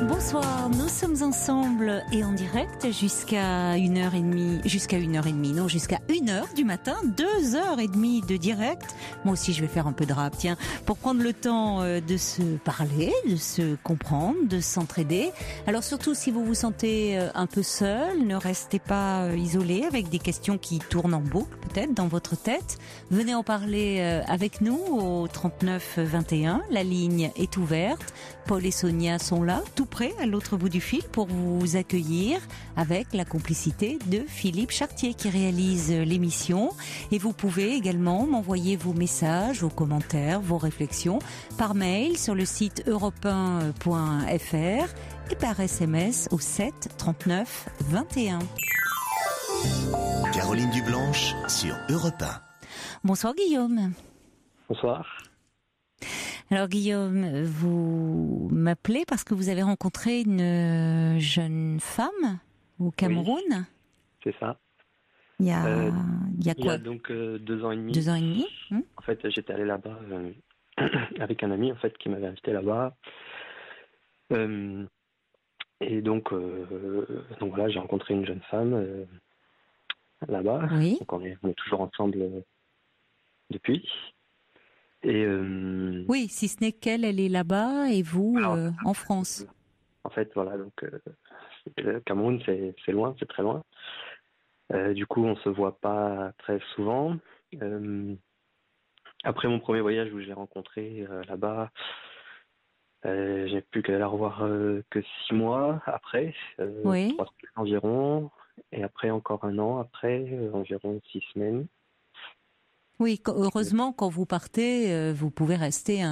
Bonsoir, nous sommes ensemble et en direct jusqu'à 1h30, jusqu'à 1h du matin, 2h30 de direct. Moi aussi je vais faire un peu de rap, tiens, pour prendre le temps de se parler, de se comprendre, de s'entraider. Alors surtout si vous vous sentez un peu seul, ne restez pas isolé avec des questions qui tournent en boucle peut-être dans votre tête. Venez en parler avec nous au 39 21, la ligne est ouverte. Paul et Sonia sont là, tout près, à l'autre bout du fil, pour vous accueillir avec la complicité de Philippe Chartier qui réalise l'émission. Et vous pouvez également m'envoyer vos messages, vos commentaires, vos réflexions par mail sur le site europe1.fr et par SMS au 7 39 21. Caroline Dublanche sur Europe 1. Bonsoir Guillaume. Bonsoir. Alors Guillaume, vous m'appelez parce que vous avez rencontré une jeune femme au Cameroun. Oui, c'est ça. Il y a quoi? Il y a donc 2 ans et demi. 2 ans et demi. En fait, j'étais allé là-bas avec un ami en fait qui m'avait invité là-bas. Et donc voilà, j'ai rencontré une jeune femme là-bas. Oui. Donc on est toujours ensemble depuis. Et oui, si ce n'est qu'elle, elle est là-bas et vous en France. En fait, voilà, donc le Cameroun, c'est loin, c'est très loin. Du coup, on se voit pas très souvent. Après mon premier voyage où j'ai rencontré là-bas, j'ai pu la revoir que 6 mois après, Oui. 3 semaines environ, et après encore 1 an après, environ 6 semaines. Oui, heureusement, quand vous partez, vous pouvez rester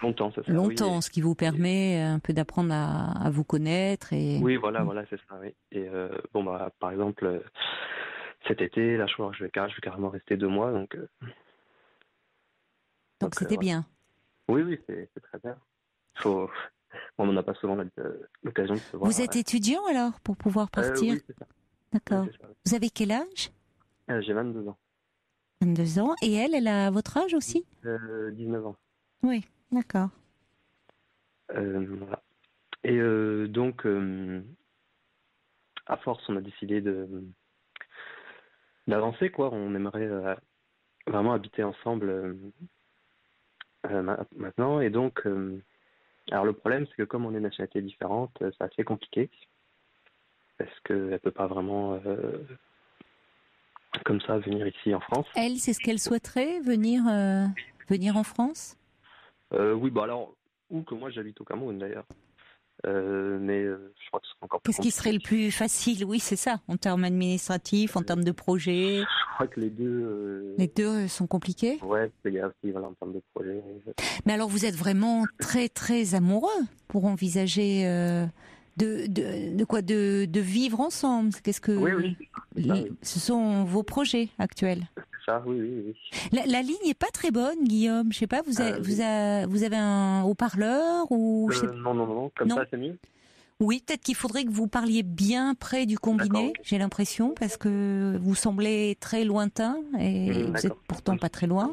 longtemps, c'est ça, longtemps, oui. Ce qui vous permet un peu d'apprendre à vous connaître. Et... Oui, voilà, c'est ça, oui. Et par exemple, cet été, là, je vais carrément rester 2 mois, donc c'était bien. Oui, c'est très bien. On n'en a pas souvent l'occasion de se voir. Vous êtes étudiant alors, pour pouvoir partir? Oui, c'est ça. D'accord. Oui, c'est ça, oui. Vous avez quel âge? J'ai 22 ans. 22 ans. Et elle a votre âge aussi? 19 ans. Oui, d'accord. Voilà. Et donc, à force, on a décidé d'avancer, quoi. On aimerait vraiment habiter ensemble maintenant. Et donc, alors le problème, c'est que comme on est de nationalités différentes, c'est assez compliqué. Parce qu'elle ne peut pas vraiment... comme ça, venir ici en France. Elle, c'est ce qu'elle souhaiterait, venir en France? Oui, alors, ou que moi j'habite au Cameroun d'ailleurs. Mais je crois que ce serait encore plus Qu'est-ce qui serait le plus facile? Oui, c'est ça, en termes administratifs, en termes de projet. Je crois que les deux... Les deux sont compliqués? Ouais, il y a aussi, voilà, en termes de projet. Mais alors, vous êtes vraiment très, très amoureux pour envisager... de vivre ensemble. Qu'est-ce que Oui. Ce sont vos projets actuels? C'est ça, oui. La ligne est pas très bonne, Guillaume. Je sais pas. Vous avez un haut-parleur ou Non. Comme Non. ça, c'est mieux. Oui, peut-être qu'il faudrait que vous parliez bien près du combiné. D'accord. J'ai l'impression parce que vous semblez très lointain et vous êtes pourtant pas très loin.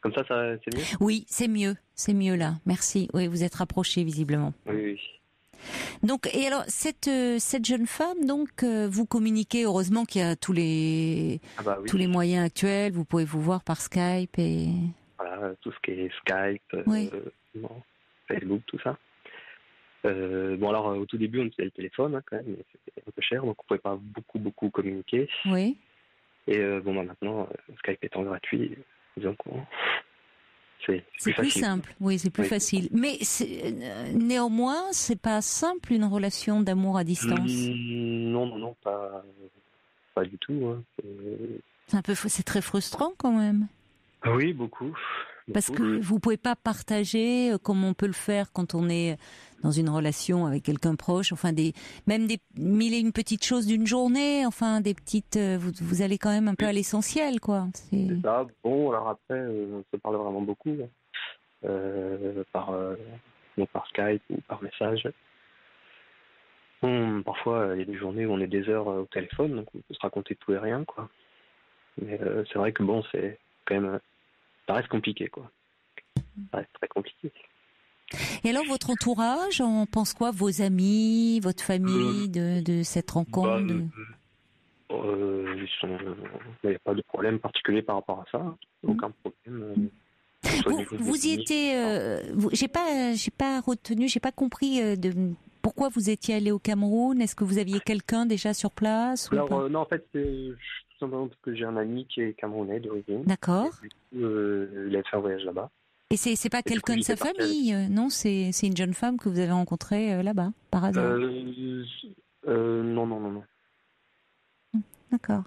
Comme ça, c'est mieux. Oui, c'est mieux. C'est mieux là. Merci. Oui, vous êtes rapproché visiblement. Oui. Donc, et alors, cette jeune femme, donc, vous communiquez, heureusement qu'il y a tous les moyens actuels, vous pouvez vous voir par Skype et... Voilà, tout ce qui est Skype, Oui. Facebook, tout ça. Alors, au tout début, on utilisait le téléphone, quand même, mais c'était un peu cher, donc on pouvait pas beaucoup communiquer. Oui. Et maintenant, Skype étant gratuit, disons qu'on... C'est plus simple, oui, c'est plus facile. Mais néanmoins, c'est pas simple une relation d'amour à distance. Non, pas du tout. Hein. C'est très frustrant quand même. Oui, beaucoup. Parce que vous pouvez pas partager comme on peut le faire quand on est dans une relation avec quelqu'un proche, enfin même des mille et une petites choses d'une journée, enfin des petites, vous allez quand même un peu à l'essentiel, quoi. C'est ça. Bon, alors après, on se parle vraiment beaucoup, donc par Skype ou par message. Bon, parfois, il y a des journées où on est des heures au téléphone, donc on peut se raconter tout et rien, quoi. Mais c'est vrai que bon, c'est quand même, ça reste compliqué, quoi. Ça reste très compliqué. Et alors, votre entourage, on pense quoi? Vos amis, votre famille, de cette rencontre il n'y a pas de problème particulier par rapport à ça. Aucun problème. Vous y étiez. J'ai pas retenu, j'ai pas compris pourquoi vous étiez allé au Cameroun. Est-ce que vous aviez quelqu'un déjà sur place? Alors, non, en fait, c'est tout simplement parce que j'ai un ami qui est camerounais d'origine. D'accord. Il a fait un voyage là-bas. Et c'est pas quelqu'un de sa famille, non? C'est une jeune femme que vous avez rencontrée là-bas, par hasard? Non. D'accord.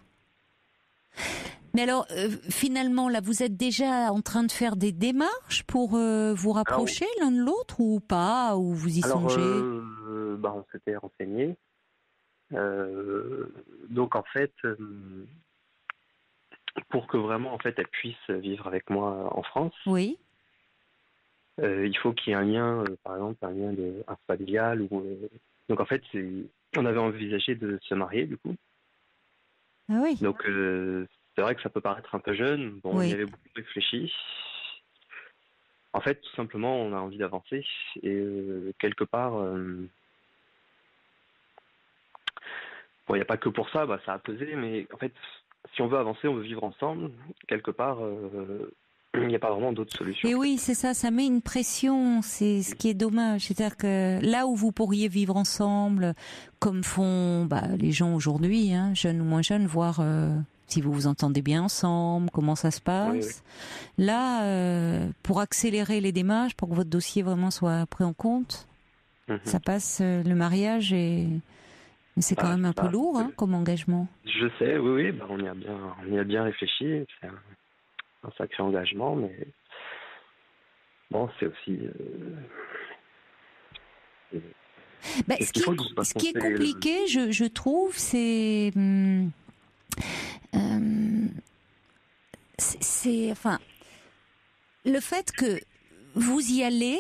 Mais alors, finalement, là, vous êtes déjà en train de faire des démarches pour vous rapprocher l'un de l'autre ou pas? Ou vous y songez? On s'était renseigné. Donc, en fait, pour que vraiment, en fait, elle puisse vivre avec moi en France, oui. Il faut qu'il y ait un lien, par exemple, un lien familial. Donc, en fait, on avait envisagé de se marier, du coup. Ah oui. Donc, c'est vrai que ça peut paraître un peu jeune. Bon, oui. On y avait beaucoup réfléchi. En fait, tout simplement, on a envie d'avancer. Et quelque part, il n'y a pas que pour ça, ça a pesé. Mais en fait, si on veut avancer, on veut vivre ensemble. Quelque part, il n'y a pas vraiment d'autre solution. Et oui, c'est ça met une pression. C'est ce qui est dommage. C'est-à-dire que là où vous pourriez vivre ensemble, comme font les gens aujourd'hui, hein, jeunes ou moins jeunes, voir si vous vous entendez bien ensemble, comment ça se passe. Oui. Là, pour accélérer les démarches, pour que votre dossier vraiment soit pris en compte, ça passe le mariage et c'est quand même un peu lourd comme engagement. Je sais, oui, on y a bien réfléchi. C'est un sacré engagement, mais bon, c'est aussi. Ce qui est compliqué, je trouve, c'est le fait que vous y allez,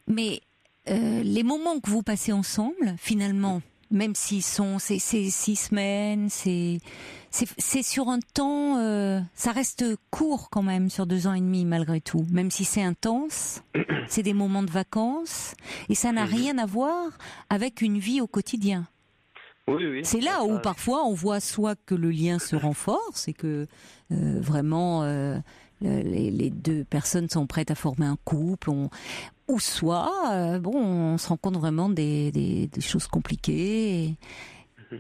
mais les moments que vous passez ensemble, finalement, même s'ils sont c'est 6 semaines, c'est sur un temps, ça reste court quand même sur 2 ans et demi malgré tout, même si c'est intense, c'est des moments de vacances et ça n'a rien à voir avec une vie au quotidien. Oui. C'est là où parfois on voit soit que le lien se renforce et que vraiment les deux personnes sont prêtes à former un couple, ou soit on se rend compte vraiment des choses compliquées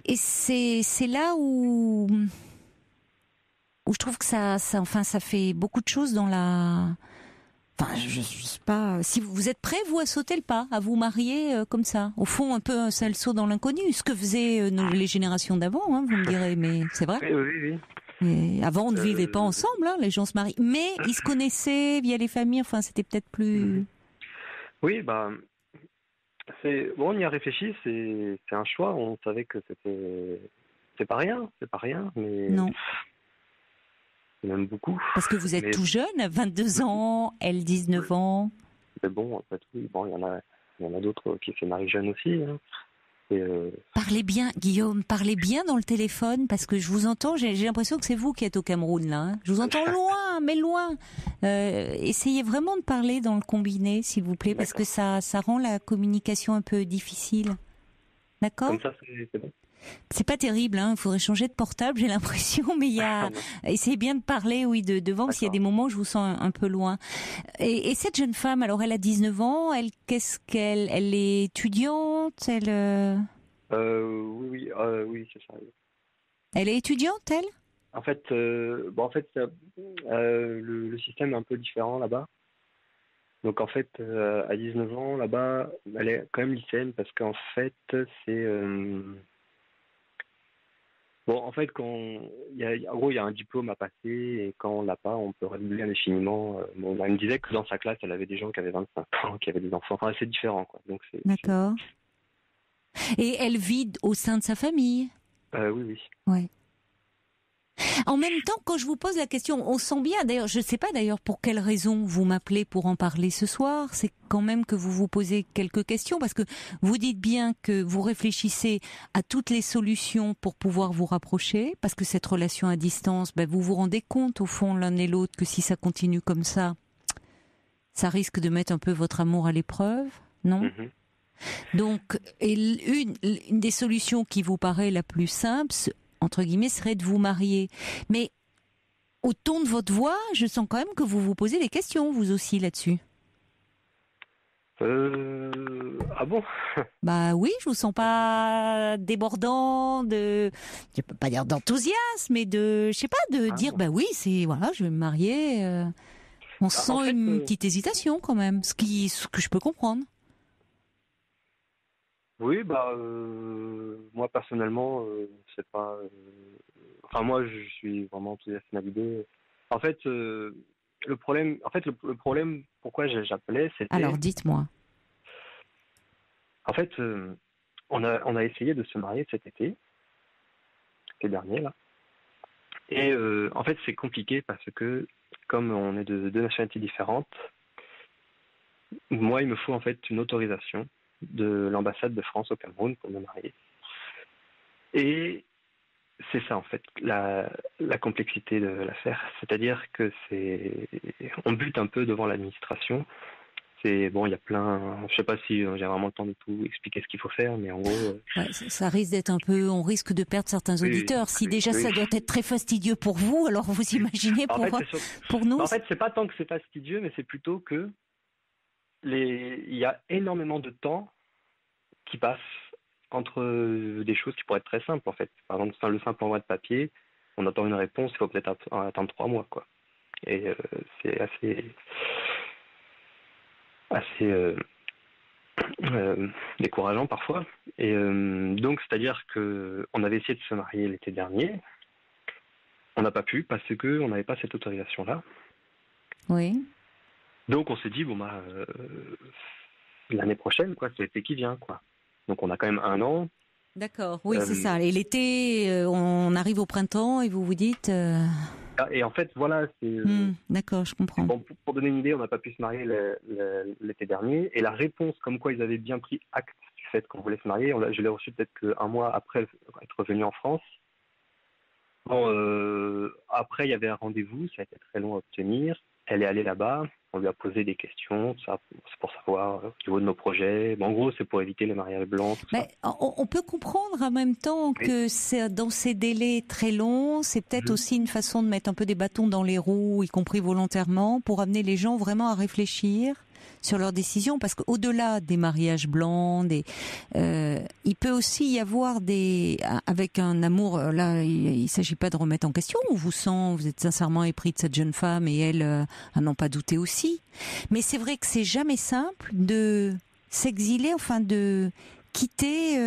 et c'est là où je trouve que ça fait beaucoup de choses dans la. Enfin, je sais pas si vous êtes prêts, vous, à sauter le pas, à vous marier comme ça. Au fond, un peu un seul saut dans l'inconnu, ce que faisaient les générations d'avant, hein, vous me direz, mais c'est vrai. Oui. Et avant, on ne vivait pas ensemble, hein, les gens se marient. Mais ils se connaissaient via les familles, enfin, c'était peut-être plus. Oui, on y a réfléchi, c'est un choix. On savait que c'est pas rien, mais. Non. Même beaucoup. Parce que vous êtes tout jeune, 22 ans, elle 19 ans. Mais bon, après tout, il y en a d'autres qui se marient jeunes aussi. Hein. Parlez bien, Guillaume, parlez bien dans le téléphone, parce que je vous entends, j'ai l'impression que c'est vous qui êtes au Cameroun, là. Hein. Je vous entends loin, mais loin. Essayez vraiment de parler dans le combiné, s'il vous plaît, parce que ça rend la communication un peu difficile. D'accord ? Comme ça, c'est bon. C'est pas terrible, hein. Il faudrait changer de portable, j'ai l'impression, mais essayez bien de parler, oui, devant, parce qu'il y a des moments où je vous sens un peu loin. Et cette jeune femme, alors elle a 19 ans, elle est étudiante, oui, c'est ça. Elle est étudiante, elle? En fait, le système est un peu différent là-bas. Donc en fait, à 19 ans, là-bas, elle est quand même lycéenne, parce qu'en fait, c'est... en fait, en gros, il y a un diplôme à passer et quand on l'a pas, on peut redoubler indéfiniment. Bon, elle me disait que dans sa classe, elle avait des gens qui avaient 25 ans, qui avaient des enfants. Enfin, c'est différent, quoi. Donc, D'accord. Et elle vit au sein de sa famille? Oui, oui. Ouais. En même temps, quand je vous pose la question, on sent bien, d'ailleurs, je ne sais pas d'ailleurs pour quelle raison vous m'appelez pour en parler ce soir, c'est quand même que vous vous posez quelques questions, parce que vous dites bien que vous réfléchissez à toutes les solutions pour pouvoir vous rapprocher, parce que cette relation à distance, vous vous rendez compte au fond l'un et l'autre que si ça continue comme ça risque de mettre un peu votre amour à l'épreuve, non? Mhm. Donc, une des solutions qui vous paraît la plus simple, entre guillemets, serait de vous marier. Mais au ton de votre voix, je sens quand même que vous vous posez des questions, vous aussi, là-dessus. Ah bon? Bah oui, je vous sens pas débordant je peux pas dire d'enthousiasme, mais je sais pas, de dire, Bon. oui, voilà, je vais me marier. On sent En fait, une petite hésitation quand même, ce que je peux comprendre. oui, moi personnellement, c'est pas. Enfin, moi, je suis vraiment enthousiaste à l'idée. En fait, le problème, pourquoi j'appelais, c'était, Alors, dites-moi. en fait, on a essayé de se marier cet été dernier là, et en fait, c'est compliqué parce que comme on est de deux nationalités différentes, moi, il me faut en fait une autorisation de l'ambassade de France au Cameroun pour me marier. Et c'est ça en fait la complexité de l'affaire, c'est-à-dire que on bute un peu devant l'administration. C'est bon, il y a plein, je sais pas si j'ai vraiment le temps de tout expliquer ce qu'il faut faire, mais en gros, Ouais, ça risque d'être on risque de perdre certains oui, auditeurs. Si déjà oui. ça doit être très fastidieux pour vous, alors vous imaginez En fait, pour nous? en fait, c'est pas tant que c'est fastidieux, mais c'est plutôt que il y a énormément de temps qui passe entre des choses qui pourraient être très simples en fait. Par exemple, le simple envoi de papier, on attend une réponse, il faut peut-être attendre 3 mois quoi. Et c'est assez décourageant parfois. Et donc, c'est-à-dire que on avait essayé de se marier l'été dernier, on n'a pas pu parce que on n'avait pas cette autorisation-là. Oui. Donc, on s'est dit l'année prochaine, quoi, c'est l'été qui vient, quoi. Donc, on a quand même 1 an. D'accord. Oui, c'est ça. Et l'été, on arrive au printemps et vous vous dites. Et en fait, voilà, c'est. D'accord, je comprends. Bon, pour donner une idée, on n'a pas pu se marier l'été dernier, et la réponse comme quoi ils avaient bien pris acte du fait qu'on voulait se marier, je l'ai reçue peut-être qu'un mois après être revenu en France. Bon, après, il y avait un rendez-vous, ça a été très long à obtenir. Elle est allée là-bas, on lui a posé des questions, ça, c'est pour savoir au niveau de nos projets. Bon, en gros, c'est pour éviter les mariages blancs, tout ça. On peut comprendre en même temps que c'est dans ces délais très longs, c'est peut-être aussi une façon de mettre un peu des bâtons dans les roues, y compris volontairement, pour amener les gens vraiment à réfléchir sur leurs décisions, parce qu'au-delà des mariages blancs, il peut aussi y avoir avec un amour, là il s'agit pas de remettre en question, on vous sent, vous êtes sincèrement épris de cette jeune femme et elle à n'en pas douter aussi, mais c'est vrai que c'est jamais simple de s'exiler, enfin de quitter,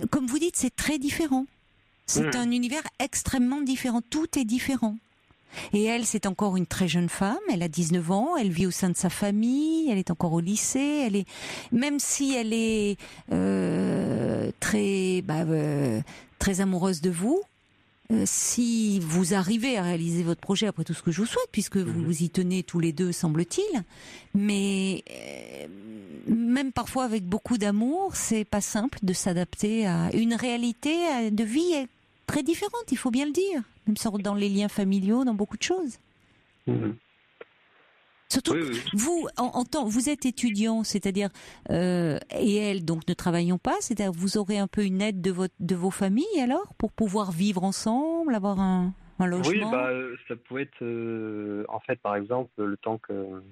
comme vous dites, c'est très différent, c'est un univers extrêmement différent, tout est différent. Et elle, c'est encore une très jeune femme, elle a 19 ans, elle vit au sein de sa famille, elle est encore au lycée, même si elle est très amoureuse de vous, si vous arrivez à réaliser votre projet, après tout ce que je vous souhaite, puisque vous y tenez tous les deux, semble-t-il, mais même parfois avec beaucoup d'amour, c'est pas simple de s'adapter à une réalité de vie très différente, il faut bien le dire, même dans les liens familiaux, dans beaucoup de choses. Surtout, vous, vous êtes étudiant, c'est-à-dire, et elle, donc ne travaillons pas, c'est-à-dire vous aurez un peu une aide de vos familles alors, pour pouvoir vivre ensemble, avoir un logement. Oui, ça pouvait être, en fait, par exemple, le temps que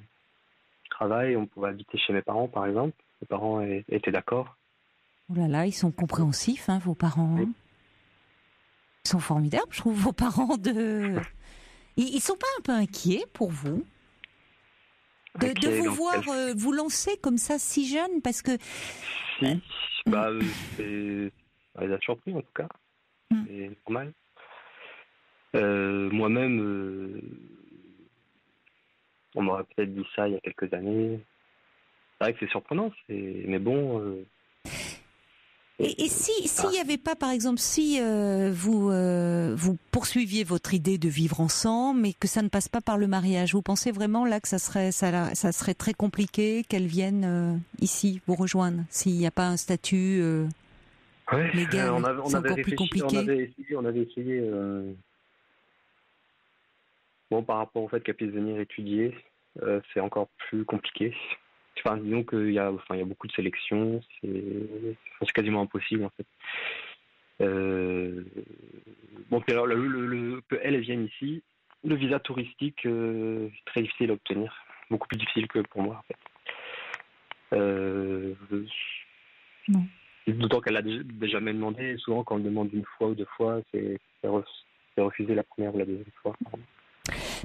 je travaille, on pouvait habiter chez mes parents, par exemple. Mes parents étaient d'accord. Oh là là, ils sont compréhensifs, hein, vos parents. Oui. Hein. Ils sont formidables, je trouve, vos parents Ils sont pas un peu inquiets pour vous de vous voir vous lancer comme ça si jeune, parce que... Si, ça les a surpris en tout cas. c'est normal. Moi-même, on m'aurait peut-être dit ça il y a quelques années. C'est vrai que c'est surprenant, mais bon. Et s'il n'y avait pas, par exemple, si vous poursuiviez votre idée de vivre ensemble, mais que ça ne passe pas par le mariage, vous pensez vraiment là que ça serait très compliqué qu'elle vienne ici vous rejoindre, s'il n'y a pas un statut légal? C'est encore plus compliqué. On avait essayé. Bon, par rapport au fait qu'elle puisse venir étudier, c'est encore plus compliqué. Enfin, disons qu'il y a beaucoup de sélections, c'est quasiment impossible en fait. Bon, puis alors que elle vienne ici, le visa touristique c'est très difficile à obtenir, beaucoup plus difficile que pour moi en fait. Non. D'autant qu'elle a déjà même demandé. Souvent, quand on le demande une fois ou deux fois, c'est refusé la première ou la deuxième fois.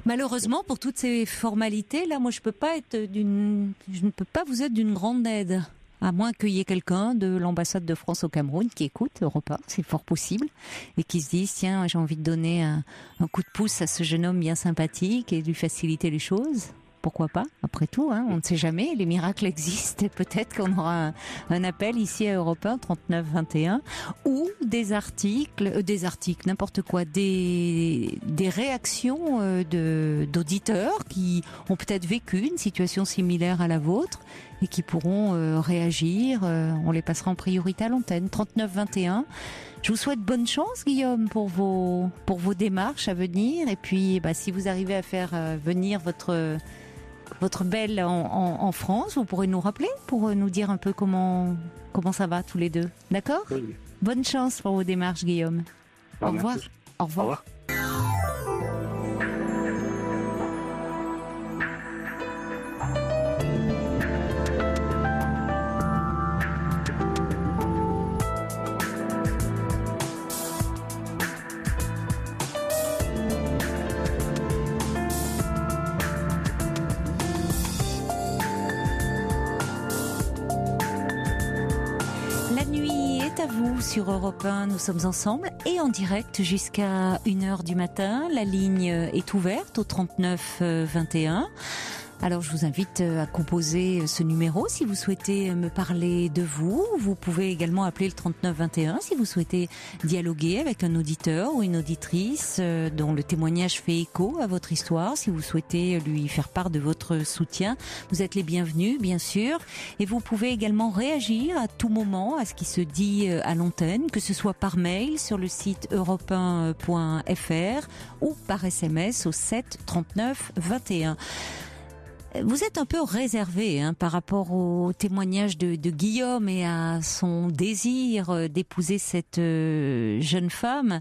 Malheureusement, pour toutes ces formalités, là, moi, je ne peux pas vous être d'une grande aide. À moins qu'il y ait quelqu'un de l'ambassade de France au Cameroun qui écoute Europe 1, c'est fort possible, et qui se dise, tiens, j'ai envie de donner un coup de pouce à ce jeune homme bien sympathique et de lui faciliter les choses. Pourquoi pas? Après tout, on ne sait jamais, les miracles existent, et peut-être qu'on aura un appel ici à Europe 1, 39 21, ou des articles, n'importe quoi, des réactions d'auditeurs qui ont peut-être vécu une situation similaire à la vôtre et qui pourront réagir. On les passera en priorité à l'antenne. 39 21. Je vous souhaite bonne chance, Guillaume, pour vos démarches à venir. Et puis, si vous arrivez à faire venir votre belle en France, vous pourrez nous rappeler pour nous dire un peu comment ça va tous les deux. D'accord? Oui. Bonne chance pour vos démarches, Guillaume. Au revoir. Merci. Au revoir. Au revoir. Sur Europe 1, nous sommes ensemble et en direct jusqu'à 1h du matin. La ligne est ouverte au 39 21. Alors je vous invite à composer ce numéro si vous souhaitez me parler de vous. Vous pouvez également appeler le 39 21 si vous souhaitez dialoguer avec un auditeur ou une auditrice dont le témoignage fait écho à votre histoire. Si vous souhaitez lui faire part de votre soutien, vous êtes les bienvenus bien sûr. Et vous pouvez également réagir à tout moment à ce qui se dit à l'antenne, que ce soit par mail sur le site europe1.fr ou par SMS au 7 39 21. Vous êtes un peu réservé par rapport au témoignage de Guillaume et à son désir d'épouser cette jeune femme.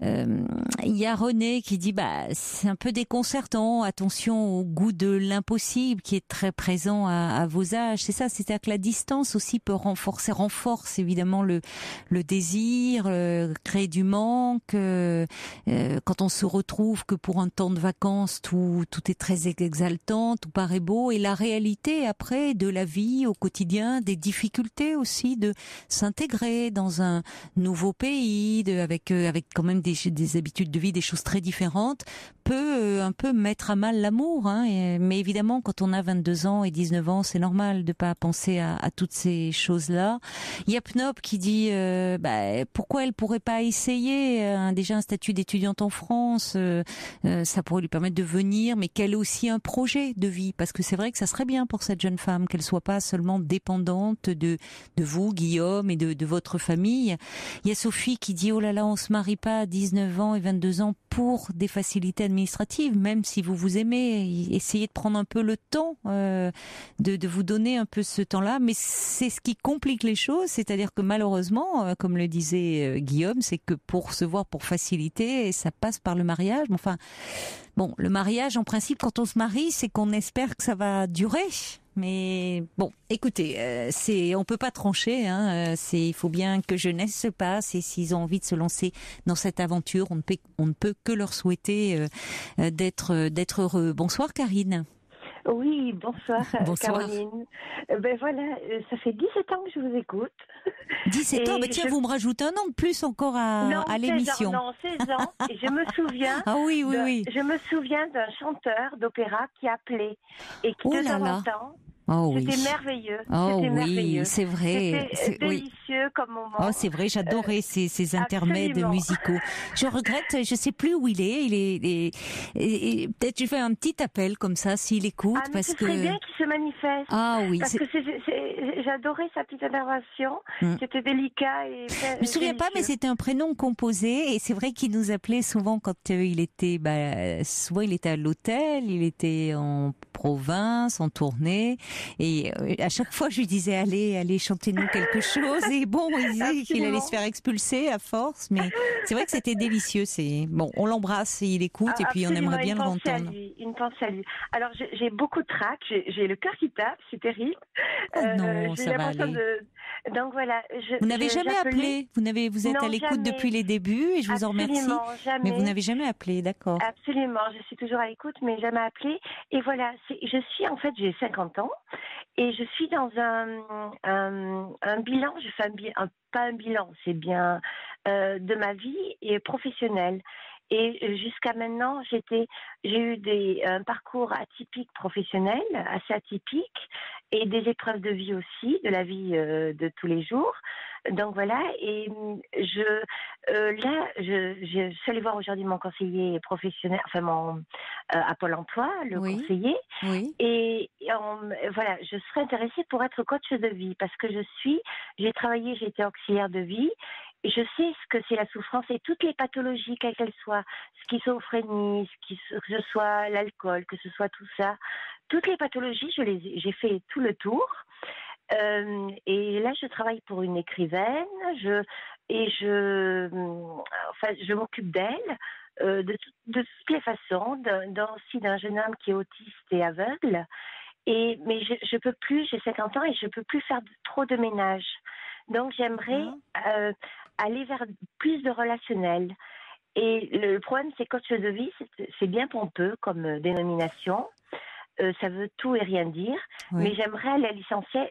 Il y a René qui dit c'est un peu déconcertant, attention au goût de l'impossible qui est très présent à vos âges. C'est ça, c'est-à-dire que la distance aussi peut renforce évidemment le désir, créer du manque. Quand on se retrouve que pour un temps de vacances, tout est très exaltant, tout paraît beau, et la réalité après de la vie au quotidien, des difficultés aussi de s'intégrer dans un nouveau pays, avec quand même des habitudes de vie, des choses très différentes, peut un peu mettre à mal l'amour. Mais évidemment, quand on a 22 ans et 19 ans, c'est normal de pas penser à toutes ces choses-là. Il y a Pnop qui dit pourquoi elle pourrait pas essayer déjà un statut d'étudiante en France, ça pourrait lui permettre de venir, mais qu'elle ait aussi un projet de vie, parce que c'est vrai que ça serait bien pour cette jeune femme qu'elle soit pas seulement dépendante de vous, Guillaume, et de votre famille. Il y a Sophie qui dit oh là là, on se marie pas à 19 ans et 22 ans pour des facilités administratives, même si vous vous aimez, essayez de prendre un peu le temps de vous donner un peu ce temps-là, mais c'est ce qui complique les choses, c'est-à-dire que malheureusement, comme le disait Guillaume, c'est que pour se voir pour faciliter, ça passe par le mariage. Enfin, bon, le mariage, en principe, quand on se marie, c'est qu'on espère que ça va durer. Mais bon, écoutez, on peut pas trancher. Il faut bien que jeunesse se passe, et s'ils ont envie de se lancer dans cette aventure, on ne peut que leur souhaiter d'être heureux. Bonsoir, Karine. Oui, bonsoir, Bonsoir. Caroline. Ben voilà, ça fait 17 ans que je vous écoute. 17 ans, Et bah tiens, vous me rajoutez un an de plus encore Non, à 16 ans, l'émission. non, 16 ans. Et je me souviens, Ah oui, oui, oui. je me souviens d'un chanteur d'opéra qui appelait et qui Oh de là temps en là. temps, Oh c'était oui. merveilleux. Oh C'était oui, merveilleux. c'est vrai. C'était Oui. délicieux comme moment. Oh, c'est vrai, j'adorais ces intermèdes Absolument. musicaux. Je regrette, je sais plus où il est. Et peut-être je fais un petit appel comme ça s'il écoute, Ah, mais parce ce serait que bien qu'il se manifeste. ah oui, Parce que j'adorais sa petite intervention. Hmm. C'était délicat et Je me souviens pas, mais délicieux. c'était un prénom composé et c'est vrai qu'il nous appelait souvent quand il était, souvent il était à l'hôtel, il était en province, en tournée et à chaque fois je lui disais allez chantez-nous quelque chose et bon il disait qu'il allait se faire expulser à force, mais c'est vrai que c'était délicieux. C'est bon, on l'embrasse, il écoute et puis on Absolument, aimerait bien le entendre. une pensée à lui. Alors j'ai beaucoup de trac, j'ai le cœur qui tape, c'est terrible. Oh non, J'ai ça va l'impression aller. Donc voilà, Vous n'avez jamais j'appelais. appelé, vous êtes à Non, l'écoute jamais. depuis les débuts et je vous en remercie, Absolument, mais vous jamais. n'avez jamais appelé, d'accord. Absolument, je suis toujours à l'écoute, mais jamais appelée. Et voilà, en fait, j'ai 50 ans et je suis dans un bilan, je fais pas un bilan, c'est bien de ma vie et professionnelle. Et jusqu'à maintenant, j'ai eu un parcours atypique professionnel, assez atypique, et des épreuves de vie aussi, de la vie de tous les jours. Donc voilà, et je suis allée voir aujourd'hui mon conseiller professionnel, enfin à Pôle Emploi, le Oui. conseiller, Oui. et voilà, je serais intéressée pour être coach de vie parce que j'ai été auxiliaire de vie. Je sais ce que c'est la souffrance et toutes les pathologies, quelles qu'elles soient, schizophrénie, que ce soit l'alcool, que ce soit tout ça, toutes les pathologies, j'ai fait tout le tour. Et là, je travaille pour une écrivaine, je m'occupe d'elle de toutes les façons, aussi d'un jeune homme qui est autiste et aveugle. Mais je peux plus, j'ai 50 ans et je peux plus faire trop de ménage. Donc j'aimerais aller vers plus de relationnel. Et le problème, c'est coach de vie, c'est bien pompeux comme dénomination. Ça veut tout et rien dire, Oui. mais j'aimerais aller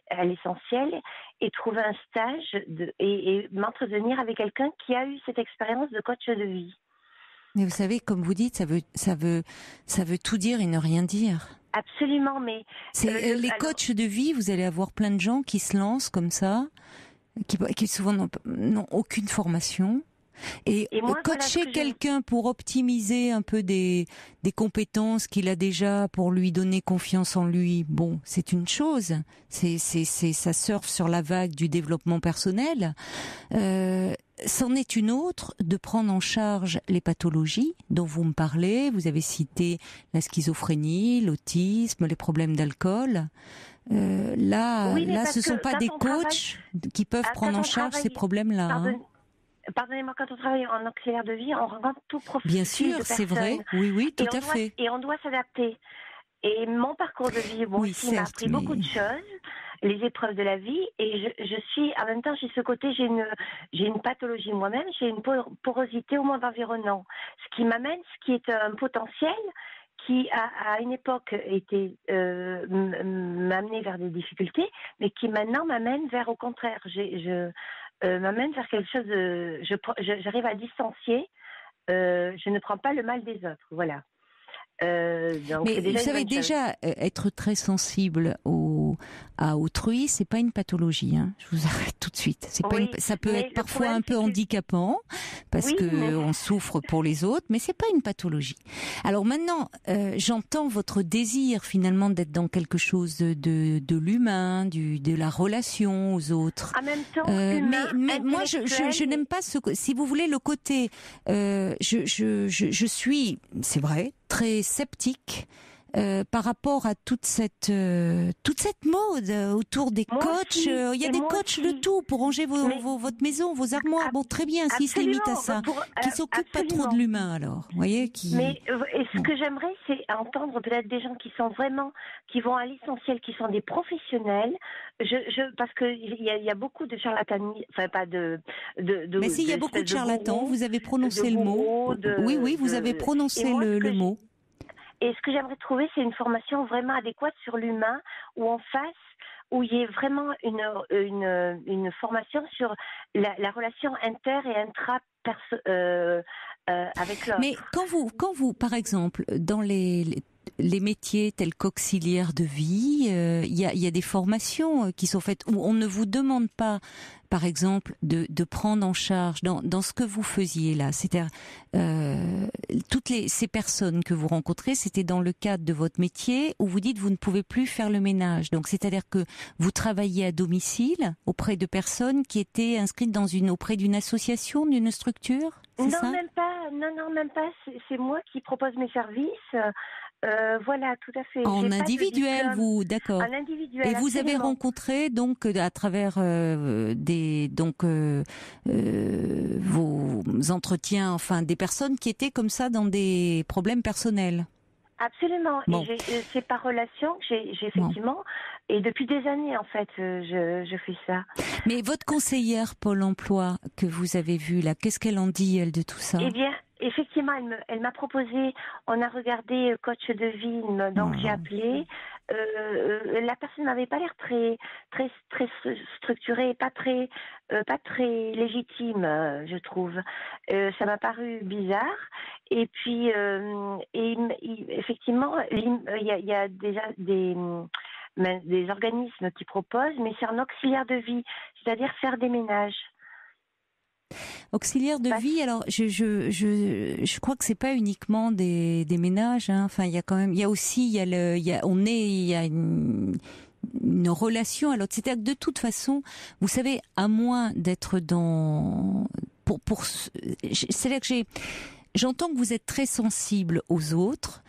à l'essentiel et trouver un stage et m'entretenir avec quelqu'un qui a eu cette expérience de coach de vie. Mais vous savez, comme vous dites, ça veut tout dire et ne rien dire. Absolument, mais les coachs de vie, vous allez avoir plein de gens qui se lancent comme ça, qui souvent n'ont aucune formation. Et moi, coacher quelqu'un pour optimiser un peu des compétences qu'il a déjà, pour lui donner confiance en lui, bon, c'est une chose. Ça surfe sur la vague du développement personnel. C'en est une autre de prendre en charge les pathologies dont vous me parlez. Vous avez cité la schizophrénie, l'autisme, les problèmes d'alcool. Là, ce sont pas des coachs qui peuvent prendre en charge ces problèmes-là. Pardonnez-moi, quand on travaille en auxiliaire de vie, on rencontre tout profil. Bien sûr, c'est vrai. Oui, tout à fait. Et on doit s'adapter. Et mon parcours de vie, m'a appris beaucoup de choses, les épreuves de la vie. Et je suis, en même temps, j'ai ce côté, j'ai une pathologie moi-même, j'ai une porosité au monde environnant. Ce qui est un potentiel qui, à une époque, m'amenait vers des difficultés, mais qui maintenant m'amène vers, au contraire, m'amène vers quelque chose de... J'arrive à distancier, je ne prends pas le mal des autres, voilà. Donc mais vous savez déjà, être très sensible à autrui, c'est pas une pathologie. Hein. Je vous arrête tout de suite. Ça peut être parfois un peu handicapant parce que on souffre pour les autres, mais c'est pas une pathologie. Alors maintenant, j'entends votre désir finalement d'être dans quelque chose de l'humain, de la relation aux autres. En même temps, mais moi, je n'aime pas si vous voulez, le côté. Je suis, c'est vrai, très sceptique par rapport à toute cette mode autour des coachs. Il y a des coachs de tout pour ranger votre maison, vos armoires. Bon, très bien, s'ils se limitent à ça, qui s'occupent pas trop de l'humain, alors. Vous voyez, Mais ce que j'aimerais, c'est entendre peut-être des gens qui vont à l'essentiel, qui sont des professionnels. Parce que il y a beaucoup de charlatanisme, enfin pas de. Mais s'il y a beaucoup de charlatans, vous avez prononcé le mot. Oui, vous avez prononcé le mot. Et ce que j'aimerais trouver, c'est une formation vraiment adéquate sur l'humain, où en face, où il y ait vraiment une formation sur la relation inter et intra avec l'autre. Mais quand vous, par exemple, dans les métiers tels qu'auxiliaire de vie, il y a des formations qui sont faites où on ne vous demande pas, par exemple, de prendre en charge dans ce que vous faisiez là. C'est-à-dire toutes ces personnes que vous rencontrez, c'était dans le cadre de votre métier où vous dites vous ne pouvez plus faire le ménage. Donc c'est-à-dire que vous travaillez à domicile auprès de personnes qui étaient inscrites auprès d'une association, d'une structure. C'est ça ? Même pas. Non, même pas. C'est moi qui propose mes services. Voilà, tout à fait. En individuel, vous, d'accord. En individuel. Et vous avez rencontré donc à travers vos entretiens, enfin des personnes qui étaient comme ça dans des problèmes personnels. Absolument. Bon. Et c'est par relation que j'ai effectivement, et depuis des années en fait, je fais ça. Mais votre conseillère Pôle Emploi que vous avez vue là, qu'est-ce qu'elle en dit elle de tout ça ? Eh bien, effectivement, elle m'a proposé. On a regardé coach de vie, donc j'ai appelé. La personne n'avait pas l'air très structurée, pas très légitime, je trouve. Ça m'a paru bizarre. Et puis, effectivement, il y a déjà des organismes qui proposent, mais c'est un auxiliaire de vie, c'est-à-dire faire des ménages. Auxiliaire de vie, alors je crois que c'est pas uniquement des ménages, hein. Enfin, il y a quand même, il y a une relation à l'autre. C'est-à-dire que de toute façon, vous savez, à moins d'être c'est-à-dire que j'entends que vous êtes très sensible aux autres,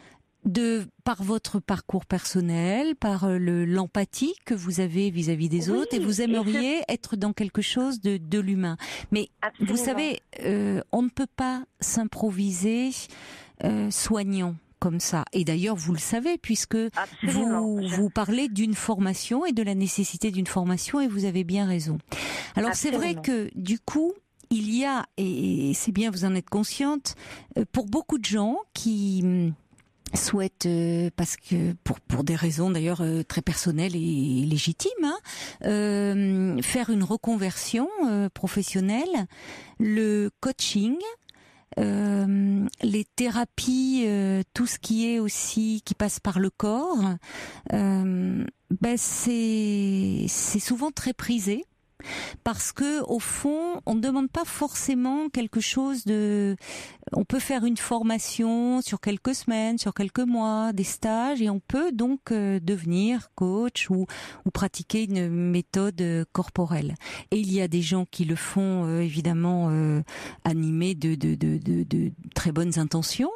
par votre parcours personnel, par l'empathie que vous avez vis-à-vis des autres, et vous aimeriez être dans quelque chose de l'humain. Mais absolument. Vous savez, on ne peut pas s'improviser soignant comme ça. Et d'ailleurs, vous le savez, puisque vous parlez d'une formation et de la nécessité d'une formation, et vous avez bien raison. Alors c'est vrai que du coup, il y a, et c'est bien, vous en êtes consciente, pour beaucoup de gens qui souhaitent, parce que pour des raisons d'ailleurs très personnelles et légitimes, faire une reconversion professionnelle, le coaching, les thérapies, tout ce qui est aussi qui passe par le corps, c'est souvent très prisé. Parce que au fond, on ne demande pas forcément quelque chose de. On peut faire une formation sur quelques semaines, sur quelques mois, des stages, et on peut donc devenir coach ou pratiquer une méthode corporelle. Et il y a des gens qui le font évidemment animés de très bonnes intentions.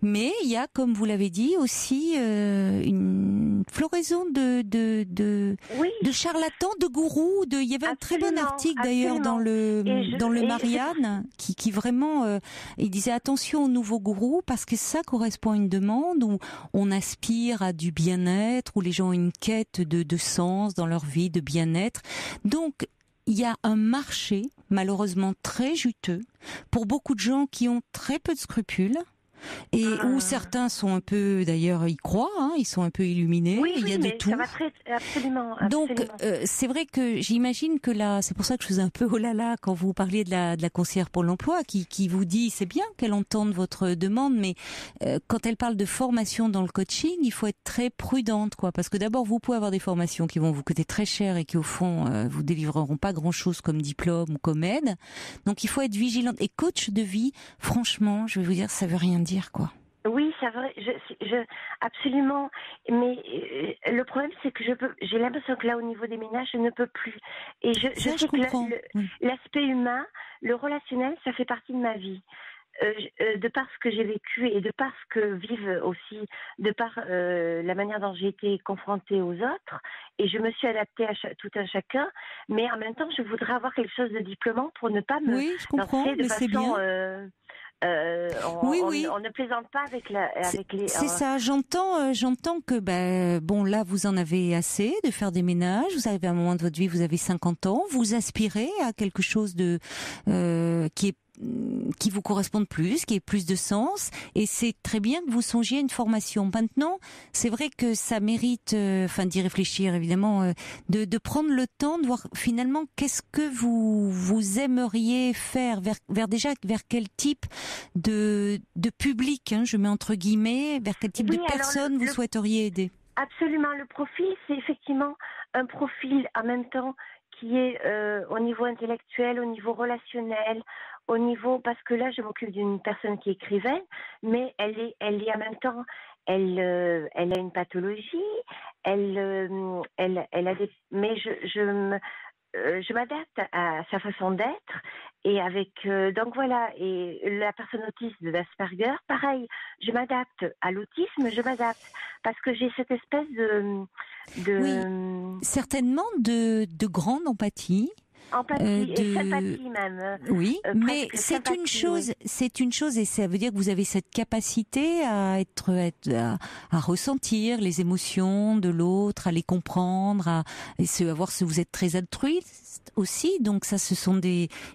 Mais il y a, comme vous l'avez dit, aussi une floraison de charlatans, de gourous. Il y avait un très bon article d'ailleurs dans le Marianne qui vraiment il disait attention aux nouveaux gourous parce que ça correspond à une demande où on aspire à du bien-être, où les gens ont une quête de sens dans leur vie, de bien-être. Donc il y a un marché malheureusement très juteux pour beaucoup de gens qui ont très peu de scrupules. Et où certains sont un peu, d'ailleurs, y croient, ils sont un peu illuminés. Oui, il y a de tout. Ça va absolument. Donc, c'est vrai que j'imagine que là, c'est pour ça que je faisais un peu oh là là quand vous parliez de la conseillère pour l'emploi, qui vous dit, c'est bien qu'elle entende votre demande, mais quand elle parle de formation dans le coaching, il faut être très prudente, quoi, parce que d'abord, vous pouvez avoir des formations qui vont vous coûter très cher et qui, au fond, vous délivreront pas grand-chose comme diplôme ou comme aide. Donc, il faut être vigilante. Et coach de vie, franchement, je vais vous dire, ça veut rien dire. Quoi. Oui, c'est vrai, absolument. Mais le problème, c'est que j'ai l'impression que là, au niveau des ménages, je ne peux plus. Et je sais que l'aspect humain, le relationnel, ça fait partie de ma vie. De par ce que j'ai vécu et de par ce que vivent aussi, de par la manière dont j'ai été confrontée aux autres, et je me suis adaptée à tout un chacun, mais en même temps, je voudrais avoir quelque chose de diplômant pour ne pas me lancer de façon... On ne plaisante pas avec les. C'est ça. J'entends que là vous en avez assez de faire des ménages. Vous arrivez à un moment de votre vie, vous avez 50 ans, vous aspirez à quelque chose de qui est qui vous correspondent plus, qui aient plus de sens. Et c'est très bien que vous songiez à une formation. Maintenant, c'est vrai que ça mérite, d'y réfléchir évidemment, de prendre le temps de voir finalement qu'est-ce que vous aimeriez faire, vers quel type de public, je mets entre guillemets, vers quel type de personnes vous souhaiteriez aider. Absolument. Le profil, c'est effectivement un profil en même temps qui est au niveau intellectuel, au niveau relationnel, au niveau, parce que là je m'occupe d'une personne qui est écrivaine, mais elle est en même temps, elle a une pathologie, elle a des, mais je m'adapte à sa façon d'être et avec donc voilà, et la personne autiste de l'Asperger, pareil, je m'adapte à l'autisme, je m'adapte parce que j'ai cette espèce de oui, certainement de grande empathie. Empathie et sympathie même. Oui, mais c'est sympathie, une chose et ça veut dire que vous avez cette capacité à ressentir les émotions de l'autre, à les comprendre, à voir si vous êtes très altruiste aussi. Donc ça, ce sont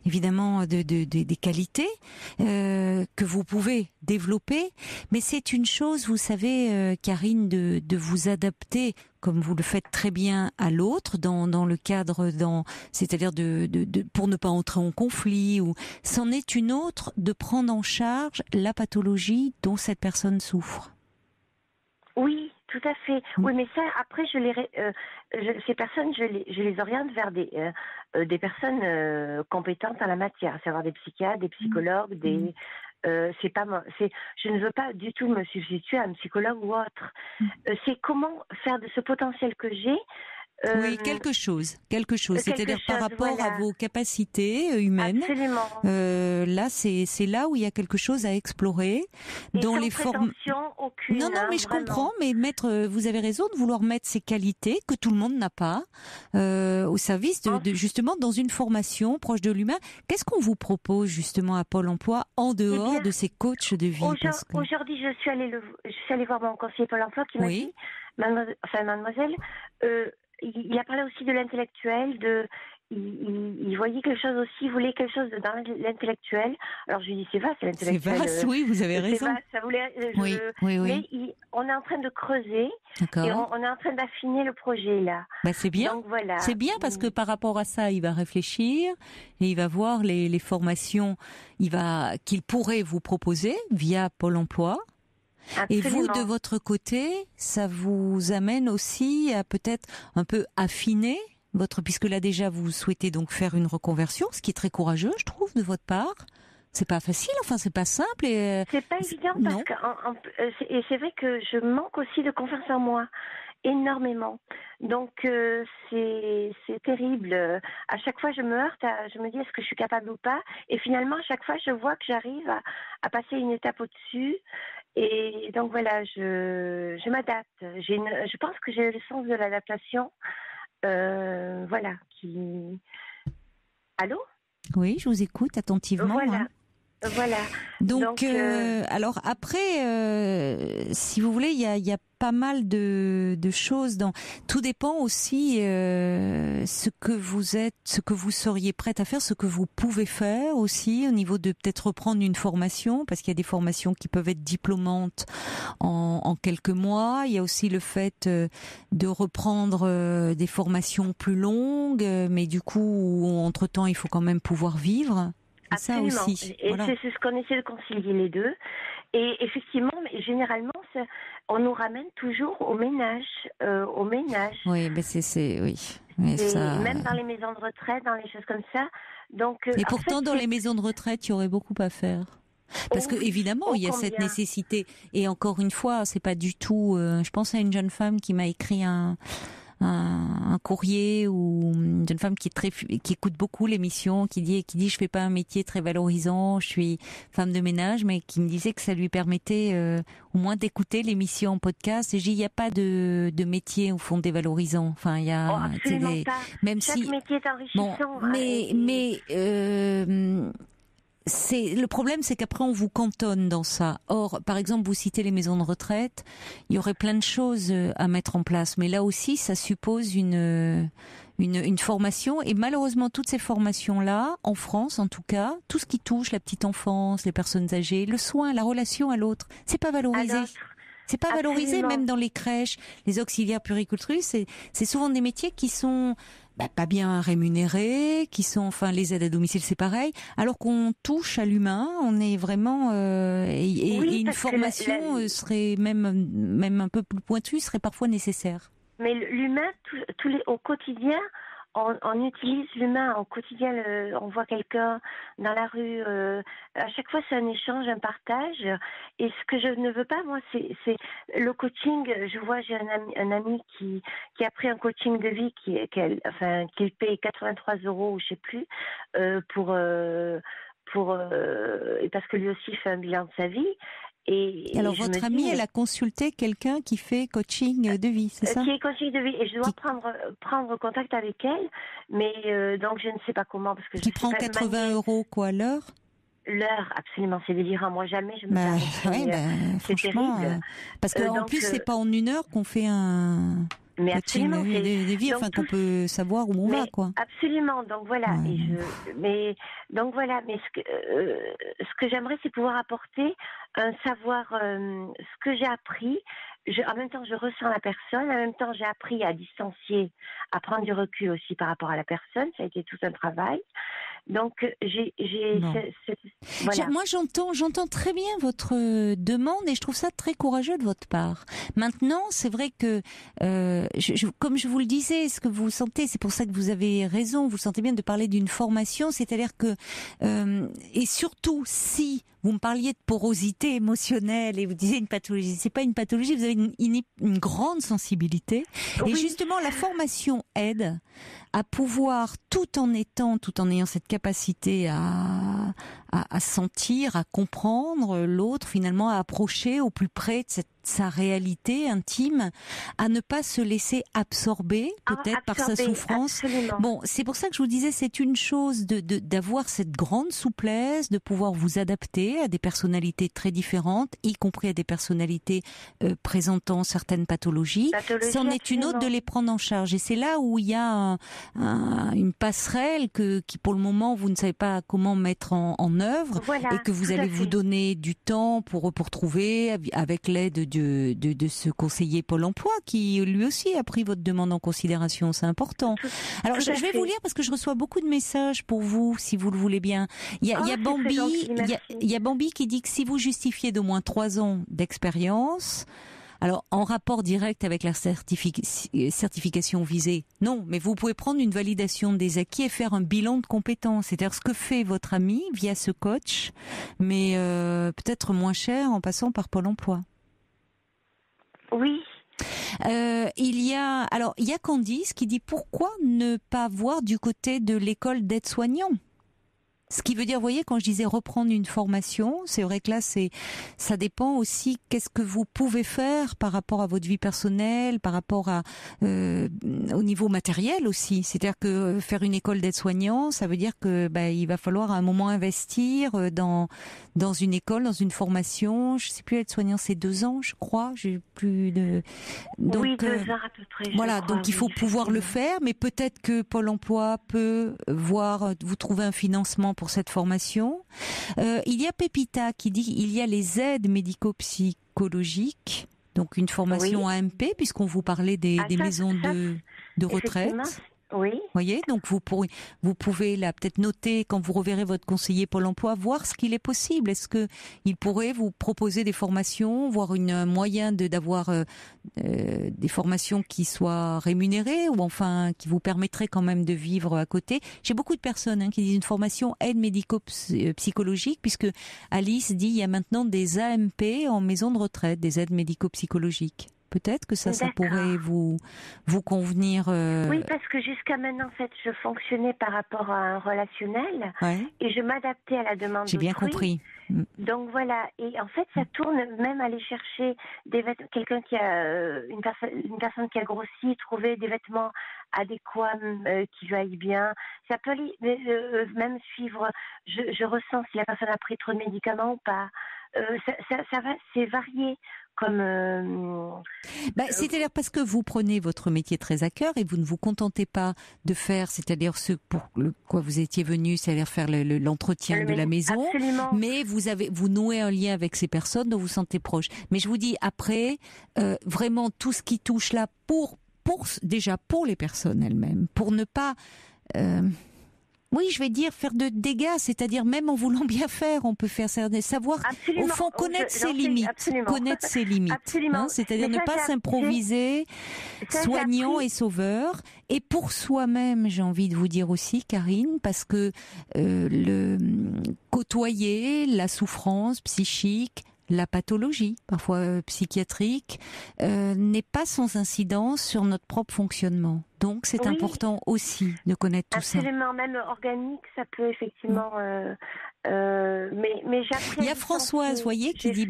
évidemment des qualités que vous pouvez développer. Mais c'est une chose, vous savez, Karine, de vous adapter comme vous le faites très bien à l'autre dans le cadre c'est-à-dire pour ne pas entrer en conflit, ou c'en est une autre de prendre en charge la pathologie dont cette personne souffre. Oui, tout à fait. Oui, mais ça, après, ces personnes, je les oriente vers des personnes compétentes en la matière, à savoir des psychiatres, des psychologues, je ne veux pas du tout me substituer à un psychologue ou autre. C'est comment faire de ce potentiel que j'ai. Oui, quelque chose. C'est-à-dire par rapport à vos capacités humaines. Absolument. Là, c'est là où il y a quelque chose à explorer. Et dans sans les formes. Aucune. Non, mais je vraiment. comprends. Mais vous avez raison de vouloir mettre ces qualités que tout le monde n'a pas au service de justement dans une formation proche de l'humain. Qu'est-ce qu'on vous propose justement à Pôle Emploi en dehors de ces coachs de vie? Aujourd'hui, je suis allée voir mon conseiller Pôle Emploi qui m'a dit, mademoiselle. Il a parlé aussi de l'intellectuel, il voyait quelque chose aussi, il voulait quelque chose dans l'intellectuel. Alors je lui dis c'est vaste l'intellectuel. C'est vaste, oui, vous avez raison. Vaste, ça voulait, oui. Mais on est en train de creuser. D'accord. Et on est en train d'affiner le projet là. C'est bien. Donc, voilà. C'est bien parce que par rapport à ça, il va réfléchir et il va voir les formations qu'il pourrait vous proposer via Pôle Emploi. Absolument. Et vous, de votre côté, ça vous amène aussi à peut-être un peu affiner puisque là déjà vous souhaitez donc faire une reconversion, ce qui est très courageux, je trouve, de votre part. C'est pas facile, c'est pas simple. C'est pas évident parce que et c'est vrai que je manque aussi de confiance en moi. Énormément. Donc c'est terrible. À chaque fois je me heurte, je me dis est-ce que je suis capable ou pas. Et finalement à chaque fois je vois que j'arrive à passer une étape au-dessus. Et donc voilà, je m'adapte. Je pense que j'ai le sens de l'adaptation. Voilà. Allô ? Oui, je vous écoute attentivement. Voilà. Donc alors après, si vous voulez, il y a pas mal de choses. Tout dépend aussi ce que vous êtes, ce que vous seriez prête à faire, ce que vous pouvez faire aussi au niveau de peut-être reprendre une formation, parce qu'il y a des formations qui peuvent être diplômantes en quelques mois. Il y a aussi le fait de reprendre des formations plus longues, mais du coup, entre-temps, il faut quand même pouvoir vivre. Absolument. Ça aussi. Et voilà. c'est ce qu'on essaie de concilier les deux. Et effectivement, généralement, on nous ramène toujours au ménage. Oui, mais oui. Mais ça... Même dans les maisons de retraite, dans les choses comme ça. Donc, et pourtant, dans les maisons de retraite, il y aurait beaucoup à faire. Parce que évidemment, il y a cette nécessité. Et encore une fois, c'est pas du tout. Je pense à une jeune femme qui m'a écrit un courrier, ou une jeune femme qui écoute beaucoup l'émission, qui dit je fais pas un métier très valorisant, je suis femme de ménage, mais qui me disait que ça lui permettait au moins d'écouter l'émission en podcast. Et j'ai dit il y a pas de métier au fond dévalorisant. Enfin il y a absolument pas. Même chaque métier est enrichissant. Le problème, c'est qu'après on vous cantonne dans ça. Or, par exemple, vous citez les maisons de retraite, il y aurait plein de choses à mettre en place, mais là aussi, ça suppose une une formation. Et malheureusement, toutes ces formations-là, en France en tout cas, tout ce qui touche la petite enfance, les personnes âgées, le soin, la relation à l'autre, c'est pas valorisé. C'est pas valorisé, même dans les crèches, les auxiliaires puéricultrices. C'est souvent des métiers qui sont pas bien rémunérés, qui sont, enfin, les aides à domicile, c'est pareil. Alors qu'on touche à l'humain, on est vraiment et une formation serait même un peu plus pointue, serait parfois nécessaire. Mais l'humain, au quotidien, on utilise l'humain au quotidien. On voit quelqu'un dans la rue. À chaque fois, c'est un échange, un partage. Et ce que je ne veux pas, moi, c'est le coaching. J'ai un ami qui a pris un coaching de vie qu'il paye 83 € ou je sais plus parce que lui aussi fait un bilan de sa vie. Alors, votre amie, elle a consulté quelqu'un qui fait coaching de vie, c'est ça? Qui est coaching de vie. Et je dois prendre contact avec elle, mais donc je ne sais pas comment. Parce que qui prend 80 € quoi, l'heure? L'heure, absolument, c'est délirant. Moi, jamais je me c'est terrible. Parce qu'en plus, c'est pas en une heure qu'on fait un... Mais absolument, des vies, enfin, qu'on peut savoir où on va, quoi. Absolument. Donc voilà. Ouais. Mais ce que j'aimerais, c'est pouvoir apporter un savoir, ce que j'ai appris. En même temps, je ressens la personne. En même temps, j'ai appris à distancier, à prendre du recul aussi par rapport à la personne. Ça a été tout un travail. Donc, voilà. Moi, j'entends très bien votre demande et je trouve ça très courageux de votre part. Maintenant, c'est vrai que, comme je vous le disais, ce que vous sentez, c'est pour ça que vous avez raison, vous sentez bien de parler d'une formation, c'est-à-dire que, et surtout si vous me parliez de porosité émotionnelle et vous disiez une pathologie, c'est pas une pathologie, vous avez une grande sensibilité. Oui. Et justement, la formation aide à pouvoir, tout en ayant cette capacité à sentir, à comprendre l'autre, finalement à approcher au plus près de sa réalité intime, à ne pas se laisser absorber peut-être par sa souffrance. Absolument. Bon, c'est pour ça que je vous disais, c'est une chose d'avoir cette grande souplesse, de pouvoir vous adapter à des personnalités très différentes, y compris à des personnalités présentant certaines pathologies. C'en est une autre de les prendre en charge. Et c'est là où il y a une passerelle qui pour le moment vous ne savez pas comment mettre en œuvre, et que vous allez vous donner du temps pour trouver, avec l'aide de ce conseiller Pôle emploi qui lui aussi a pris votre demande en considération. C'est important. Alors je vais vous lire parce que je reçois beaucoup de messages pour vous, si vous le voulez bien. Il y a Bambi qui dit que si vous justifiez d'au moins 3 ans d'expérience, alors, en rapport direct avec la certification visée, non, mais vous pouvez prendre une validation des acquis et faire un bilan de compétences. C'est-à-dire ce que fait votre ami via ce coach, mais peut-être moins cher en passant par Pôle emploi. Oui. Il y a Candice qui dit pourquoi ne pas voir du côté de l'école d'aide-soignant? Ce qui veut dire, vous voyez, quand je disais reprendre une formation, c'est vrai que là, ça dépend aussi qu'est-ce que vous pouvez faire par rapport à votre vie personnelle, par rapport au niveau matériel aussi. C'est-à-dire que faire une école d'aide-soignant, ça veut dire que il va falloir à un moment investir dans une école, dans une formation. Je sais plus, aide-soignant, c'est 2 ans, je crois. J'ai plus de. Donc, oui, 2 ans à peu près. Voilà, donc il faut pouvoir le faire, mais peut-être que Pôle emploi peut vous trouver un financement pour cette formation. Il y a Pépita qui dit qu'il y a les aides médico-psychologiques, donc une formation AMP, puisqu'on vous parlait des maisons de retraite. Oui. Vous voyez, donc vous pouvez là peut-être noter quand vous reverrez votre conseiller Pôle emploi, voir ce qu'il est possible. Est-ce que il pourrait vous proposer des formations, voir un moyen d'avoir des formations qui soient rémunérées ou enfin qui vous permettraient quand même de vivre à côté. J'ai beaucoup de personnes qui disent une formation aide médico-psychologique, puisque Alice dit il y a maintenant des AMP en maison de retraite, des aides médico-psychologiques. Peut-être que ça pourrait vous convenir. Oui, parce que jusqu'à maintenant, en fait, je fonctionnais par rapport à un relationnel et je m'adaptais à la demande. J'ai bien compris. Donc voilà, et en fait, ça tourne même aller chercher des vêtements. Quelqu'un qui a une personne qui a grossi, trouver des vêtements adéquats qui lui aillent bien. Ça peut aller, même suivre. Je ressens si la personne a pris trop de médicaments ou pas. ça va, c'est varié. Comme c'est-à-dire parce que vous prenez votre métier très à cœur et vous ne vous contentez pas de faire, c'est-à-dire ce pour quoi vous étiez venu, c'est-à-dire faire l'entretien de la maison, absolument. Mais vous nouez un lien avec ces personnes dont vous sentez proche. Mais je vous dis après, vraiment tout ce qui touche là déjà pour les personnes elles-mêmes, pour ne pas oui, je vais dire faire de dégâts, c'est-à-dire même en voulant bien faire, on peut faire savoir, absolument. Au fond, connaître ses limites, hein, c'est-à-dire ne pas s'improviser soignant et sauveur. Et pour soi-même, j'ai envie de vous dire aussi, Karine, parce que côtoyer la souffrance psychique, la pathologie, parfois psychiatrique, n'est pas sans incidence sur notre propre fonctionnement. Donc, c'est important aussi de connaître tout ça. Absolument, même organique, ça peut effectivement... mais j'apprécie... Il y a Françoise, voyez, qui dit,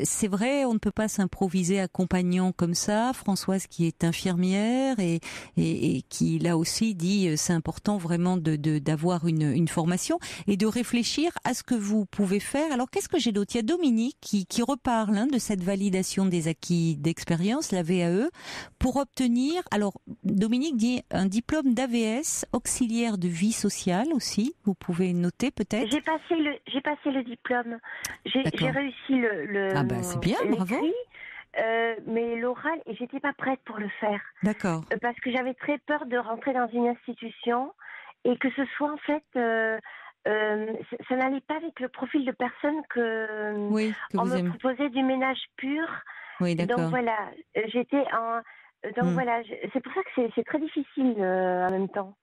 c'est vrai, on ne peut pas s'improviser accompagnant comme ça. Françoise, qui est infirmière et qui, là aussi, dit, c'est important vraiment d'avoir une formation et de réfléchir à ce que vous pouvez faire. Alors, qu'est-ce que j'ai d'autre ? Il y a Dominique qui reparle de cette validation des acquis d'expérience, la VAE, pour obtenir... Alors, Dominique dit un diplôme d'AVS, auxiliaire de vie sociale aussi. Vous pouvez noter peut-être. J'ai passé le diplôme. J'ai réussi le Ah c'est bien, bravo. Mais l'oral, et j'étais pas prête pour le faire. D'accord. Parce que j'avais très peur de rentrer dans une institution et que ce soit en fait... ça n'allait pas avec le profil de personne que on me proposait du ménage pur. Oui, d'accord. Donc voilà, j'étais en... Donc voilà, c'est pour ça que c'est très difficile en même temps.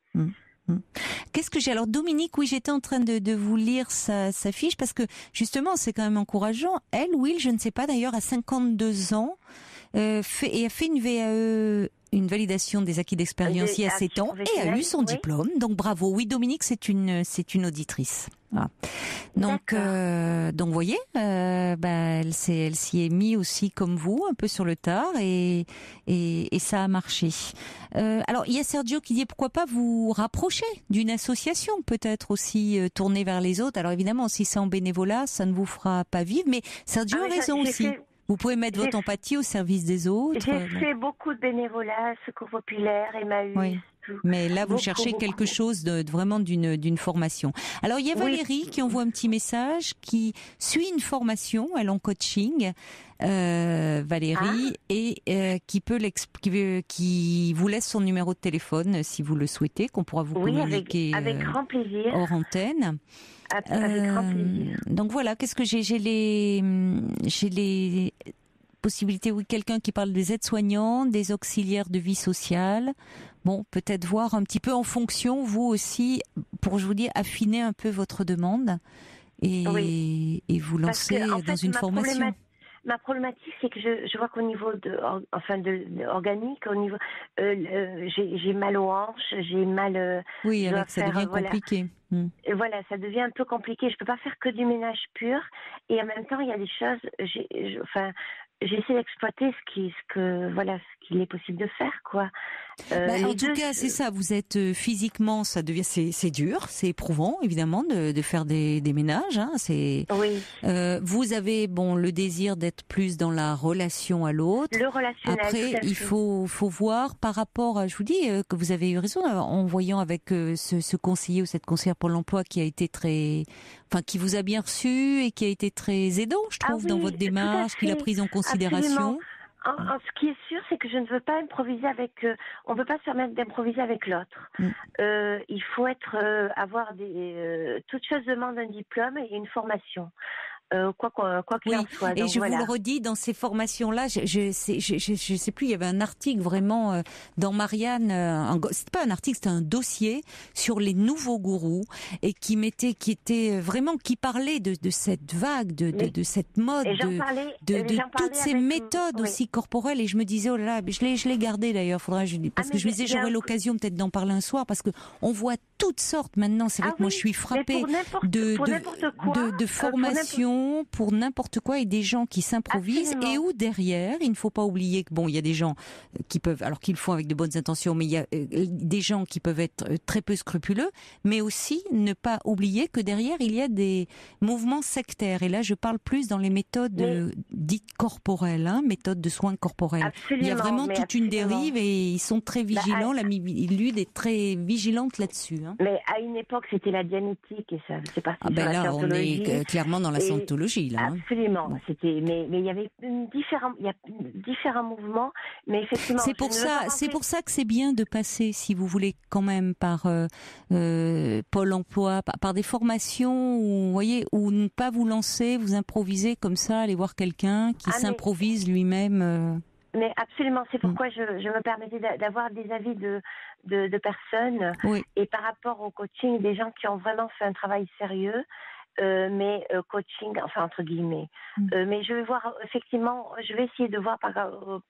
Qu'est-ce que j'ai ? Alors Dominique, oui, j'étais en train de vous lire sa fiche parce que justement, c'est quand même encourageant. Elle, Will, je ne sais pas d'ailleurs, à 52 ans, a fait une VAE, une validation des acquis d'expérience il y a 7 ans et a eu son diplôme. Donc bravo. Oui, Dominique, c'est une auditrice. Voilà. Donc vous voyez, elle s'y est mise aussi comme vous, un peu sur le tard, et ça a marché. Alors il y a Sergio qui dit pourquoi pas vous rapprocher d'une association, peut-être aussi tournée vers les autres. Alors évidemment, si c'est en bénévolat, ça ne vous fera pas vivre, mais Sergio a raison aussi. Vous pouvez mettre votre empathie au service des autres. J'ai fait beaucoup de bénévolat, Secours Populaire, Emmaüs. Oui. Mais là, vous cherchez quelque chose vraiment d'une formation. Alors, il y a Valérie qui envoie un petit message, qui suit une formation, elle en coaching, Valérie, et qui vous laisse son numéro de téléphone si vous le souhaitez, qu'on pourra vous communiquer avec grand plaisir. Hors antenne. Avec grand plaisir. Donc voilà, qu'est-ce que j'ai les possibilités, quelqu'un qui parle des aides-soignants, des auxiliaires de vie sociale. Bon, peut-être voir un petit peu en fonction, vous aussi, pour, je vous dis, affiner un peu votre demande et vous lancer dans une formation. Ma problématique, c'est que je vois qu'au niveau organique, au niveau, j'ai mal aux hanches, j'ai mal. Ça devient compliqué. Et voilà, ça devient un peu compliqué. Je peux pas faire que du ménage pur, et en même temps, il y a des choses. J'essaie d'exploiter ce qu'il est possible de faire, quoi. En tout cas, c'est ça. Vous êtes physiquement, ça devient, c'est dur, c'est éprouvant, évidemment, de faire des ménages. Hein, vous avez le désir d'être plus dans la relation à l'autre. Le relationnel. Après, il faut voir par rapport à, je vous dis que vous avez eu raison en voyant avec ce conseiller ou cette conseillère pour l'emploi qui a été qui vous a bien reçu et qui a été très aidant, je trouve, dans votre démarche, qu'il a prise en considération. Absolument. Ce qui est sûr, c'est que je ne veux pas improviser on ne peut pas se permettre d'improviser avec l'autre. Il faut avoir toute chose demande un diplôme et une formation. Quoi qu'il en soit. Donc, et vous le redis, dans ces formations-là, je sais plus, il y avait un article vraiment dans Marianne, c'était pas un article, c'était un dossier sur les nouveaux gourous et qui parlait de cette vague, de cette mode, de toutes ces méthodes aussi corporelles. Et je me disais, oh là là, je l'ai gardé d'ailleurs, que je me disais, j'aurai l'occasion peut-être d'en parler un soir, parce que on voit toutes sortes maintenant. C'est vrai que moi je suis frappée de formations sont pour n'importe quoi et des gens qui s'improvisent et où derrière, il ne faut pas oublier que il y a des gens qui peuvent, alors qu'ils le font avec de bonnes intentions, mais il y a des gens qui peuvent être très peu scrupuleux, mais aussi ne pas oublier que derrière, il y a des mouvements sectaires. Et là, je parle plus dans les méthodes dites corporelles, méthodes de soins corporels. Absolument, il y a vraiment toute une dérive et ils sont très vigilants. La Lude est très vigilante là-dessus. Mais à une époque, c'était la dianétique et ça c'est parti sur la là, scientologie. on est clairement dans la scientologie là. Absolument. Bon. Mais il y avait différents mouvements, mais effectivement. C'est pour ça que c'est bien de passer, si vous voulez, quand même par Pôle Emploi, par des formations où, vous voyez, où ne pas vous lancer, vous improviser comme ça, aller voir quelqu'un qui s'improvise lui-même. Mais absolument, c'est pourquoi je me permettais d'avoir des avis de personnes. Oui. Et par rapport au coaching, des gens qui ont vraiment fait un travail sérieux, mais coaching, enfin entre guillemets. Mais je vais voir, effectivement, je vais essayer de voir par rapport aux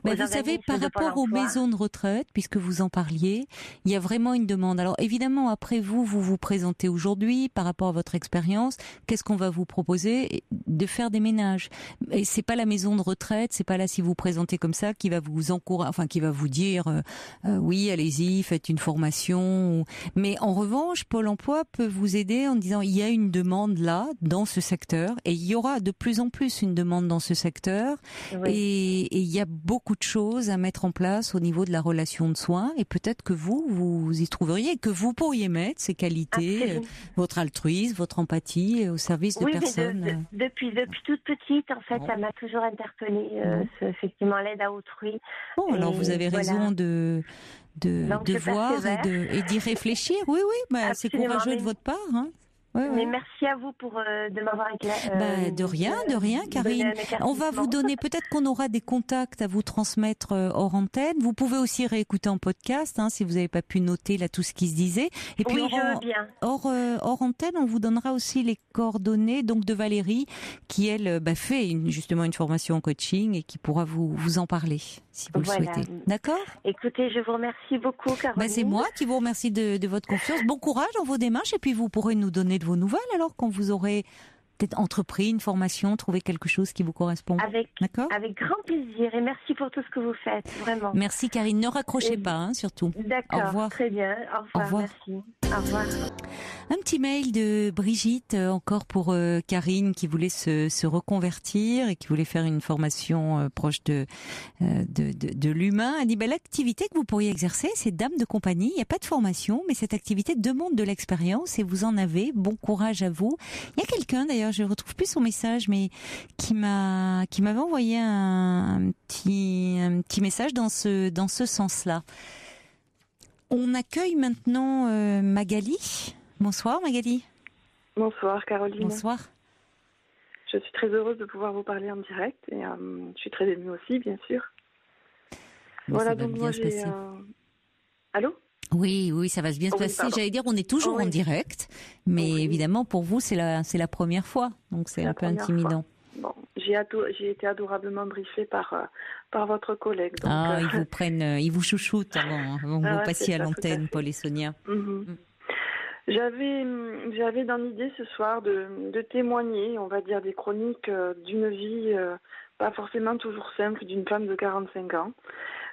vous savez, par rapport aux emploi. maisons de retraite, puisque vous en parliez, il y a vraiment une demande. Alors évidemment, après vous vous présentez aujourd'hui par rapport à votre expérience. Qu'est-ce qu'on va vous proposer? De faire des ménages. Et c'est pas la maison de retraite, c'est pas là si vous présentez comme ça qui va vous encourager, enfin qui va vous dire oui, allez-y, faites une formation. Mais en revanche, Pôle Emploi peut vous aider en disant il y a une demande là dans ce secteur et il y aura de plus en plus une demande dans ce secteur et il y a beaucoup de choses à mettre en place au niveau de la relation de soins et peut-être que vous y trouveriez, que vous pourriez mettre ces qualités, votre altruisme, votre empathie au service de personnes. Mais depuis toute petite, en fait, ça m'a toujours interpellée, effectivement, l'aide à autrui. Bon, alors vous avez raison de voir et d'y réfléchir. Oui, c'est courageux de votre part. Mais merci à vous de m'avoir éclairé. De rien, Karine. On va vous donner, peut-être qu'on aura des contacts à vous transmettre hors antenne. Vous pouvez aussi réécouter en podcast, si vous n'avez pas pu noter là tout ce qui se disait. Et puis hors antenne, on vous donnera aussi les coordonnées donc de Valérie, qui elle fait justement une formation en coaching et qui pourra vous en parler si vous le souhaitez. D'accord ? Écoutez, je vous remercie beaucoup, Caroline. C'est moi qui vous remercie de votre confiance. Bon courage dans vos démarches et puis vous pourrez nous donner de vos nouvelles alors quand vous aurez peut-être entrepris une formation, trouvé quelque chose qui vous correspond. D'accord ? Avec grand plaisir et merci pour tout ce que vous faites, vraiment. Merci Karine, ne raccrochez pas surtout. D'accord, au revoir. Très bien. Au revoir. Merci. Au revoir. Un petit mail de Brigitte, encore pour Karine, qui voulait se reconvertir et qui voulait faire une formation proche de l'humain. Elle dit, l'activité que vous pourriez exercer, c'est dame de compagnie. Il n'y a pas de formation, mais cette activité demande de l'expérience et vous en avez. Bon courage à vous. Il y a quelqu'un, d'ailleurs, je ne retrouve plus son message, mais qui m'avait envoyé un petit message dans ce sens-là. On accueille maintenant Magali. Bonsoir Magali. Bonsoir Caroline. Bonsoir. Je suis très heureuse de pouvoir vous parler en direct et je suis très émue aussi, bien sûr. Voilà, donc moi j'ai... Allô ? Oui, ça va bien se passer. Pardon. J'allais dire, on est toujours en direct, mais évidemment pour vous c'est la première fois, donc c'est un peu intimidant. Bon, j'ai été adorablement briefée par votre collègue. Donc, ils vous chouchoutent avant que vous passiez à l'antenne, Paul et Sonia. J'avais dans l'idée ce soir de témoigner, on va dire, des chroniques d'une vie pas forcément toujours simple d'une femme de 45 ans,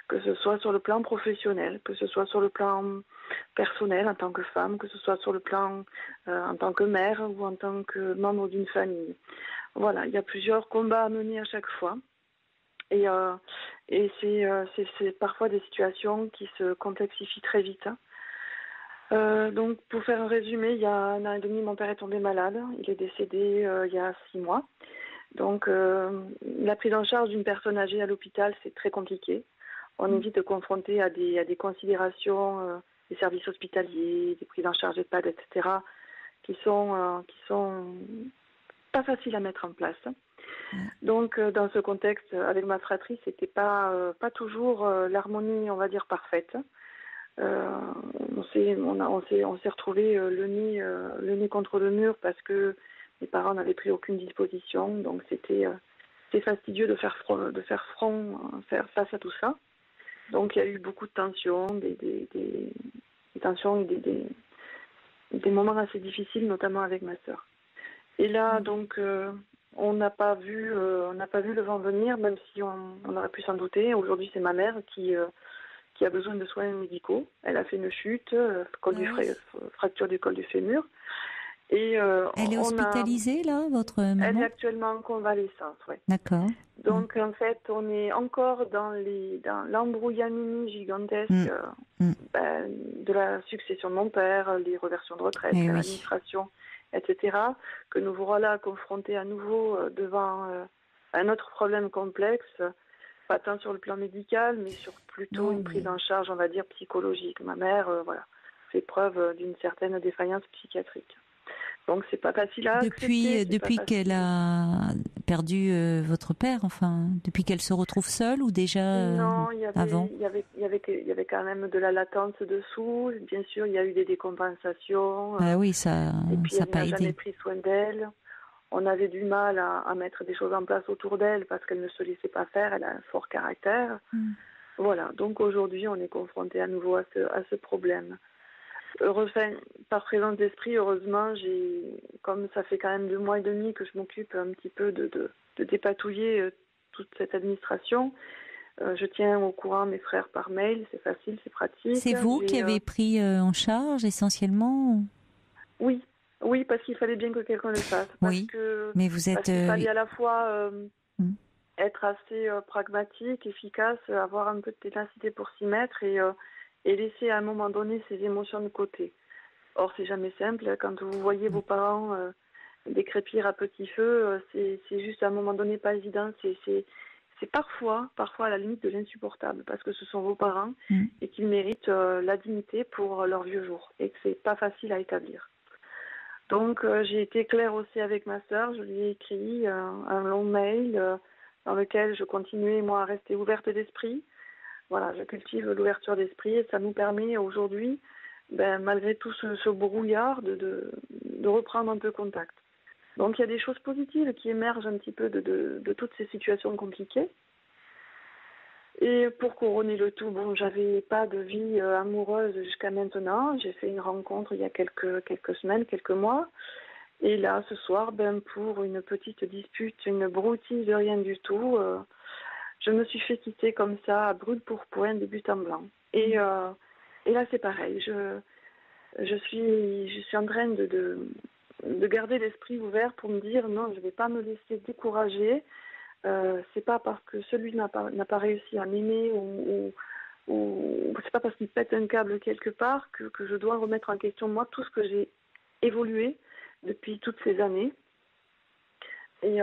que ce soit sur le plan professionnel, que ce soit sur le plan personnel en tant que femme, que ce soit sur le plan en tant que mère ou en tant que membre d'une famille. Voilà, il y a plusieurs combats à mener à chaque fois. Et c'est parfois des situations qui se complexifient très vite. Donc, pour faire un résumé, il y a 1 an et demi, mon père est tombé malade. Il est décédé il y a 6 mois. Donc, la prise en charge d'une personne âgée à l'hôpital, c'est très compliqué. On est vite confronté à des considérations des services hospitaliers, des prises en charge EHPAD, etc., qui sont pas faciles à mettre en place. Donc, dans ce contexte, avec ma fratrie, c'était pas toujours l'harmonie, on va dire, parfaite. On s'est retrouvés le nez contre le mur parce que mes parents n'avaient pris aucune disposition. Donc, c'était fastidieux de faire face à tout ça. Donc, il y a eu beaucoup de tensions, des tensions et des moments assez difficiles, notamment avec ma sœur. Et là, donc, on n'a pas vu le vent venir, même si on aurait pu s'en douter. Aujourd'hui, c'est ma mère qui a besoin de soins médicaux. Elle a fait une chute, fracture du col du fémur. Et Elle est hospitalisée, là, votre maman? Elle est actuellement en convalescence, oui. D'accord. Donc, en fait, on est encore dans l'embrouillamini gigantesque de la succession de mon père, les reversions de retraite, l'administration, etc., que nous voilà confrontés à nouveau devant un autre problème complexe, pas tant sur le plan médical, mais sur plutôt une prise en charge, on va dire, psychologique. Ma mère, fait preuve d'une certaine défaillance psychiatrique. Donc c'est pas facile à accepter. Depuis qu'elle a perdu votre père, enfin, depuis qu'elle se retrouve seule ou déjà non, avant? il y avait quand même de la latence dessous. Bien sûr, il y a eu des décompensations. Ah oui, ça, et puis ça elle n'a n'a pas jamais aidé. pris soin d'elle. On avait du mal à mettre des choses en place autour d'elle parce qu'elle ne se laissait pas faire. Elle a un fort caractère. Voilà. Donc aujourd'hui, on est confronté à nouveau à ce problème. Par présence d'esprit, heureusement, comme ça fait quand même 2 mois et demi que je m'occupe un petit peu de dépatouiller toute cette administration, je tiens au courant mes frères par mail, c'est facile, c'est pratique. C'est vous qui avez pris en charge essentiellement? Oui, parce qu'il fallait bien que quelqu'un le fasse. Mais vous êtes... Parce qu'il fallait à la fois être assez pragmatique, efficace, avoir un peu de ténacité pour s'y mettre et laisser à un moment donné ses émotions de côté. Or, c'est jamais simple. Quand vous voyez vos parents décrépir à petit feu, c'est juste à un moment donné pas évident. C'est parfois à la limite de l'insupportable parce que ce sont vos parents et qu'ils méritent la dignité pour leurs vieux jours et que c'est pas facile à établir. Donc, j'ai été claire aussi avec ma sœur. Je lui ai écrit un long mail dans lequel je continuais, moi, à rester ouverte d'esprit. Voilà, je cultive l'ouverture d'esprit et ça nous permet aujourd'hui, malgré tout ce brouillard, de reprendre un peu contact. Donc il y a des choses positives qui émergent un petit peu de toutes ces situations compliquées. Et pour couronner le tout, j'avais pas de vie amoureuse jusqu'à maintenant. J'ai fait une rencontre il y a quelques semaines, quelques mois. Et là, ce soir, pour une petite dispute, une broutille de rien du tout, je me suis fait quitter comme ça, à brûle-pourpoint, de but en blanc. Et là, c'est pareil. Je suis en train de garder l'esprit ouvert pour me dire non, je ne vais pas me laisser décourager. C'est pas parce que celui n'a pas réussi à m'aimer ou c'est pas parce qu'il pète un câble quelque part que je dois remettre en question moi tout ce que j'ai évolué depuis toutes ces années. Et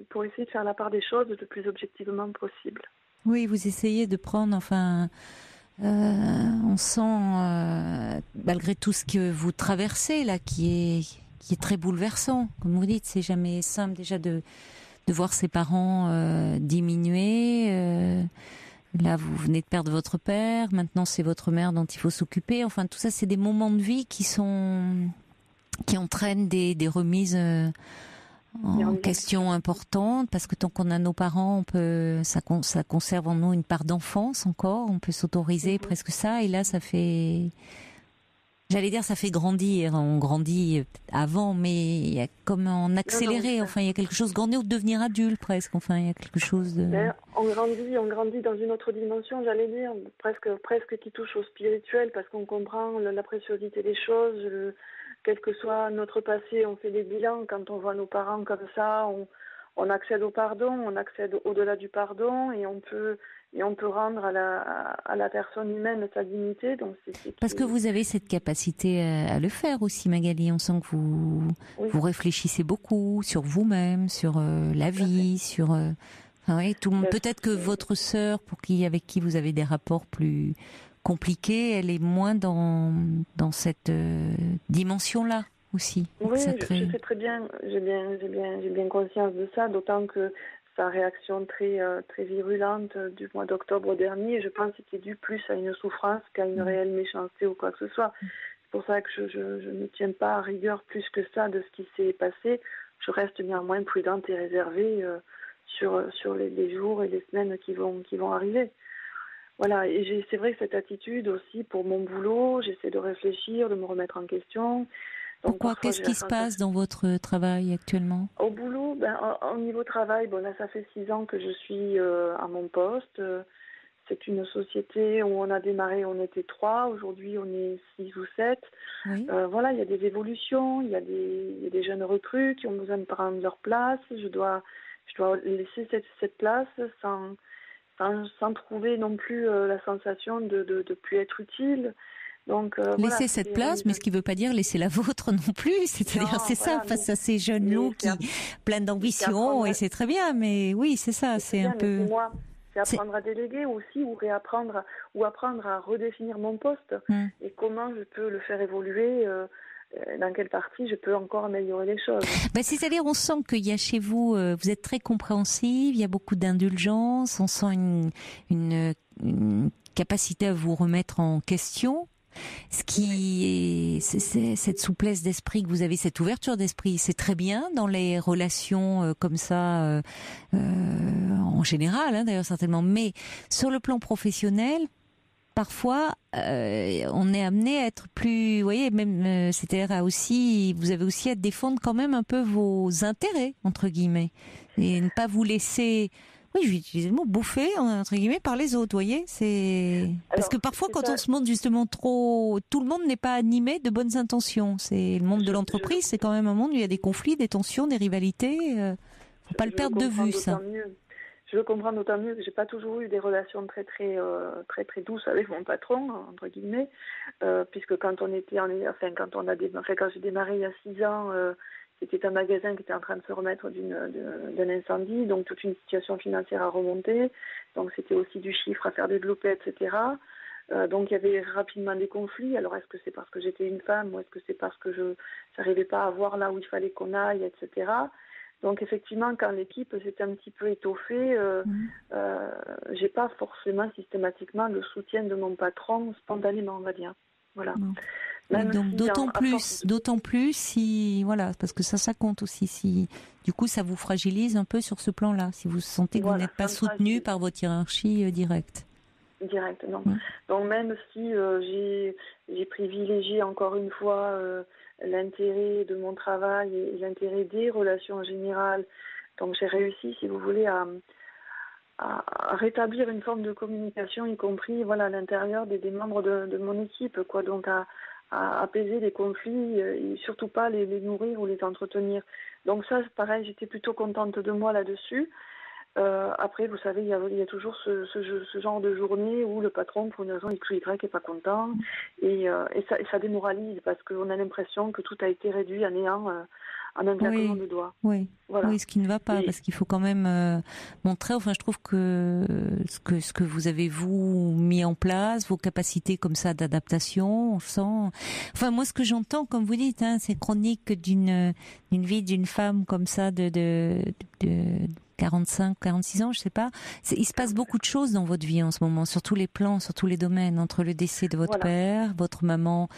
pour essayer de faire la part des choses le plus objectivement possible. Oui, vous essayez de prendre, on sent, malgré tout ce que vous traversez là, qui est très bouleversant. Comme vous dites, c'est jamais simple déjà de voir ses parents diminuer. Là, vous venez de perdre votre père, maintenant c'est votre mère dont il faut s'occuper. Enfin, tout ça, c'est des moments de vie qui entraînent des remises en question importantes, parce que tant qu'on a nos parents, ça conserve en nous une part d'enfance encore, on peut s'autoriser presque ça, et là ça fait, j'allais dire ça fait grandir, on grandit avant, mais il y a comme en accéléré, il y a quelque chose, grandir ou devenir adulte presque, il y a quelque chose de... On grandit dans une autre dimension, j'allais dire, presque qui touche au spirituel, parce qu'on comprend la préciosité des choses, quel que soit notre passé, on fait des bilans. Quand on voit nos parents comme ça, on accède au pardon, on accède au-delà du pardon et on peut rendre à la personne humaine sa dignité. Donc Parce que vous avez cette capacité à le faire aussi, Magali. On sent que vous réfléchissez beaucoup sur vous-même, sur la vie, sur... tout le monde. Peut-être que votre sœur, avec qui vous avez des rapports plus compliquée, elle est moins dans cette dimension-là aussi. Oui, je sais très bien, j'ai bien conscience de ça, d'autant que sa réaction très virulente du mois d'octobre dernier, je pense que c'était dû plus à une souffrance qu'à une réelle méchanceté ou quoi que ce soit. C'est pour ça que je ne tiens pas à rigueur plus que ça de ce qui s'est passé. Je reste néanmoins prudente et réservée sur les jours et les semaines qui vont arriver. Voilà, et c'est vrai que cette attitude aussi pour mon boulot, j'essaie de réfléchir, de me remettre en question. Donc, Pourquoi? parfois, Qu'est-ce j'ai qui la se passe sensation... dans votre travail actuellement? Au boulot, au niveau travail, là, ça fait 6 ans que je suis à mon poste. C'est une société où on a démarré, on était 3, aujourd'hui on est 6 ou 7. Oui. Voilà, il y a des évolutions, il y a des jeunes recrues qui ont besoin de prendre leur place. Je dois laisser cette place sans trouver non plus la sensation de plus être utile. Donc, Laisser cette place, mais ce qui ne veut pas dire laisser la vôtre non plus. C'est-à-dire, c'est ça, face à ces jeunes loups plein d'ambition, et c'est très bien, mais oui, c'est ça, c'est un peu... C'est apprendre à déléguer aussi, ou apprendre à redéfinir mon poste, et comment je peux le faire évoluer, dans quelle partie je peux encore améliorer les choses. C'est-à-dire, on sent qu'il y a chez vous, vous êtes très compréhensive, il y a beaucoup d'indulgence, on sent une capacité à vous remettre en question. Ce qui est, c'est cette souplesse d'esprit que vous avez, cette ouverture d'esprit, c'est très bien dans les relations comme ça, en général, d'ailleurs certainement. Mais sur le plan professionnel, parfois, on est amené à être plus, vous voyez, même, c'est-à-dire vous avez aussi à défendre quand même un peu vos intérêts entre guillemets et ne pas vous laisser. Oui, je vais utiliser le mot bouffer, entre guillemets, par les autres, vous voyez. Parce que parfois, quand on se montre justement trop... Tout le monde n'est pas animé de bonnes intentions. C'est le monde de l'entreprise, c'est quand même un monde où il y a des conflits, des tensions, des rivalités. Faut pas le perdre de vue, ça. Je le comprends d'autant mieux que j'ai pas toujours eu des relations très douces avec mon patron, entre guillemets, puisque quand j'ai démarré il y a 6 ans... C'était un magasin qui était en train de se remettre d'un incendie, donc toute une situation financière à remonter. Donc c'était aussi du chiffre à faire développer, etc. Donc il y avait rapidement des conflits. Alors est-ce que c'est parce que j'étais une femme ou est-ce que c'est parce que je n'arrivais pas à voir là où il fallait qu'on aille, etc. Donc effectivement, quand l'équipe s'est un petit peu étoffée, j'ai pas forcément systématiquement le soutien de mon patron spontanément, on va dire. Voilà. Donc d'autant plus si voilà, parce que ça compte aussi, si du coup ça vous fragilise un peu sur ce plan-là, si vous sentez que vous n'êtes pas soutenu par votre hiérarchie directe. Direct, non. Donc même si j'ai privilégié encore une fois l'intérêt de mon travail et l'intérêt des relations en général, donc j'ai réussi, si vous voulez, à rétablir une forme de communication, y compris à l'intérieur des membres de mon équipe, quoi. Donc à apaiser les conflits et surtout pas les nourrir ou les entretenir. Donc ça, pareil, j'étais plutôt contente de moi là-dessus. Après, vous savez, il y a toujours ce genre de journée où le patron, pour une raison X ou Y, n'est pas content et ça démoralise parce qu'on a l'impression que tout a été réduit à néant en un claquement de doigts. Oui, ce qui ne va pas, parce qu'il faut quand même montrer, je trouve que ce que vous avez mis en place, vos capacités comme ça d'adaptation, on sent... moi ce que j'entends, comme vous dites, c'est chronique d'une vie d'une femme comme ça de 45, 46 ans, je sais pas. Il se passe beaucoup de choses dans votre vie en ce moment, sur tous les plans, sur tous les domaines, entre le décès de votre père, votre maman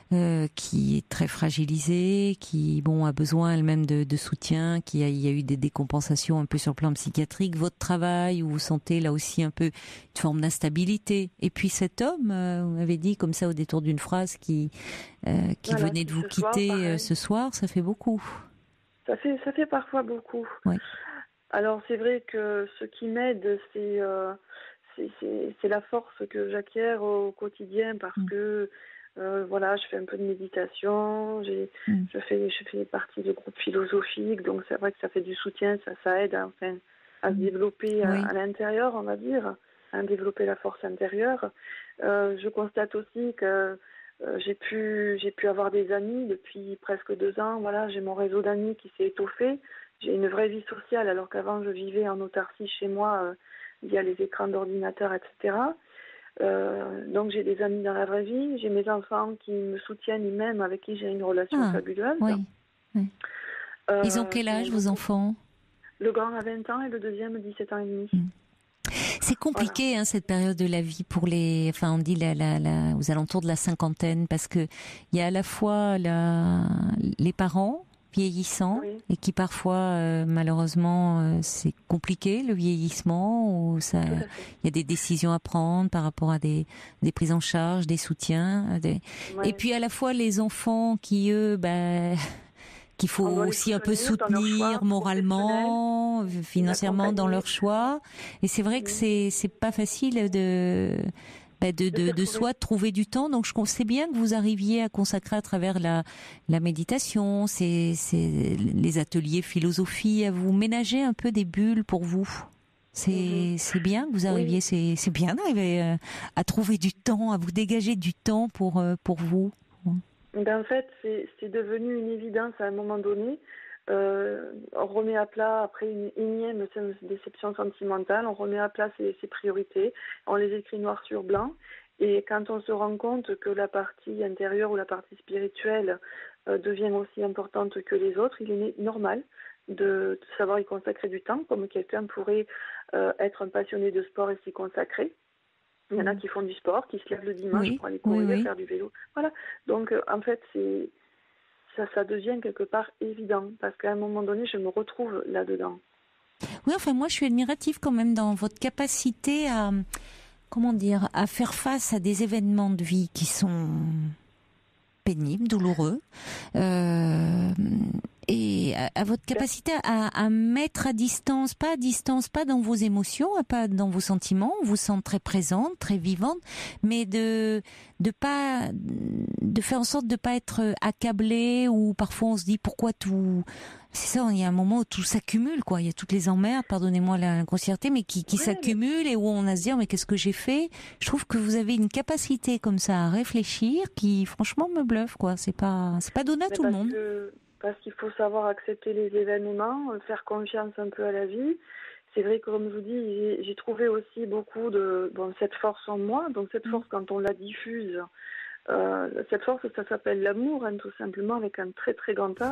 qui est très fragilisée, qui a besoin elle-même de soutien, il y a eu des décompensations un peu sur le plan psychiatrique, votre travail où vous sentez là aussi un peu une forme d'instabilité. Et puis cet homme, vous m'avez dit comme ça au détour d'une phrase qui venait de vous quitter ce soir, ça fait beaucoup. Ça fait parfois beaucoup. Oui. Alors c'est vrai que ce qui m'aide, c'est la force que j'acquiers au quotidien parce que je fais un peu de méditation, je fais partie de groupes philosophiques, donc c'est vrai que ça fait du soutien, ça aide à se développer à l'intérieur, on va dire, à développer la force intérieure. Je constate aussi que j'ai pu avoir des amis depuis presque 2 ans. Voilà, j'ai mon réseau d'amis qui s'est étoffé. J'ai une vraie vie sociale alors qu'avant je vivais en autarcie chez moi via les écrans d'ordinateur, etc. Donc j'ai des amis dans la vraie vie, j'ai mes enfants qui me soutiennent et même avec qui j'ai une relation fabuleuse. Oui. Ils ont quel âge vos enfants? Le grand a 20 ans et le deuxième 17 ans et demi. C'est compliqué cette période de la vie pour on dit aux alentours de la cinquantaine, parce que il y a à la fois les parents, vieillissant, Oui. et qui parfois, malheureusement, c'est compliqué, le vieillissement, où Tout à fait. il y a des décisions à prendre par rapport à des prises en charge, des soutiens. Ouais. Et puis à la fois les enfants qui, eux, qu'il faut On doit les aussi un peu soutenir dans leurs choix soutenir moralement, financièrement dans accompagner. leurs choix. Et c'est vrai que c'est pas facile de soi de trouver du temps. Donc je sais bien que vous arriviez à consacrer à travers la méditation, les ateliers philosophie, à vous ménager un peu des bulles pour vous. C'est bien que vous arriviez, c'est bien d'arriver à trouver du temps, à vous dégager du temps pour vous. En fait, c'est devenu une évidence à un moment donné. On remet à plat, après une énième déception sentimentale, on remet à plat ses priorités, on les écrit noir sur blanc. Et quand on se rend compte que la partie intérieure ou la partie spirituelle devient aussi importante que les autres, il est normal de savoir y consacrer du temps, comme quelqu'un pourrait être un passionné de sport et s'y consacrer. Il y en a qui font du sport, qui se lèvent le dimanche pour aller courir, faire du vélo. Voilà. Donc, en fait, ça devient quelque part évident, parce qu'à un moment donné, je me retrouve là-dedans. Oui, enfin, moi, je suis admirative quand même dans votre capacité à, à faire face à des événements de vie qui sont pénibles, douloureux, et à votre capacité à mettre à distance, pas dans vos émotions, pas dans vos sentiments, on vous sent très présente, très vivante, mais de faire en sorte de pas être accablé, ou parfois on se dit pourquoi tout. C'est ça, il y a un moment où tout s'accumule, quoi. Il y a toutes les emmerdes, pardonnez-moi la grossièreté, mais qui s'accumulent, et où on a à se dire mais qu'est-ce que j'ai fait? Je trouve que vous avez une capacité comme ça à réfléchir qui, franchement, me bluffe, quoi. C'est pas donné à tout le monde. Parce qu'il faut savoir accepter les événements, faire confiance un peu à la vie. C'est vrai que, comme je vous dis, j'ai trouvé aussi beaucoup de cette force en moi. Donc cette force, quand on la diffuse, cette force, ça s'appelle l'amour, tout simplement, avec un très très grand A.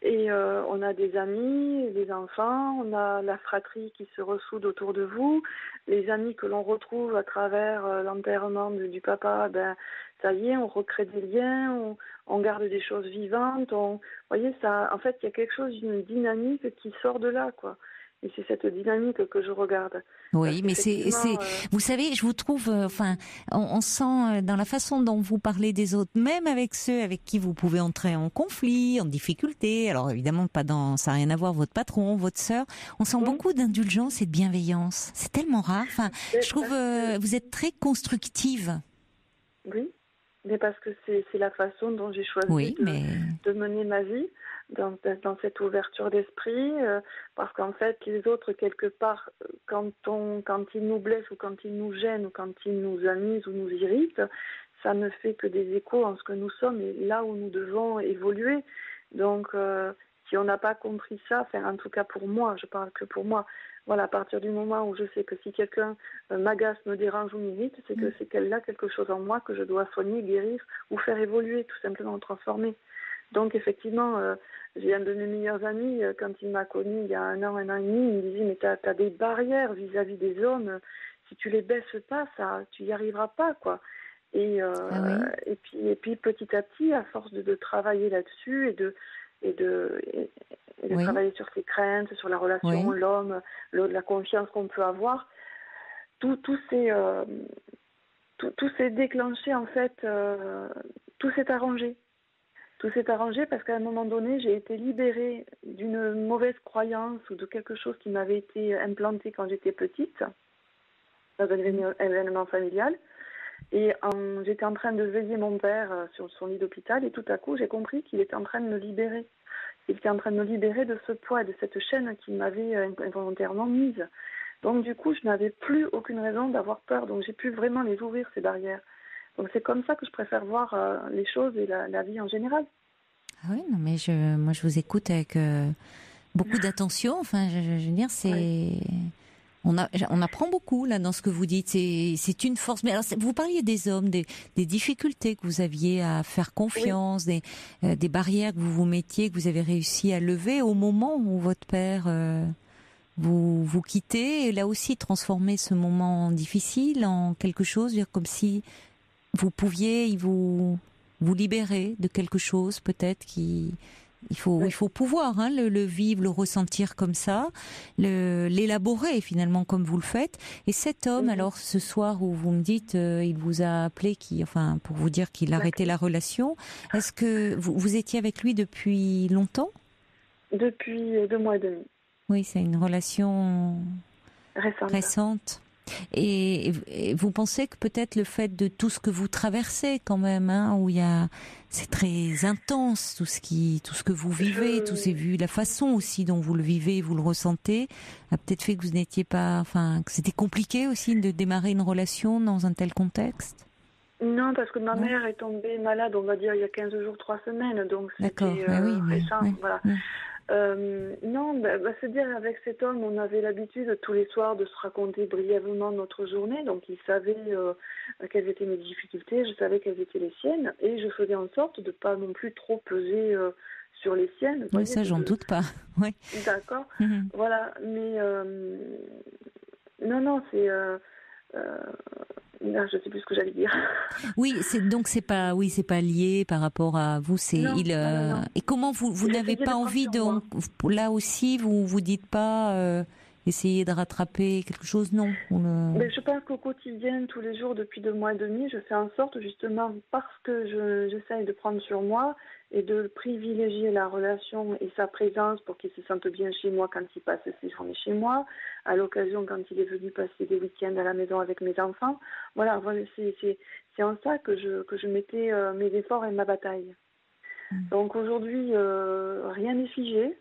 Et on a des amis, des enfants, on a la fratrie qui se ressoude autour de vous, les amis que l'on retrouve à travers l'enterrement du papa, ça y est, on recrée des liens, on garde des choses vivantes. Vous voyez, ça, en fait, il y a quelque chose, une dynamique qui sort de là, quoi. Et c'est cette dynamique que je regarde. Oui, mais vous savez, je vous trouve, on sent dans la façon dont vous parlez des autres, même avec ceux avec qui vous pouvez entrer en conflit, en difficulté. Alors évidemment, ça n'a rien à voir, votre patron, votre sœur. On sent beaucoup d'indulgence et de bienveillance. C'est tellement rare. Enfin, je trouve, vous êtes très constructive. Oui, mais parce que c'est la façon dont j'ai choisi de mener ma vie. Dans cette ouverture d'esprit, parce qu'en fait, les autres, quelque part, quand ils nous blessent ou quand ils nous gênent ou quand ils nous amusent ou nous irritent, ça ne fait que des échos en ce que nous sommes et là où nous devons évoluer. Donc, si on n'a pas compris ça, en tout cas pour moi, je parle que pour moi, voilà, à partir du moment où je sais que si quelqu'un m'agace, me dérange ou m'irrite, c'est que c'est qu'elle a quelque chose en moi que je dois soigner, guérir ou faire évoluer, tout simplement transformer. Donc effectivement, j'ai un de mes meilleurs amis, quand il m'a connue il y a un an et demi, il me disait mais t'as des barrières vis-à-vis des hommes, si tu les baisses pas, tu y arriveras pas, quoi. Et puis petit à petit, à force de travailler là-dessus et de travailler sur ses craintes, sur la relation, l'homme, la confiance qu'on peut avoir, tout s'est déclenché en fait, tout s'est arrangé. Tout s'est arrangé parce qu'à un moment donné, j'ai été libérée d'une mauvaise croyance ou de quelque chose qui m'avait été implanté quand j'étais petite, dans un événement familial. Et j'étais en train de veiller mon père sur son lit d'hôpital et tout à coup, j'ai compris qu'il était en train de me libérer. Il était en train de me libérer de ce poids, de cette chaîne qu'il m'avait involontairement mise. Donc du coup, je n'avais plus aucune raison d'avoir peur. Donc j'ai pu vraiment les ouvrir, ces barrières. Donc c'est comme ça que je préfère voir les choses et la vie en général. Ah oui, non mais moi je vous écoute avec beaucoup d'attention. Enfin, je veux dire, on apprend beaucoup là dans ce que vous dites. C'est une force. Mais alors, vous parliez des hommes, des difficultés que vous aviez à faire confiance, des barrières que vous vous mettiez, que vous avez réussi à lever au moment où votre père vous quittez. Et là aussi, transformer ce moment difficile en quelque chose, comme si vous pouviez vous libérer de quelque chose peut-être Il faut pouvoir le vivre, le ressentir comme ça, l'élaborer finalement comme vous le faites. Et cet homme, alors ce soir où vous me dites, il vous a appelé, pour vous dire qu'il arrêtait la relation. Est-ce que vous étiez avec lui depuis longtemps ? Depuis 2 mois et demi. Oui, c'est une relation récente. Et vous pensez que peut-être le fait de tout ce que vous traversez quand même, où c'est très intense tout ce que vous vivez, la façon aussi dont vous le vivez, vous le ressentez, a peut-être fait que vous n'étiez pas, que c'était compliqué aussi de démarrer une relation dans un tel contexte. Non, parce que ma mère est tombée malade, on va dire il y a 15 jours, 3 semaines, donc c'était récent, voilà. Oui. Non, c'est-à-dire avec cet homme, on avait l'habitude tous les soirs de se raconter brièvement notre journée, donc il savait quelles étaient mes difficultés, je savais quelles étaient les siennes, et je faisais en sorte de pas non plus trop peser sur les siennes. Oui, ça j'en doute pas. Ouais. D'accord. Voilà, mais non, c'est non, je sais plus ce que j'allais dire. Oui, c'est pas lié par rapport à vous. Non. Et comment vous n'avez pas envie là aussi vous dites pas essayer de rattraper quelque chose, non? Mais je pense qu'au quotidien, tous les jours, depuis 2 mois et demi, je fais en sorte, justement, parce que j'essaye de prendre sur moi et de privilégier la relation et sa présence pour qu'il se sente bien chez moi quand il passe ses journées chez moi, à l'occasion quand il est venu passer des week-ends à la maison avec mes enfants. Voilà, c'est en ça que je mettais mes efforts et ma bataille. Donc aujourd'hui, rien n'est figé.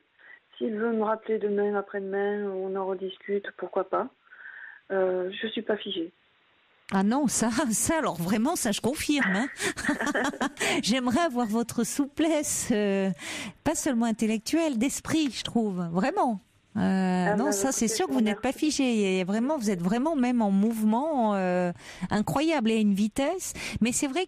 S'il veut me rappeler demain, après-demain, on en rediscute, pourquoi pas. Je suis pas figée. Ah non, ça, alors vraiment, ça je confirme. Hein. J'aimerais avoir votre souplesse, pas seulement intellectuelle, d'esprit, je trouve, vraiment. Non, ça c'est sûr que vous n'êtes pas figé. Vous êtes vraiment même en mouvement incroyable et à une vitesse. Mais c'est vrai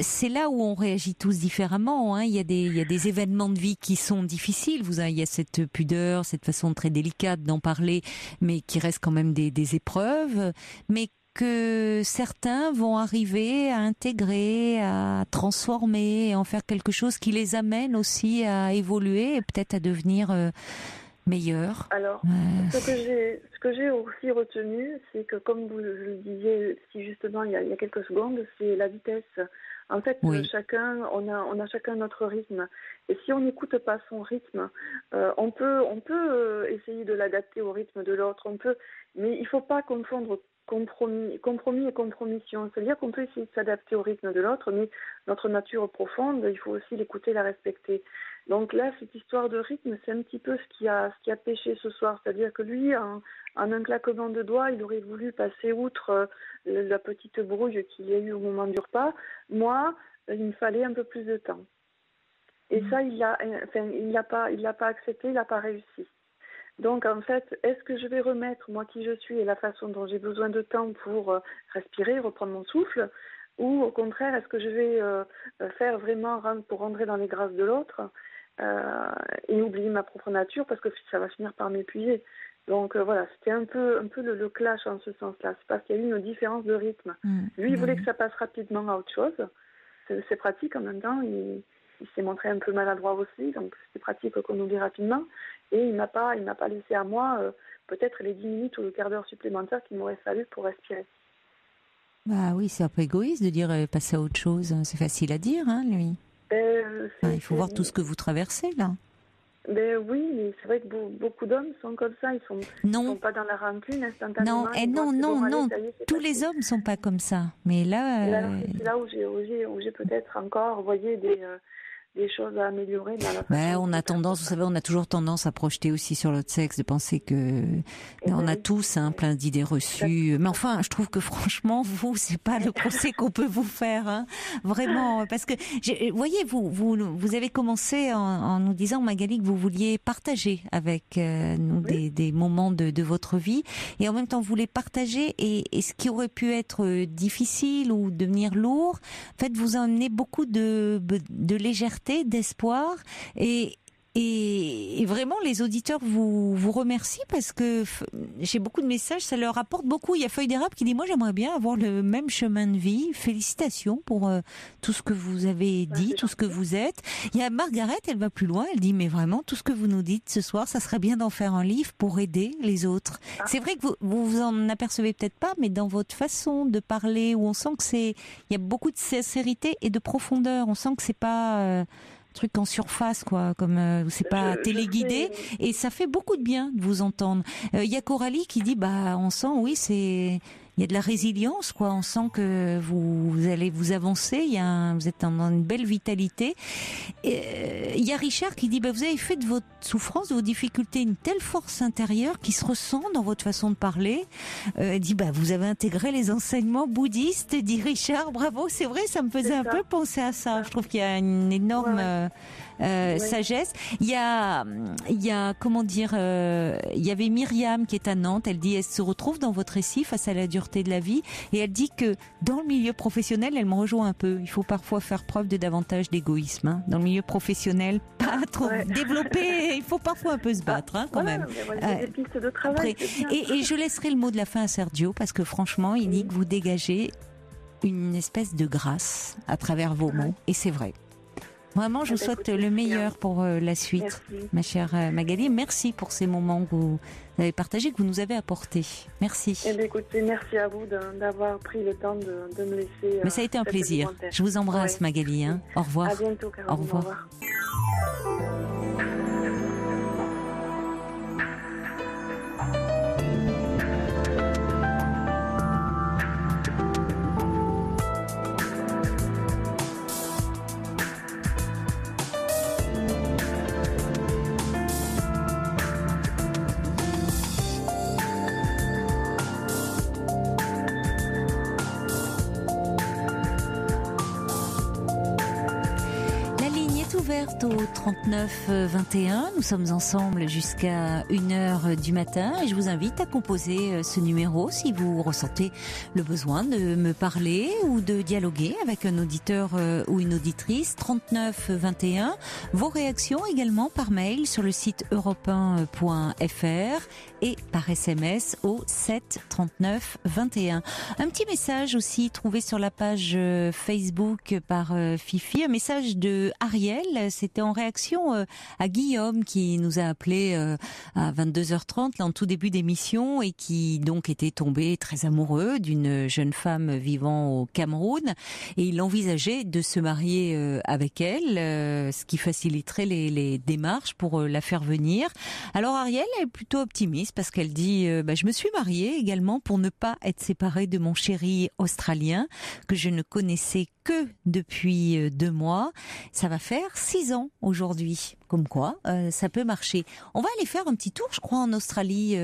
c'est là où on réagit tous différemment. Hein. Il y a des événements de vie qui sont difficiles. Il y a cette pudeur, cette façon très délicate d'en parler, mais qui reste quand même des épreuves. Mais que certains vont arriver à intégrer, à transformer, à en faire quelque chose qui les amène aussi à évoluer et peut-être à devenir meilleur. Alors, ce que j'ai aussi retenu, c'est que comme vous le disiez si justement il y a quelques secondes, c'est la vitesse. En fait, on a chacun notre rythme. Et si on n'écoute pas son rythme, on peut essayer de l'adapter au rythme de l'autre. Mais il ne faut pas confondre compromis et compromission. C'est-à-dire qu'on peut essayer de s'adapter au rythme de l'autre, mais notre nature profonde, il faut aussi l'écouter, la respecter. Donc là, cette histoire de rythme, c'est un petit peu ce qui a péché ce soir. C'est-à-dire que lui, en un claquement de doigts, il aurait voulu passer outre la petite brouille qu'il y a eu au moment du repas. Moi, il me fallait un peu plus de temps. Et ça, il l'a pas accepté, il n'a pas réussi. Donc, en fait, est-ce que je vais remettre, moi qui je suis, et la façon dont j'ai besoin de temps pour respirer, reprendre mon souffle, ou au contraire, est-ce que je vais faire vraiment pour rentrer dans les grâces de l'autre et oublier ma propre nature, parce que ça va finir par m'épuiser. Donc voilà, c'était un peu le clash en ce sens-là. C'est parce qu'il y a eu une différence de rythme. Lui, il voulait que ça passe rapidement à autre chose. C'est pratique en même temps. Il s'est montré un peu maladroit aussi, donc c'est pratique qu'on oublie rapidement. Et il m'a pas laissé à moi peut-être les 10 minutes ou le quart d'heure supplémentaire qu'il m'aurait fallu pour respirer. Bah oui, c'est un peu égoïste de dire passer à autre chose. C'est facile à dire, hein, lui. Il faut voir tout ce que vous traversez là. Oui, mais c'est vrai que beaucoup d'hommes sont comme ça. Ils sont pas dans la rancune instantanément. Non. Tous les hommes sont pas comme ça. Mais là, c'est là où j'ai peut-être encore voyé des choses à améliorer dans la façon. On a tendance, vous savez, on a toujours tendance à projeter aussi sur l'autre sexe, de penser que on a tous plein d'idées reçues. Mais enfin, je trouve que franchement, c'est pas le conseil qu'on peut vous faire, hein. Vraiment, parce que voyez, vous avez commencé en nous disant, Magali, que vous vouliez partager avec nous des moments de votre vie, et en même temps vous voulez partager et ce qui aurait pu être difficile ou devenir lourd, en fait, vous emmenez beaucoup de légèreté, d'espoir et et vraiment, les auditeurs vous remercient parce que j'ai beaucoup de messages, ça leur apporte beaucoup. Il y a Feuille d'érable qui dit, moi j'aimerais bien avoir le même chemin de vie. Félicitations pour tout ce que vous avez dit, tout ce que vous êtes. Il y a Margaret, elle va plus loin, elle dit, mais vraiment, tout ce que vous nous dites ce soir, ça serait bien d'en faire un livre pour aider les autres. C'est vrai que vous en apercevez peut-être pas, mais dans votre façon de parler, où on sent que il y a beaucoup de sincérité et de profondeur. On sent que c'est pas truc en surface, quoi, comme c'est pas téléguidé, et ça fait beaucoup de bien de vous entendre. Il y a Coralie qui dit, on sent, oui, il y a de la résilience, quoi. On sent que vous allez vous avancer. Vous êtes dans une belle vitalité. Il y a Richard qui dit, vous avez fait de votre souffrance, de vos difficultés, une telle force intérieure qui se ressent dans votre façon de parler. Il dit, vous avez intégré les enseignements bouddhistes, dit Richard. Bravo, c'est vrai, ça me faisait un peu penser à ça. Je trouve qu'il y a une énorme sagesse. Il y a comment dire, il y avait Myriam qui est à Nantes. Elle dit, elle se retrouve dans votre récit face à la dureté de la vie, et elle dit que dans le milieu professionnel, elle me rejoint un peu. Il faut parfois faire preuve de davantage d'égoïsme. Hein. Dans le milieu professionnel, pas trop développé. Il faut parfois un peu se battre, quand même. Des pistes de travail. Et je laisserai le mot de la fin à Sergio parce que franchement, il dit que vous dégagez une espèce de grâce à travers vos mots, et c'est vrai. Vraiment, je vous souhaite le meilleur pour la suite, ma chère Magali. Merci pour ces moments que vous avez partagés, que vous nous avez apportés. Merci. Écoutez, merci à vous d'avoir pris le temps de me laisser. Mais ça a été un plaisir. Je vous embrasse, Magali. Hein. Au revoir. À bientôt, Caroline. Au revoir. Au revoir. Ouverte au 39-21. Nous sommes ensemble jusqu'à 1h du matin et je vous invite à composer ce numéro si vous ressentez le besoin de me parler ou de dialoguer avec un auditeur ou une auditrice. 39-21. Vos réactions également par mail sur le site europe1.fr et par SMS au 7 39 21. Un petit message aussi trouvé sur la page Facebook par Fifi, un message de Ariel. C'était en réaction à Guillaume qui nous a appelé à 22h30 là, en tout début d'émission, et qui donc était tombé très amoureux d'une jeune femme vivant au Cameroun, et il envisageait de se marier avec elle, ce qui faciliterait les démarches pour la faire venir. Alors Ariel est plutôt optimiste parce qu'elle dit je me suis mariée également pour ne pas être séparée de mon chéri australien que je ne connaissais que depuis 2 mois. Ça va faire 6 ans aujourd'hui. Comme quoi, ça peut marcher. On va aller faire un petit tour, je crois, en Australie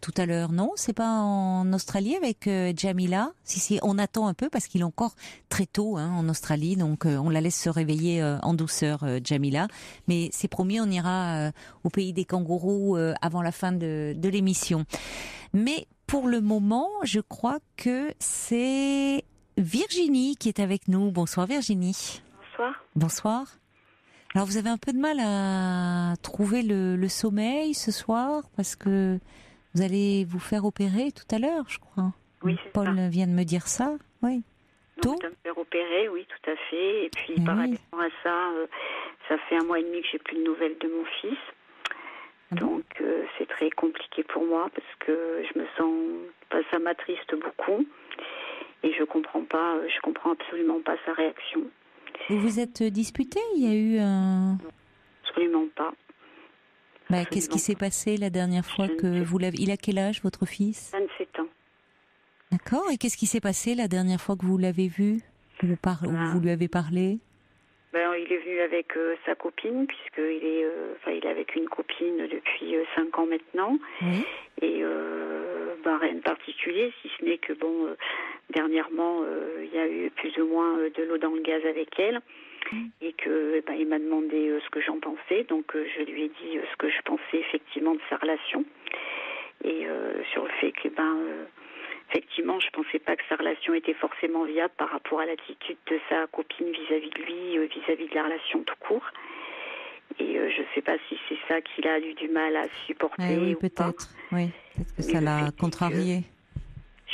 tout à l'heure. Non, c'est pas en Australie avec Jamila. Si, on attend un peu parce qu'il est encore très tôt en Australie, donc on la laisse se réveiller en douceur, Jamila. Mais c'est promis, on ira au pays des kangourous avant la fin de l'émission. Mais pour le moment, je crois que c'est Virginie qui est avec nous. Bonsoir Virginie. Bonsoir. Bonsoir. Alors vous avez un peu de mal à trouver le sommeil ce soir parce que vous allez vous faire opérer tout à l'heure, je crois. Oui, c'est Paul ça. vient de me dire ça, oui. Donc, de me faire opérer, oui, tout à fait. Et puis, parallèlement à ça, ça fait 1 mois et demi que j'ai plus de nouvelles de mon fils. Donc, c'est très compliqué pour moi parce que je me sens, ça m'attriste beaucoup et je comprends absolument pas sa réaction. Vous vous êtes disputé? Il y a eu un... Non, absolument pas. Qu'est-ce qui s'est passé la dernière fois que vous l'avez... Il a quel âge, votre fils? 27 ans. D'accord. Et qu'est-ce qui s'est passé la dernière fois que vous l'avez vu? Ou vous lui avez parlé? Il est venu avec sa copine, puisqu'il est, il est avec une copine depuis 5 ans maintenant. Oui. Et rien de particulier, si ce n'est que dernièrement, il y a eu plus ou moins de l'eau dans le gaz avec elle. Et que il m'a demandé ce que j'en pensais. Donc je lui ai dit ce que je pensais effectivement de sa relation. Et sur le fait que effectivement, je pensais pas que sa relation était forcément viable par rapport à l'attitude de sa copine vis-à-vis de lui, vis-à-vis de la relation tout court. Et je ne sais pas si c'est ça qu'il a eu du mal à supporter. Oui, ou peut-être. pas. Oui, peut-être que ça l'a contrarié.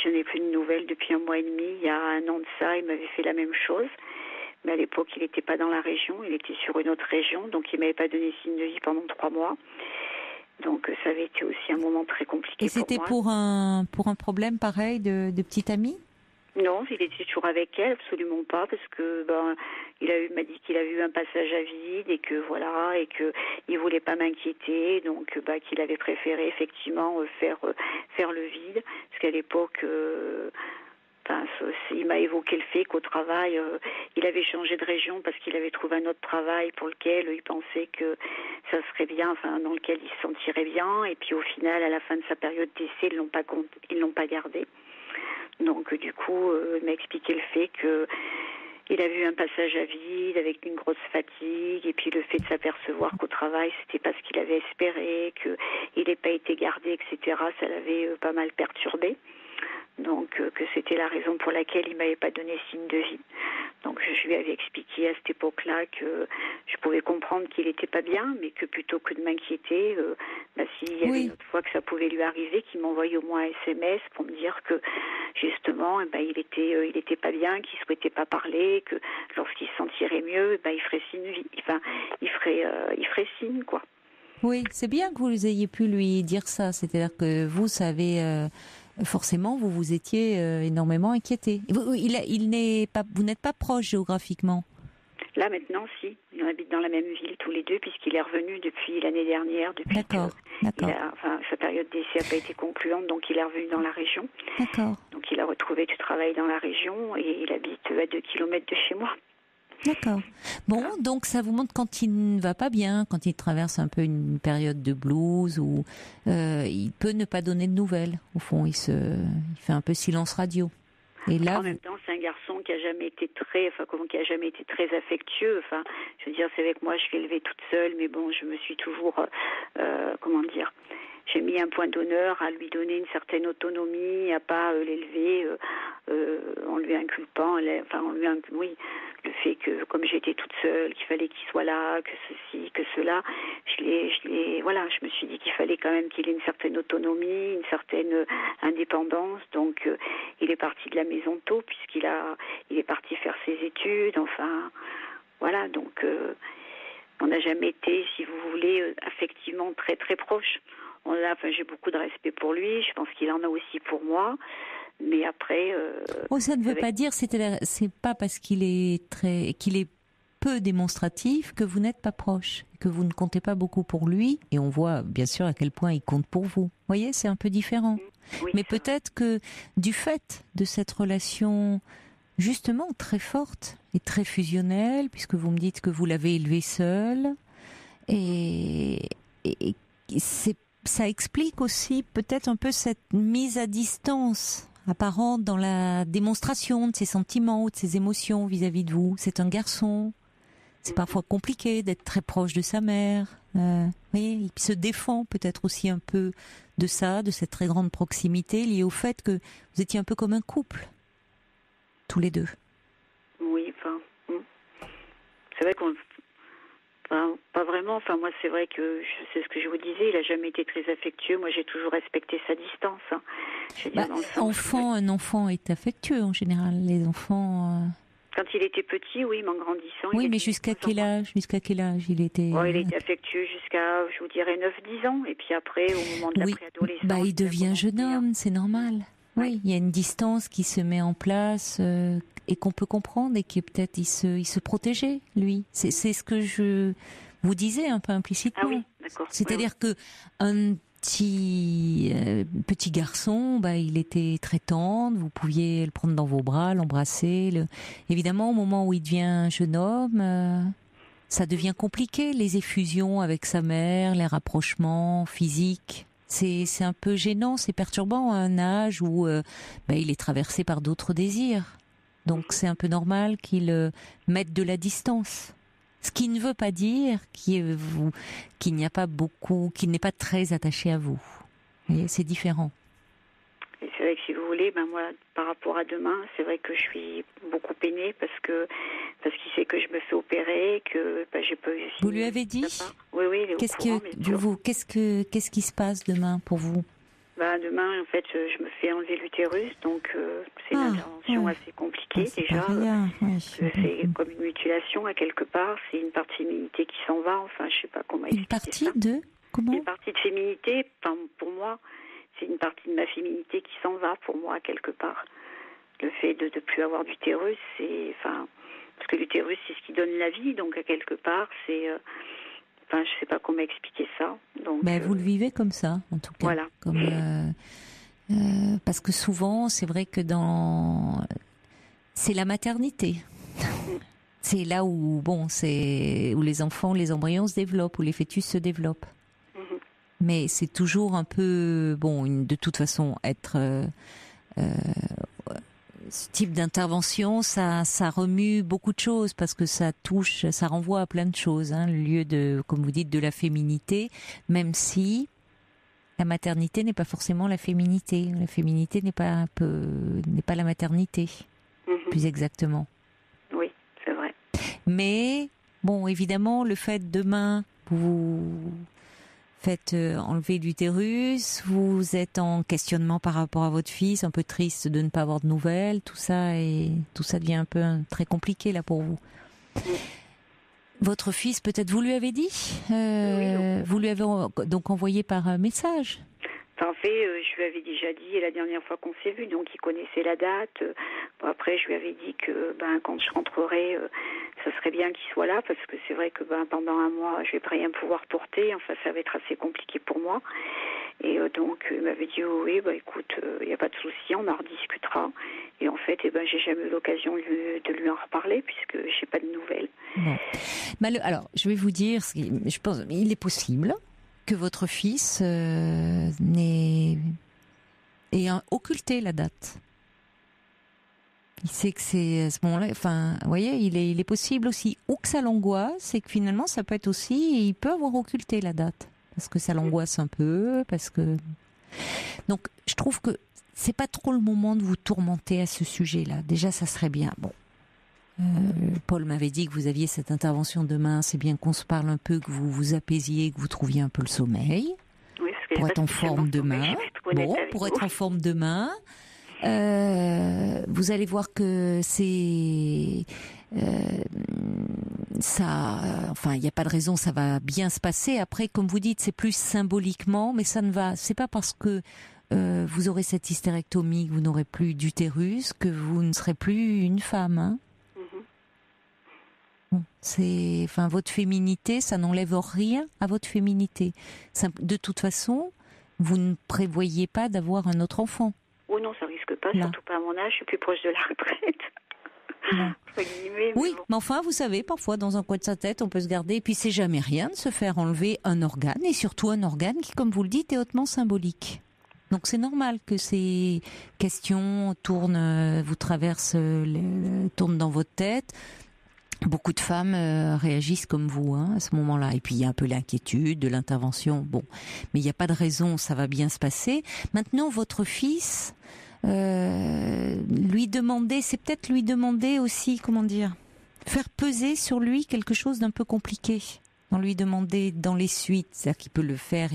Je n'ai plus de nouvelles depuis 1 mois et demi. Il y a 1 an de ça, il m'avait fait la même chose. Mais à l'époque, il n'était pas dans la région, il était sur une autre région, donc il ne m'avait pas donné signe de vie pendant 3 mois. Donc ça avait été aussi un moment très compliqué pour moi. Et c'était pour un problème pareil de petite amie ? Non, il était toujours avec elle, absolument pas, parce que il m'a dit qu'il avait eu un passage à vide et que voilà, et que il voulait pas m'inquiéter, donc qu'il avait préféré effectivement faire le vide, parce qu'à l'époque. Il m'a évoqué le fait qu'au travail, il avait changé de région parce qu'il avait trouvé un autre travail pour lequel il pensait que ça serait bien, dans lequel il se sentirait bien. Et puis au final, à la fin de sa période d'essai, ils l'ont pas gardé. Donc du coup, il m'a expliqué le fait que il a vu un passage à vide avec une grosse fatigue, et puis le fait de s'apercevoir qu'au travail, c'était pas ce qu'il avait espéré, qu'il n'ait pas été gardé, etc. Ça l'avait pas mal perturbé. Donc que c'était la raison pour laquelle il m'avait pas donné signe de vie. Donc je lui avais expliqué à cette époque-là que je pouvais comprendre qu'il était pas bien, mais que plutôt que de m'inquiéter, s'il y avait une autre fois que ça pouvait lui arriver, qu'il m'envoie au moins un SMS pour me dire que justement, il était pas bien, qu'il souhaitait pas parler, que lorsqu'il se sentirait mieux, il ferait signe, il ferait signe, quoi. Oui, c'est bien que vous ayez pu lui dire ça. C'est-à-dire que vous savez. Forcément, vous étiez énormément inquiété. Vous n'êtes pas proche géographiquement. Là maintenant, si. On habite dans la même ville tous les deux, puisqu'il est revenu depuis l'année dernière. D'accord. Sa période d'essai n'a pas été concluante, donc il est revenu dans la région. D'accord. Donc il a retrouvé du travail dans la région et il habite à 2 kilomètres de chez moi. D'accord. Bon, donc ça vous montre quand il ne va pas bien, quand il traverse un peu une période de blues, où il peut ne pas donner de nouvelles. Au fond, il fait un peu silence radio. Et là, en même temps, c'est un garçon qui a jamais été très affectueux. Je veux dire, c'est avec moi, je l'ai élevé toute seule, mais bon, je me suis toujours, j'ai mis un point d'honneur à lui donner une certaine autonomie, à pas l'élever en lui inculpant, le fait que comme j'étais toute seule, qu'il fallait qu'il soit là, que ceci, que cela, je me suis dit qu'il fallait quand même qu'il ait une certaine autonomie, une certaine indépendance. Donc il est parti de la maison tôt puisqu'il est parti faire ses études. Donc on n'a jamais été, si vous voulez, affectivement très très proches. J'ai beaucoup de respect pour lui. Je pense qu'il en a aussi pour moi. Mais après, ça ne veut pas dire, c'est pas parce qu'il est peu démonstratif que vous n'êtes pas proche, que vous ne comptez pas beaucoup pour lui. Et on voit bien sûr à quel point il compte pour vous. Vous voyez, c'est un peu différent. Oui, mais peut-être que du fait de cette relation justement très forte et très fusionnelle, puisque vous me dites que vous l'avez élevé seul, et ça explique aussi peut-être un peu cette mise à distance apparente dans la démonstration de ses sentiments ou de ses émotions vis-à-vis de vous. C'est un garçon. C'est parfois compliqué d'être très proche de sa mère. Il se défend peut-être aussi un peu de ça, de cette très grande proximité liée au fait que vous étiez un peu comme un couple, tous les deux. Oui, c'est vrai qu'on... pas vraiment. Moi, c'est vrai que c'est ce que je vous disais. Il a jamais été très affectueux. Moi, j'ai toujours respecté sa distance. Un enfant est affectueux en général. Les enfants. Quand il était petit, oui, mais en grandissant. Oui, mais jusqu'à quel âge il était. Il était affectueux jusqu'à, je vous dirais, 9-10 ans. Et puis après, au moment de la préadolescence. Il devient jeune homme, c'est normal. Oui, il y a une distance qui se met en place et qu'on peut comprendre et qui est peut-être il se protégeait, lui. C'est ce que je vous disais un peu implicitement. Ah oui, d'accord. C'est-à-dire que un petit garçon, il était très tendre, vous pouviez le prendre dans vos bras, l'embrasser. Évidemment, au moment où il devient jeune homme, ça devient compliqué, les effusions avec sa mère, les rapprochements physiques. C'est un peu gênant, c'est perturbant à un âge où il est traversé par d'autres désirs. Donc c'est un peu normal qu'il mette de la distance. Ce qui ne veut pas dire qu'il n'y a pas beaucoup, qu'il n'est pas très attaché à vous. Vous voyez, c'est différent. Et c'est vrai que si vous voulez, moi, par rapport à demain, c'est vrai que je suis beaucoup peinée parce qu'il sait que je me fais opérer, que j'ai pas eu. Vous lui avez dit? Oui, il est au courant, qu'est-ce qui se passe demain pour vous? Demain, en fait, je me fais enlever l'utérus, donc c'est une intervention assez compliquée déjà. C'est comme une mutilation à quelque part. C'est une partie de féminité qui s'en va. Enfin, je sais pas comment expliquer ça. Une partie de comment? Une partie de féminité. Enfin, pour moi, c'est une partie de ma féminité qui s'en va pour moi quelque part. Le fait de ne plus avoir d'utérus, parce que l'utérus c'est ce qui donne la vie, donc à quelque part c'est. Je ne sais pas comment expliquer ça. Donc, vous le vivez comme ça, en tout cas. Voilà. Parce que souvent, c'est vrai que c'est la maternité. C'est là où, où les enfants, les embryons se développent, où les fœtus se développent. Mais c'est toujours un peu, de toute façon, ce type d'intervention, ça remue beaucoup de choses parce que ça renvoie à plein de choses. Le lieu de, comme vous dites, de la féminité, même si la maternité n'est pas forcément la féminité. La féminité n'est pas la maternité, plus exactement. Oui, c'est vrai. Mais évidemment, le fait demain vous faites enlever l'utérus, vous êtes en questionnement par rapport à votre fils, un peu triste de ne pas avoir de nouvelles, tout ça devient un peu très compliqué là pour vous. Votre fils, peut-être vous lui avez dit, oui. Vous lui avez donc envoyé par message. En fait, je lui avais déjà dit la dernière fois qu'on s'est vu, donc il connaissait la date. Après, je lui avais dit que quand je rentrerai, ça serait bien qu'il soit là, parce que c'est vrai que pendant un mois, je vais pas rien pouvoir porter. Enfin, ça va être assez compliqué pour moi. Et donc, il m'avait dit oui, écoute, il n'y a pas de souci, on en rediscutera. Et en fait, j'ai jamais eu l'occasion de lui en reparler, puisque j'ai pas de nouvelles. Bon. Alors, je vais vous dire, je pense, il est possible que votre fils ait occulté la date. Il sait que c'est à ce moment-là. Enfin, vous voyez, il est possible aussi, ou que ça l'angoisse, c'est que finalement, ça peut être aussi, il peut avoir occulté la date parce que ça l'angoisse un peu, parce que. Donc, je trouve que c'est pas trop le moment de vous tourmenter à ce sujet-là. Déjà, ça serait bien. Paul m'avait dit que vous aviez cette intervention demain. C'est bien qu'on se parle un peu, que vous vous apaisiez, que vous trouviez un peu le sommeil. Oui, pour être en forme demain. Pour être en forme demain. Vous allez voir que c'est ça. Enfin, il n'y a pas de raison, ça va bien se passer. Après, comme vous dites, c'est plus symboliquement, mais c'est pas parce que vous aurez cette hystérectomie que vous n'aurez plus d'utérus que vous ne serez plus une femme. Votre féminité, ça n'enlève rien à votre féminité. De toute façon, vous ne prévoyez pas d'avoir un autre enfant. Oh non, ça risque pas, surtout pas à mon âge, je suis plus proche de la retraite. Oui, mais enfin, vous savez, parfois, dans un coin de sa tête, on peut se garder, et puis c'est jamais rien de se faire enlever un organe, et surtout un organe qui, comme vous le dites, est hautement symbolique. Donc c'est normal que ces questions vous traversent, tournent dans votre tête. Beaucoup de femmes réagissent comme vous à ce moment-là. Et puis il y a un peu l'inquiétude de l'intervention. Mais il n'y a pas de raison, ça va bien se passer. Maintenant, votre fils, lui demander aussi, faire peser sur lui quelque chose d'un peu compliqué. Lui demander dans les suites, c'est-à-dire qu'il peut le faire,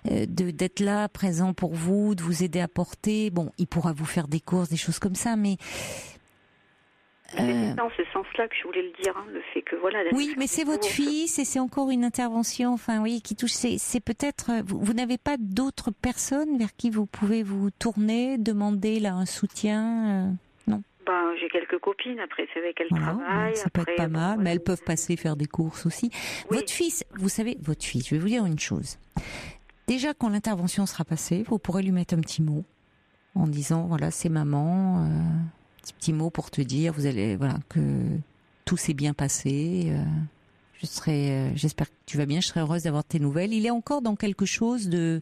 d'être là, présent pour vous, de vous aider à porter. Il pourra vous faire des courses, des choses comme ça, mais... C'est dans ce sens-là que je voulais le dire, le fait que Oui, mais c'est votre fils et c'est encore une intervention, qui touche. C'est peut-être vous n'avez pas d'autres personnes vers qui vous pouvez vous tourner, demander là un soutien, non. J'ai quelques copines. Après, c'est avec elles travaillent. Ça peut être pas mal, mais elles peuvent passer faire des courses aussi. Oui. Votre fils, vous savez, je vais vous dire une chose. Déjà, quand l'intervention sera passée, vous pourrez lui mettre un petit mot en disant c'est maman. Petit mot pour te dire, que tout s'est bien passé. J'espère que tu vas bien. Je serai heureuse d'avoir tes nouvelles. Il est encore dans quelque chose de,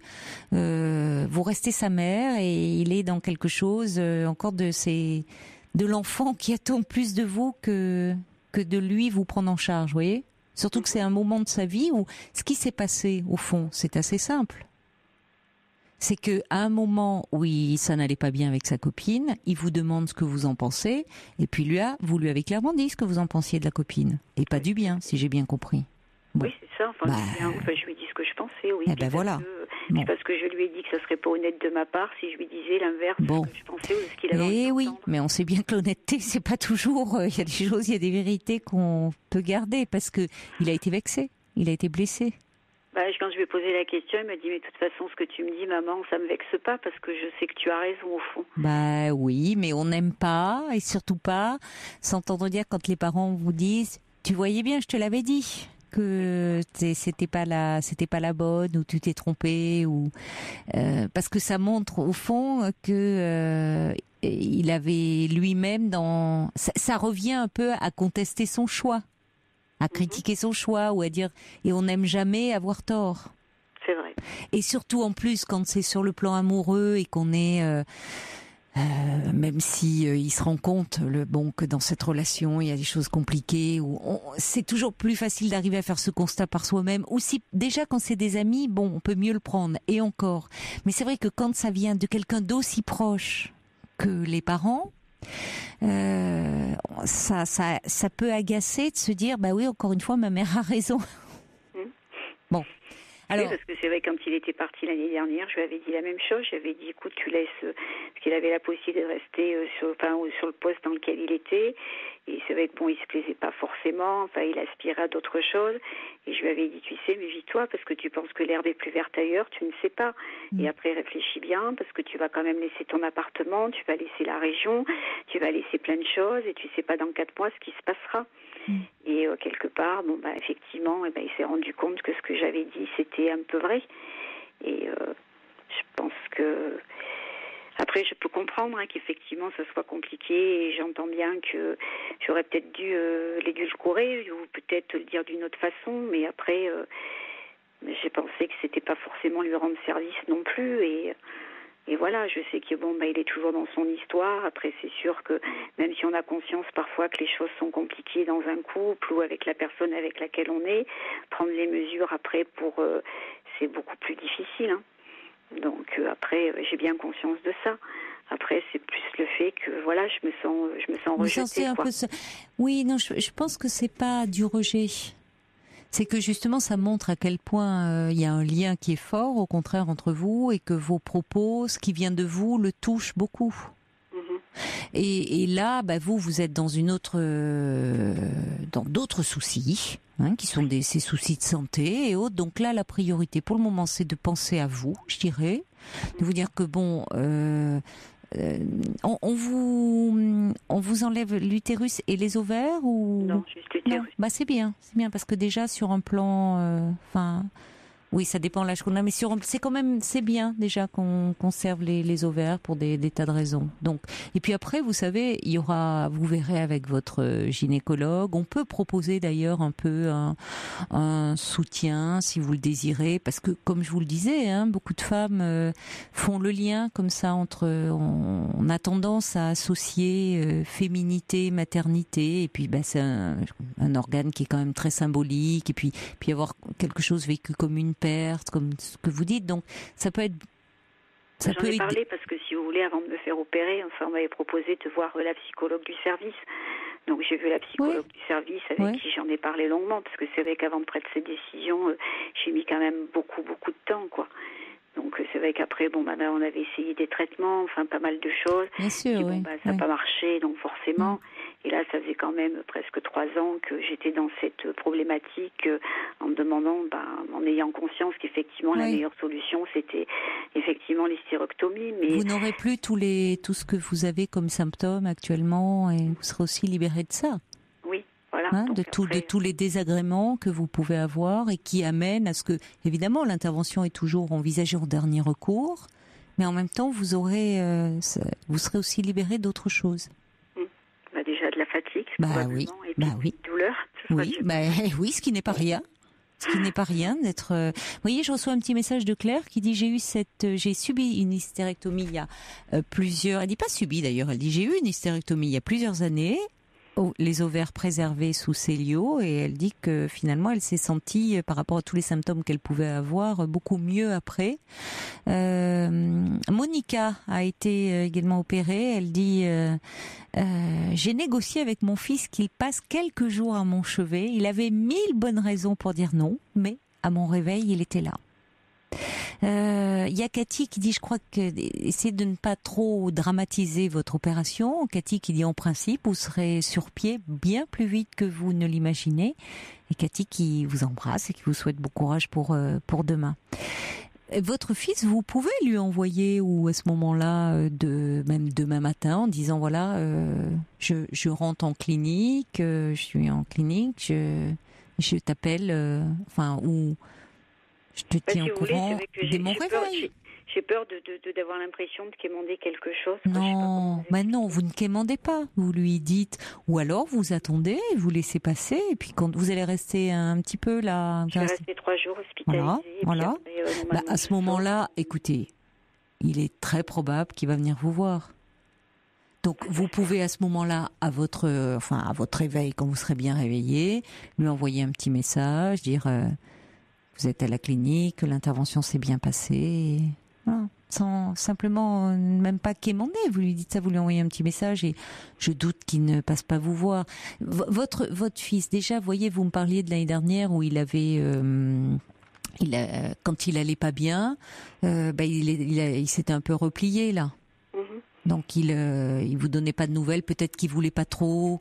vous restez sa mère et il est dans quelque chose encore de l'enfant qui attend plus de vous que de lui vous prendre en charge. Vous voyez. Surtout que c'est un moment de sa vie où ce qui s'est passé au fond, c'est assez simple. C'est que à un moment où ça n'allait pas bien avec sa copine, il vous demande ce que vous en pensez, et puis vous lui avez clairement dit ce que vous en pensiez de la copine, et pas du bien, si j'ai bien compris. Bon. Oui, c'est ça. Enfin, je lui ai dit ce que je pensais, oui. Eh ben voilà. C'est parce que je lui ai dit que ça serait pas honnête de ma part si je lui disais l'inverse de ce que je pensais ou de ce qu'il avait envie oui, d'entendre. mais on sait bien que l'honnêteté, c'est pas toujours. Il y a des choses, il y a des vérités qu'on peut garder, parce que il a été vexé, il a été blessé. Quand je lui ai posé la question, il m'a dit, mais de toute façon, ce que tu me dis, maman, ça me vexe pas parce que je sais que tu as raison au fond. Oui, mais on n'aime pas, et surtout pas s'entendre dire quand les parents vous disent, tu voyais bien, je te l'avais dit, que c'était pas la bonne, ou tu t'es trompé, ou parce que ça montre au fond que il avait lui-même ça revient un peu à contester son choix. À critiquer son choix ou à dire et on n'aime jamais avoir tort. C'est vrai. Et surtout en plus quand c'est sur le plan amoureux et qu'on est même si il se rend compte que dans cette relation il y a des choses compliquées c'est toujours plus facile d'arriver à faire ce constat par soi-même. Ou si déjà quand c'est des amis, on peut mieux le prendre et encore. Mais c'est vrai que quand ça vient de quelqu'un d'aussi proche que les parents, ça peut agacer de se dire oui, encore une fois ma mère a raison. Bon. Alors, oui, parce que c'est vrai, quand il était parti l'année dernière, je lui avais dit la même chose. J'avais dit, écoute, tu laisses, parce qu'il avait la possibilité de rester sur le poste dans lequel il était. Et c'est vrai que il se plaisait pas forcément. Enfin, il aspirait à d'autres choses. Et je lui avais dit, tu sais, méfie-toi parce que tu penses que l'herbe est plus verte ailleurs. Tu ne sais pas. Et après, réfléchis bien parce que tu vas quand même laisser ton appartement, tu vas laisser la région, tu vas laisser plein de choses et tu sais pas dans 4 mois ce qui se passera. Et quelque part, effectivement, il s'est rendu compte que ce que j'avais dit, c'était un peu vrai. Et je pense que... Après, je peux comprendre qu'effectivement, ça soit compliqué et j'entends bien que j'aurais peut-être dû l'édulcorer ou peut-être le dire d'une autre façon. Mais après, j'ai pensé que c'était pas forcément lui rendre service non plus. Et voilà, je sais que il est toujours dans son histoire. Après, c'est sûr que même si on a conscience parfois que les choses sont compliquées dans un couple ou avec la personne avec laquelle on est, prendre les mesures après c'est beaucoup plus difficile. Donc après, j'ai bien conscience de ça. Après, c'est plus le fait que je me sens rejetée. Oui, non, je pense que c'est pas du rejet. C'est que justement, ça montre à quel point il y a un lien qui est fort, au contraire, entre vous, et que vos propos, ce qui vient de vous, le touche beaucoup. Et là, vous êtes dans dans d'autres soucis, qui sont ces soucis de santé et autres. Donc là, la priorité pour le moment, c'est de penser à vous, je dirais, de vous dire que on vous enlève l'utérus et les ovaires ou non, juste l'utérus. Non, c'est bien parce que déjà sur un plan, oui, ça dépend de l'âge qu'on a, mais c'est bien déjà qu'on conserve les ovaires pour des tas de raisons. Donc, et puis après, vous savez, vous verrez avec votre gynécologue. On peut proposer d'ailleurs un peu un soutien si vous le désirez, parce que comme je vous le disais, beaucoup de femmes font le lien comme ça entre. On a tendance à associer féminité, maternité, et puis c'est un organe qui est quand même très symbolique, et puis avoir quelque chose vécu comme une perte, comme ce que vous dites. Donc ça peut être... J'en ai parlé parce que si vous voulez, avant de me faire opérer, on m'avait proposé de voir la psychologue du service. Donc j'ai vu la psychologue du service avec qui j'en ai parlé longuement, parce que c'est vrai qu'avant de prendre cette décision, j'ai mis quand même beaucoup de temps, quoi. Donc c'est vrai qu'après, on avait essayé des traitements, pas mal de choses. Bien sûr, ça n'a pas marché, donc forcément. Et là, ça faisait quand même presque 3 ans que j'étais dans cette problématique, en me demandant, en ayant conscience qu'effectivement la meilleure solution, c'était effectivement l'hystérectomie. Mais vous n'aurez plus tout ce que vous avez comme symptômes actuellement, et vous serez aussi libéré de ça. Oui. Voilà, de tous les désagréments que vous pouvez avoir et qui amènent à ce que, évidemment, l'intervention est toujours envisagée en dernier recours, mais en même temps, vous serez aussi libéré d'autres choses. Déjà de la fatigue, oui, et puis de douleur. Oui, ce qui n'est pas rien. Ce qui n'est pas rien d'être. Vous voyez, je reçois un petit message de Claire qui dit j'ai subi une hystérectomie il y a plusieurs. Elle dit pas subi d'ailleurs. Elle dit j'ai eu une hystérectomie il y a plusieurs années. les ovaires préservés sous Célio, et elle dit que finalement elle s'est sentie, par rapport à tous les symptômes qu'elle pouvait avoir, beaucoup mieux après. Monica a été également opérée. Elle dit j'ai négocié avec mon fils qu'il passe quelques jours à mon chevet. Il avait 1000 bonnes raisons pour dire non, mais à mon réveil il était là. Il y a Cathy qui dit, je crois que essayez de ne pas trop dramatiser votre opération. Cathy qui dit, en principe, vous serez sur pied bien plus vite que vous ne l'imaginez. Et Cathy qui vous embrasse et qui vous souhaite bon courage pour demain. Votre fils, vous pouvez lui envoyer, ou à ce moment-là, même demain matin, en disant voilà, je rentre en clinique, je suis en clinique, je t'appelle, ou je te tiens au courant dès mon réveil. J'ai peur d'avoir l'impression de quémander quelque chose. Non, non, vous ne quémandez pas. Vous lui dites, ou alors vous attendez, vous laissez passer, et puis quand vous allez rester un petit peu là. Je vais rester 3 jours hospitalisée. Voilà. Après, à ce moment-là, écoutez, il est très probable qu'il va venir vous voir. Donc vous pouvez à ce moment-là, à votre réveil, quand vous serez bien réveillé, lui envoyer un petit message, dire vous êtes à la clinique, que l'intervention s'est bien passée. Voilà. Sans simplement même pas quémander, vous lui dites ça, vous lui envoyez un petit message, et je doute qu'il ne passe pas vous voir. Votre fils, déjà, voyez, vous me parliez de l'année dernière où il avait quand il allait pas bien, il s'était un peu replié là. Donc il vous donnait pas de nouvelles, peut-être qu'il voulait pas trop.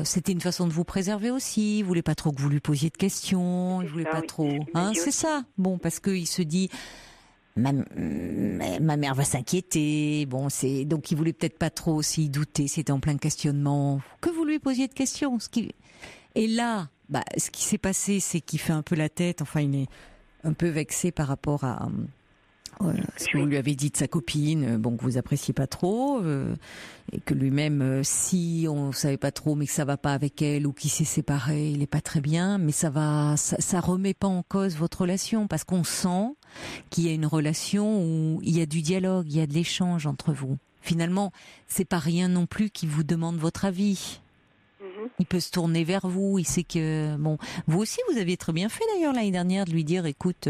C'était une façon de vous préserver aussi. Il voulait pas trop que vous lui posiez de questions. Il voulait pas trop. C'est ça. Bon, parce que il se dit ma mère va s'inquiéter. Bon, donc il voulait peut-être pas trop aussi douter. C'était en plein questionnement. Que vous lui posiez de questions. Et là, ce qui s'est passé, c'est qu'il fait un peu la tête. Enfin, il est un peu vexé par rapport à ce que vous lui avez dit de sa copine, que vous appréciez pas trop, et que lui-même, si on savait pas trop, mais que ça va pas avec elle, ou qu'il s'est séparé, il est pas très bien, mais ça remet pas en cause votre relation, parce qu'on sent qu'il y a une relation où il y a du dialogue, il y a de l'échange entre vous. Finalement, c'est pas rien non plus qui vous demande votre avis. Il peut se tourner vers vous, il sait que vous aussi vous aviez très bien fait d'ailleurs l'année dernière de lui dire écoute,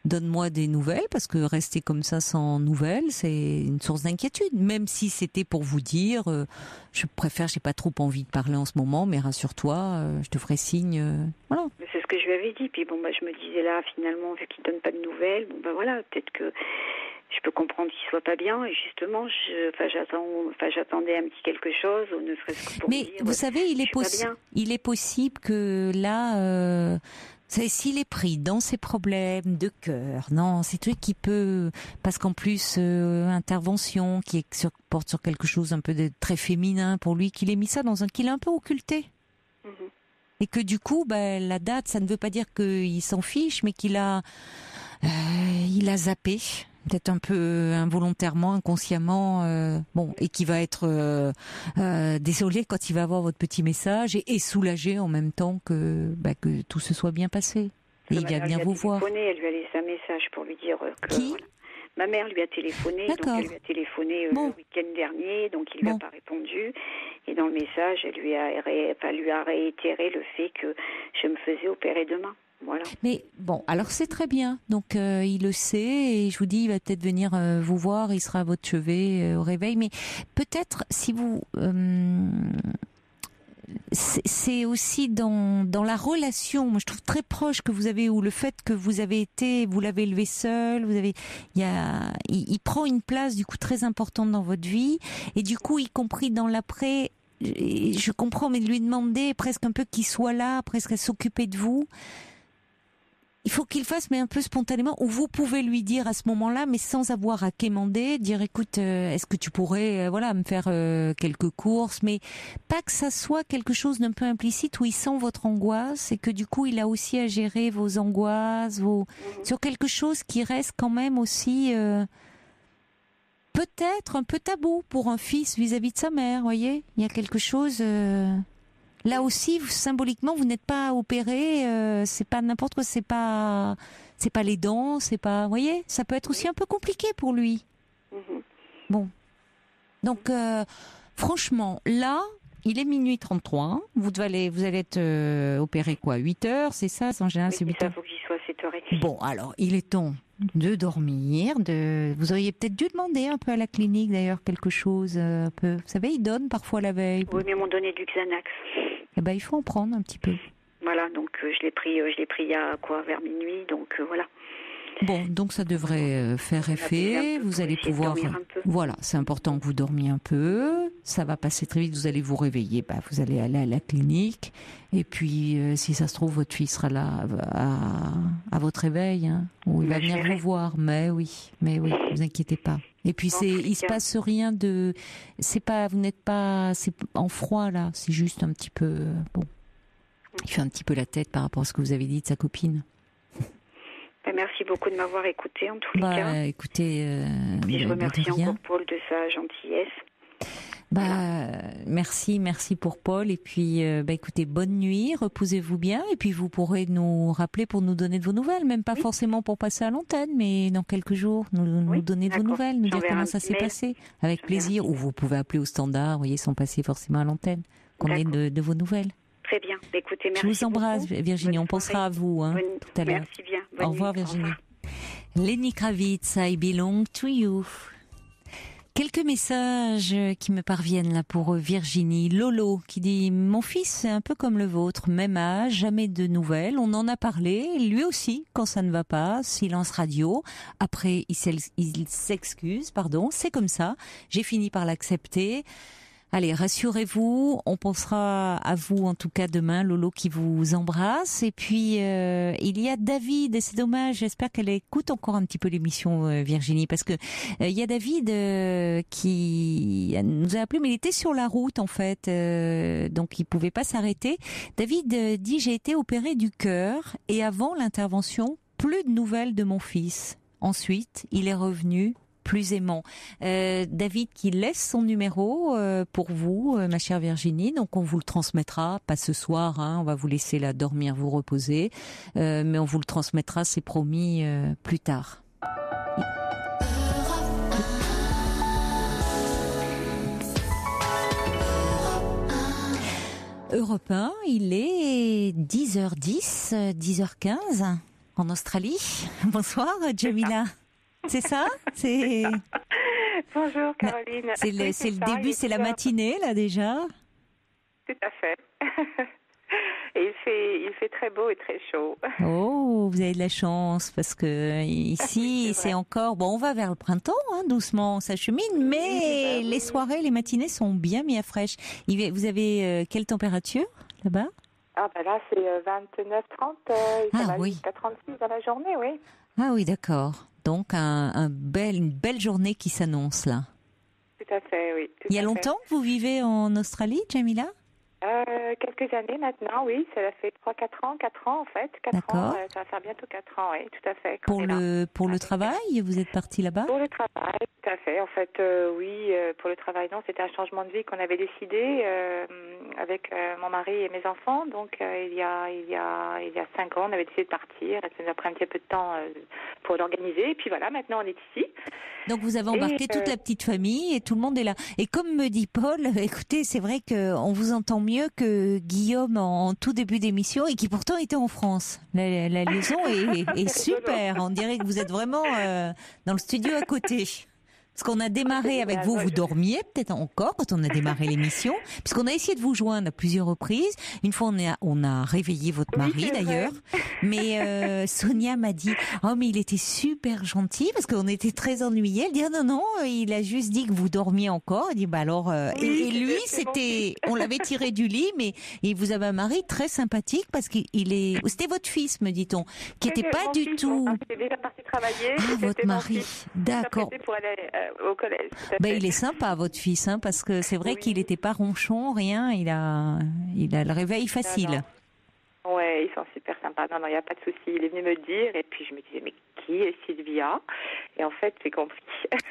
donne-moi des nouvelles, parce que rester comme ça sans nouvelles, c'est une source d'inquiétude. Même si c'était pour vous dire, j'ai pas trop envie de parler en ce moment, mais rassure-toi, je te ferai signe. Voilà. C'est ce que je lui avais dit. Puis je me disais là, finalement, vu qu'il donne pas de nouvelles, peut-être que je peux comprendre qu'il soit pas bien. Et justement, j'attendais un petit quelque chose, ou ne serait-ce que pour mais dire. Mais vous savez, il est possible que là. S'il est pris dans ses problèmes de cœur, c'est truc qui peut, parce qu'en plus intervention qui porte sur quelque chose un peu de très féminin pour lui, qu'il ait mis ça qu'il a un peu occulté, et que du coup, la date, ça ne veut pas dire qu'il s'en fiche, mais qu'il a zappé. Peut-être un peu involontairement, inconsciemment, et qui va être désolé quand il va avoir votre petit message, et soulagé en même temps que tout se soit bien passé. Et il va venir vous voir. Elle lui a laissé un message pour lui dire que... Qui ? Ma mère lui a téléphoné, D'accord. Donc elle lui a téléphoné le week-end dernier, donc il lui a pas répondu. Et dans le message, elle lui a réitéré le fait que je me faisais opérer demain. Voilà. Mais alors c'est très bien. Donc il le sait, et je vous dis, il va peut-être venir vous voir, il sera à votre chevet au réveil. Mais peut-être si vous... c'est aussi dans la relation, moi je trouve très proche que vous avez, ou le fait que vous l'avez élevé seul, il prend une place du coup très importante dans votre vie, et du coup y compris dans l'après, je comprends, mais de lui demander presque un peu qu'il soit là, presque à s'occuper de vous. Il faut qu'il fasse, mais un peu spontanément, ou vous pouvez lui dire à ce moment-là, mais sans avoir à quémander, dire écoute, est-ce que tu pourrais me faire quelques courses, mais pas que ça soit quelque chose d'un peu implicite où il sent votre angoisse, et que du coup il a aussi à gérer vos angoisses, sur quelque chose qui reste quand même aussi peut-être un peu tabou pour un fils vis-à-vis de sa mère, voyez. Il y a quelque chose... Là aussi, symboliquement, vous n'êtes pas opéré, c'est pas n'importe quoi, c'est pas les dents, c'est pas, vous voyez, ça peut être aussi un peu compliqué pour lui. Bon. Donc, franchement, là, Il est minuit 33. Vous allez être opéré quoi, 8 heures, c'est ça? En général, oui, c'est 8 heures. Il faut que j'y sois à 7h30. Bon, alors, il est temps de dormir. Vous auriez peut-être dû demander un peu à la clinique, d'ailleurs, quelque chose un peu. Vous savez, ils donnent parfois la veille. Oui, mais ils m'ont donné du Xanax. Eh ben, il faut en prendre un petit peu. Voilà, donc je l'ai pris il y a vers minuit, donc voilà. Bon, donc ça devrait faire effet. Vous allez pouvoir. Voilà, c'est important que vous dormiez un peu. Ça va passer très vite. Vous allez vous réveiller. Vous allez aller à la clinique. Et puis, si ça se trouve, votre fille sera là à votre réveil, hein, où il va venir vous voir. Mais oui, vous inquiétez pas. Et puis il se passe rien de. Vous n'êtes pas. C'est en froid là. C'est juste un petit peu. Bon. Il fait un petit peu la tête par rapport à ce que vous avez dit de sa copine. Merci beaucoup de m'avoir écouté en tous les cas. Écoutez, puis je remercie encore Paul de sa gentillesse. Merci pour Paul. Et puis, écoutez, bonne nuit, reposez-vous bien. Et puis, vous pourrez nous rappeler pour nous donner de vos nouvelles, même pas forcément pour passer à l'antenne, mais dans quelques jours, nous donner de vos nouvelles, nous dire comment ça s'est passé. Avec plaisir. Ou vous pouvez appeler au standard, vous voyez, sans passer forcément à l'antenne, qu'on ait de vos nouvelles. Très bien. Écoutez, merci. Je vous embrasse, beaucoup. Virginie. On pensera à vous tout à l'heure. Merci bien. Au revoir, Virginie. Lenny Kravitz, I Belong to You. Quelques messages qui me parviennent là pour Virginie. Lolo qui dit « Mon fils, c'est un peu comme le vôtre, même âge, jamais de nouvelles. On en a parlé, lui aussi, quand ça ne va pas, silence radio. Après, il s'excuse, c'est comme ça. J'ai fini par l'accepter. » Allez, rassurez-vous, on pensera à vous en tout cas demain, Lolo qui vous embrasse. Et puis, il y a David, et c'est dommage, j'espère qu'elle écoute encore un petit peu l'émission, Virginie, parce que il y a David qui nous a appelé, mais il était sur la route en fait, donc il pouvait pas s'arrêter. David dit « J'ai été opéré du cœur et avant l'intervention, plus de nouvelles de mon fils. Ensuite, il est revenu plus aimant. » David qui laisse son numéro pour vous, ma chère Virginie, donc on vous le transmettra, pas ce soir, on va vous laisser là dormir, vous reposer, mais on vous le transmettra, c'est promis, plus tard. Europe 1, il est 10h10, 10h15 en Australie. Bonsoir Jamila. C'est ça? Bonjour Caroline. C'est le début, c'est la matinée là déjà? Tout à fait. Et il fait très beau et très chaud. Oh, vous avez de la chance parce que ici c'est encore... Bon, on va vers le printemps, doucement, ça chemine, mais les soirées, les matinées sont bien fraîches. Vous avez quelle température là-bas? Ah là c'est 29-30, ça va jusqu'à 36 dans la journée, oui. Ah oui, d'accord. Donc, une belle journée qui s'annonce, là. Tout à fait, oui. Il y a longtemps que vous vivez en Australie, Jamila? Quelques années maintenant, oui. Ça fait 4 ans en fait. 4 ans, ça va faire bientôt 4 ans, oui, tout à fait. Pour le travail, vous êtes partie là-bas? Pour le travail, tout à fait. En fait, oui, pour le travail, non, c'était un changement de vie qu'on avait décidé avec mon mari et mes enfants. Donc, il y a 5 ans, on avait décidé de partir. Ça nous a pris un petit peu de temps pour l'organiser. Et puis voilà, maintenant, on est ici. Donc, vous avez embarqué toute la petite famille et tout le monde est là. Et comme me dit Paul, écoutez, c'est vrai qu'on vous entend mieux que Guillaume en tout début d'émission et qui pourtant était en France. La liaison est super. On dirait que vous êtes vraiment dans le studio à côté. Parce qu'on a démarré avec vous, vous dormiez peut-être encore quand on a démarré l'émission, puisqu'on a essayé de vous joindre à plusieurs reprises. Une fois, on a réveillé votre mari d'ailleurs, mais Sonia m'a dit « Oh, mais il était super gentil parce qu'on était très ennuyés. » Elle dit « Non, il a juste dit que vous dormiez encore. » Elle dit « Bah alors, et lui, on l'avait tiré du lit, mais vous avez un mari très sympathique parce c'était votre fils, me dit-on, qui était pas du tout. Il était déjà parti travailler. Ah, votre mari, d'accord. Pour aller au collège. Il est sympa votre fils, parce que c'est vrai qu'il n'était pas ronchon, rien. Il a le réveil facile. Ouais, ils sont super sympas. Non, il n'y a pas de souci. Il est venu me dire et puis je me disais mais qui est Sylvia? Et en fait, j'ai compris.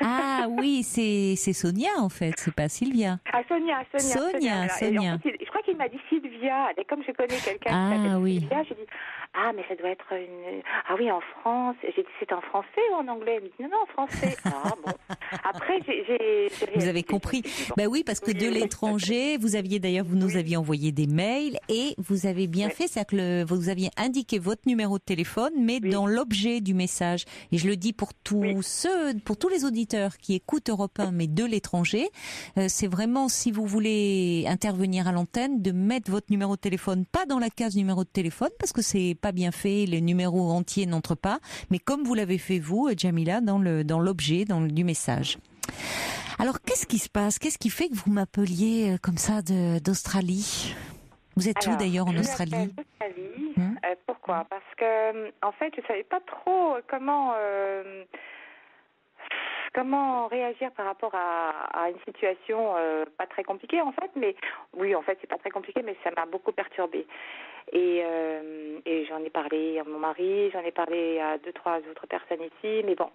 Ah oui, c'est Sonia en fait, c'est pas Sylvia. Ah Sonia. Sonia. En fait, je crois qu'il m'a dit Sylvia. Et comme je connais quelqu'un qui s'appelle Sylvia, j'ai dit Ah, mais ça doit être une... Ah oui, en France. J'ai dit, c'est en français ou en anglais? Elle me dit, non, en français. Ah bon. Après, Vous avez compris. Ben oui, parce que de l'étranger, vous nous aviez envoyé des mails et vous avez bien fait, c'est-à-dire que vous aviez indiqué votre numéro de téléphone, mais dans l'objet du message. Et je le dis pour tous pour tous les auditeurs qui écoutent Europe 1, mais de l'étranger, c'est vraiment, si vous voulez intervenir à l'antenne, de mettre votre numéro de téléphone, pas dans la case numéro de téléphone, parce que c'est pas bien fait, les numéros entiers n'entrent pas, mais comme vous l'avez fait vous, Jamila, dans l'objet du message. Alors, qu'est-ce qui se passe? Qu'est-ce qui fait que vous m'appeliez comme ça d'Australie? Vous êtes où d'ailleurs en Australie? Pourquoi? Parce que, en fait, je savais pas trop comment réagir par rapport à une situation pas très compliquée, en fait. Mais oui, en fait, c'est pas très compliqué, mais ça m'a beaucoup perturbée. Et j'en ai parlé à mon mari, j'en ai parlé à 2-3 autres personnes ici, mais bon.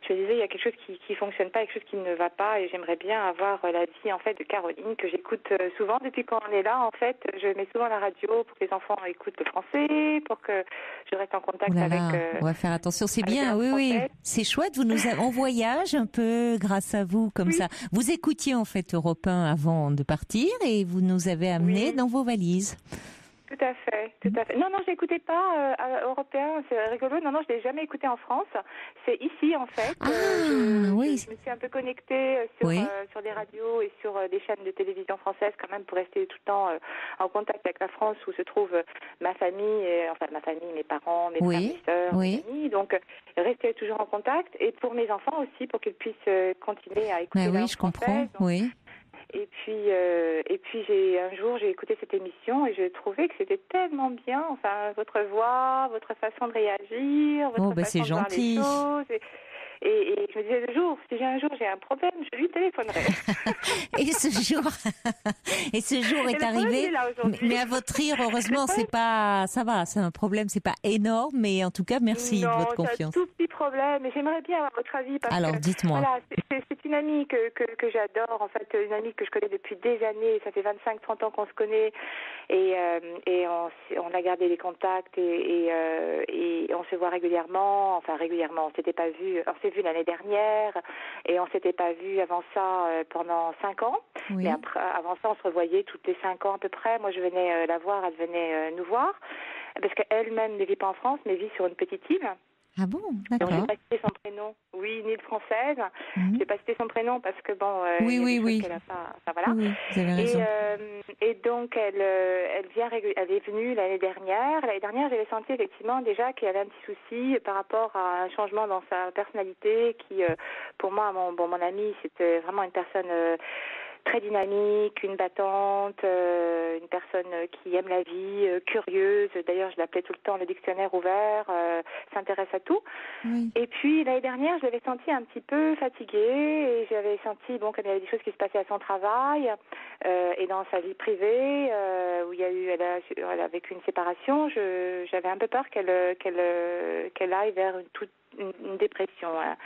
Je me disais, il y a quelque chose qui fonctionne pas, quelque chose qui ne va pas, et j'aimerais bien avoir l'avis, en fait, de Caroline, que j'écoute souvent depuis qu'on est là, en fait. Je mets souvent la radio pour que les enfants écoutent le français, pour que je reste en contact avec... on va faire attention, c'est bien, oui. C'est chouette, vous nous avez en voyage un peu grâce à vous, comme ça. Vous écoutiez, en fait, Europe 1 avant de partir, et vous nous avez amenés dans vos valises. Tout à fait. Non, j'écoutais pas européen, c'est rigolo. Non, je l'ai jamais écouté en France. C'est ici, en fait. Je me suis un peu connectée sur des radios et sur des chaînes de télévision françaises quand même pour rester tout le temps en contact avec la France où se trouve ma famille, mes parents, mes frères, mes sœurs, mes amis. Donc, rester toujours en contact. Et pour mes enfants aussi, pour qu'ils puissent continuer à écouter la langue française. Comprends, donc, Et puis un jour j'ai écouté cette émission et je trouvais que c'était tellement bien, enfin votre voix, votre façon de réagir, votre façon de voir les choses. Et je me disais si un jour j'ai un problème, je lui téléphonerai. Et ce jour est arrivé. Mais à votre rire, heureusement, ça va, c'est un problème, c'est pas énorme, mais en tout cas, merci de votre confiance. C'est un tout petit problème, mais j'aimerais bien avoir votre avis. Alors, dites-moi. Voilà, c'est une amie que j'adore, en fait, une amie que je connais depuis des années, ça fait 25-30 ans qu'on se connaît, et on a gardé les contacts, et on se voit régulièrement, on s'était pas vu, on s'est vu l'année dernière, et on s'était pas vu avant ça pendant 5 ans, mais avant ça, on se revoyait toutes les 5 ans à peu près. Moi, je venais la voir, elle venait nous voir, parce qu'elle-même ne vit pas en France, mais vit sur une petite île. Ah bon, d'accord. Donc, je n'ai pas cité son prénom. Oui, une île française. Je n'ai pas cité son prénom parce que oui. Qu'elle a pas, voilà. Oui, vous avez raison. Et donc, elle est venue l'année dernière. L'année dernière, j'avais senti effectivement déjà qu'il y avait un petit souci par rapport à un changement dans sa personnalité qui, pour moi, mon ami, c'était vraiment une personne très dynamique, une battante, une personne qui aime la vie, curieuse. D'ailleurs, je l'appelais tout le temps le dictionnaire ouvert, s'intéresse à tout. Oui. Et puis, l'année dernière, je l'avais sentie un petit peu fatiguée et j'avais senti qu'il y avait des choses qui se passaient à son travail et dans sa vie privée où elle a vécu une séparation. J'avais un peu peur qu'elle aille vers une dépression. Hein.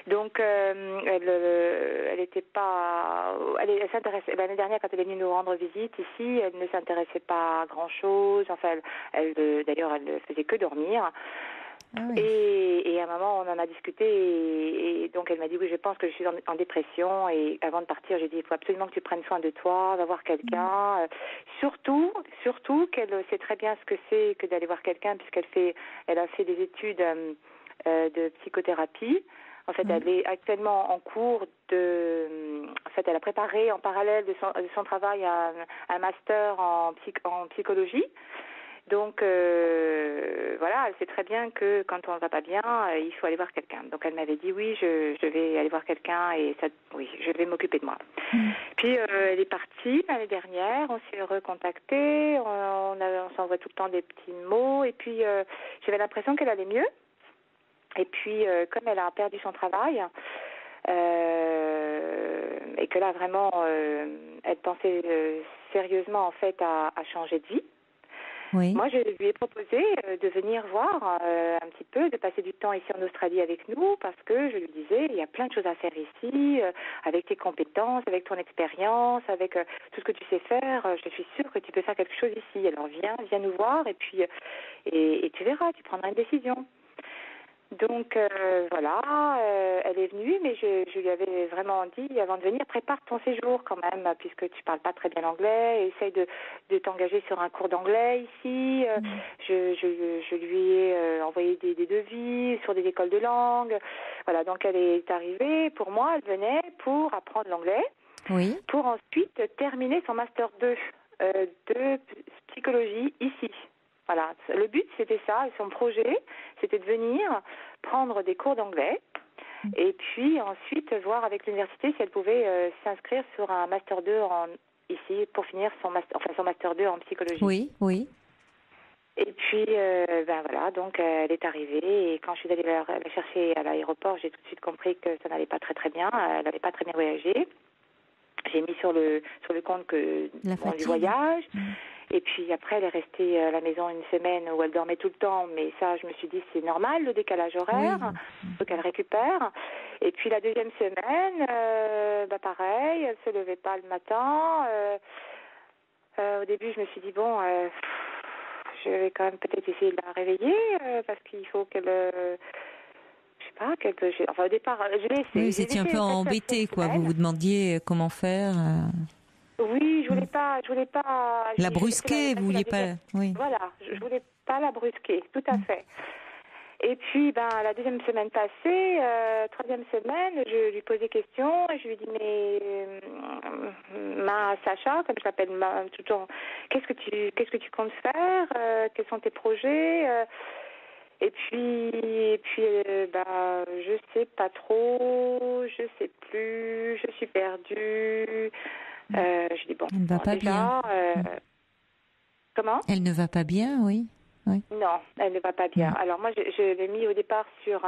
Donc, elle était pas, elle s'intéressait, l'année dernière, quand elle est venue nous rendre visite ici, elle ne s'intéressait pas à grand chose. Enfin, d'ailleurs, elle ne faisait que dormir. Ah oui. Et à un moment, on en a discuté et donc elle m'a dit oui, je pense que je suis en dépression et avant de partir, j'ai dit il faut absolument que tu prennes soin de toi, va voir quelqu'un. Surtout qu'elle sait très bien ce que c'est que d'aller voir quelqu'un elle a fait des études de psychothérapie. En fait, elle est actuellement en cours elle a préparé en parallèle de son travail un master en psychologie. Donc, elle sait très bien que quand on ne va pas bien, il faut aller voir quelqu'un. Donc, elle m'avait dit, oui, je vais aller voir quelqu'un et je vais m'occuper de moi. Puis, elle est partie l'année dernière, on s'est recontacté, on s'envoie tout le temps des petits mots et puis j'avais l'impression qu'elle allait mieux. Et puis, comme elle a perdu son travail, et que là, vraiment, elle pensait sérieusement, en fait, à changer de vie, Oui. Moi, je lui ai proposé de venir voir un petit peu, de passer du temps ici en Australie avec nous, parce que je lui disais, il y a plein de choses à faire ici, avec tes compétences, avec ton expérience, avec tout ce que tu sais faire. Je suis sûre que tu peux faire quelque chose ici. Alors viens nous voir, et puis et tu verras, tu prendras une décision. Donc voilà, elle est venue, mais je lui avais vraiment dit avant de venir, prépare ton séjour quand même, puisque tu parles pas très bien l'anglais, essaye de t'engager sur un cours d'anglais ici. Je lui ai envoyé des devis sur des écoles de langue. Voilà, donc elle est arrivée. Pour moi, elle venait pour apprendre l'anglais, Oui. pour ensuite terminer son master 2 de psychologie ici. Voilà, le but c'était ça, et son projet c'était de venir prendre des cours d'anglais et puis ensuite voir avec l'université si elle pouvait s'inscrire sur un master 2 ici pour finir son master 2 en psychologie. Oui, oui. Et puis voilà, donc elle est arrivée et quand je suis allée la chercher à l'aéroport, j'ai tout de suite compris que ça n'allait pas très très bien, elle n'avait pas très bien voyagé. J'ai mis sur le compte que du voyage. Et puis après, elle est restée à la maison une semaine où elle dormait tout le temps. Mais ça, je me suis dit, c'est normal, le décalage horaire. Il faut qu'elle récupère. Et puis la deuxième semaine, pareil, elle se levait pas le matin. Au début, je me suis dit, bon, je vais quand même peut-être essayer de la réveiller parce qu'il faut qu'elle... je sais pas, au départ, je l'ai essayé. Oui, vous étiez un peu embêtée, quoi. Vous vous demandiez comment faire. Oui, je voulais pas. La brusquer, vous vouliez pas. Oui. Voilà, je voulais pas la brusquer, tout à fait. Et puis, la deuxième semaine passée, troisième semaine, je lui posais des questions et je lui dis ma Sacha, comme je l'appelle tout le temps, qu'est-ce que tu comptes faire, quels sont tes projets et puis, je sais pas trop, je sais plus, je suis perdue. Je dis bon. Elle ne va pas bien. Comment ? Elle ne va pas bien, oui. Non, elle ne va pas bien. Alors moi, je l'ai mis au départ sur.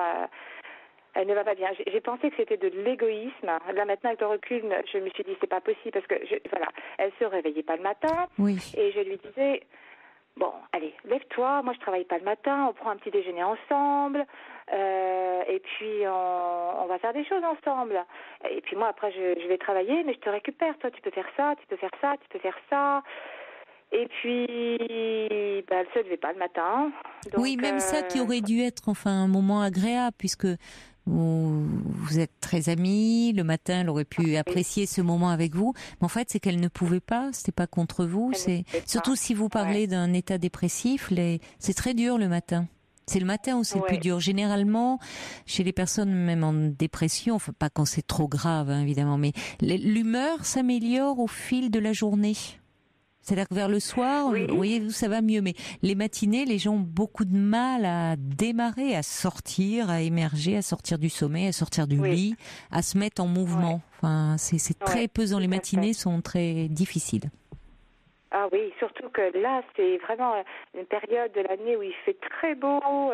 Elle ne va pas bien. J'ai pensé que c'était de l'égoïsme. Là maintenant, avec le recul, je me suis dit c'est pas possible parce que elle se réveillait pas le matin. Oui. Et je lui disais. Bon, allez, lève-toi, moi je travaille pas le matin, on prend un petit déjeuner ensemble, et puis on va faire des choses ensemble. Et puis moi après je vais travailler, mais je te récupère, toi tu peux faire ça, tu peux faire ça, tu peux faire ça. Et puis, elle se levait pas le matin. Donc, oui, même ça qui aurait dû être un moment agréable puisque vous êtes très amis. Le matin, elle aurait pu apprécier ce moment avec vous. Mais en fait, c'est qu'elle ne pouvait pas. C'était pas contre vous. C'est surtout si vous parlez d'un état dépressif. C'est très dur le matin. C'est le matin où c'est le plus dur. Généralement, chez les personnes même en dépression, enfin pas quand c'est trop grave, hein, évidemment, mais l'humeur s'améliore au fil de la journée. C'est-à-dire que vers le soir, vous voyez, ça va mieux. Mais les matinées, les gens ont beaucoup de mal à démarrer, à sortir, à émerger, à sortir du sommeil, à sortir du lit, à se mettre en mouvement. Enfin, c'est très pesant. Les matinées sont très difficiles. Ah oui, surtout que là, c'est vraiment une période de l'année où il fait très beau.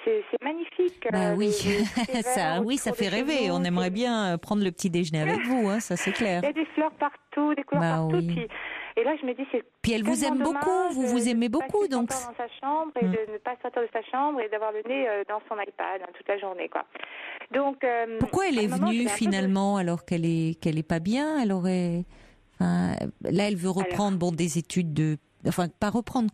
C'est magnifique. Ça fait rêver. On aimerait bien prendre le petit déjeuner avec vous, hein, ça c'est clair. Il y a des fleurs partout, des couleurs partout. Oui. Et là, je me dis, puis elle vous aime beaucoup, vous aimez beaucoup, donc. De dans sa chambre et de ne pas sortir de sa chambre et d'avoir le nez dans son iPad toute la journurnée, quoi. Donc. Pourquoi elle est venue finalement alors qu'elle est pas bien? Elle aurait. Là, elle veut reprendre des études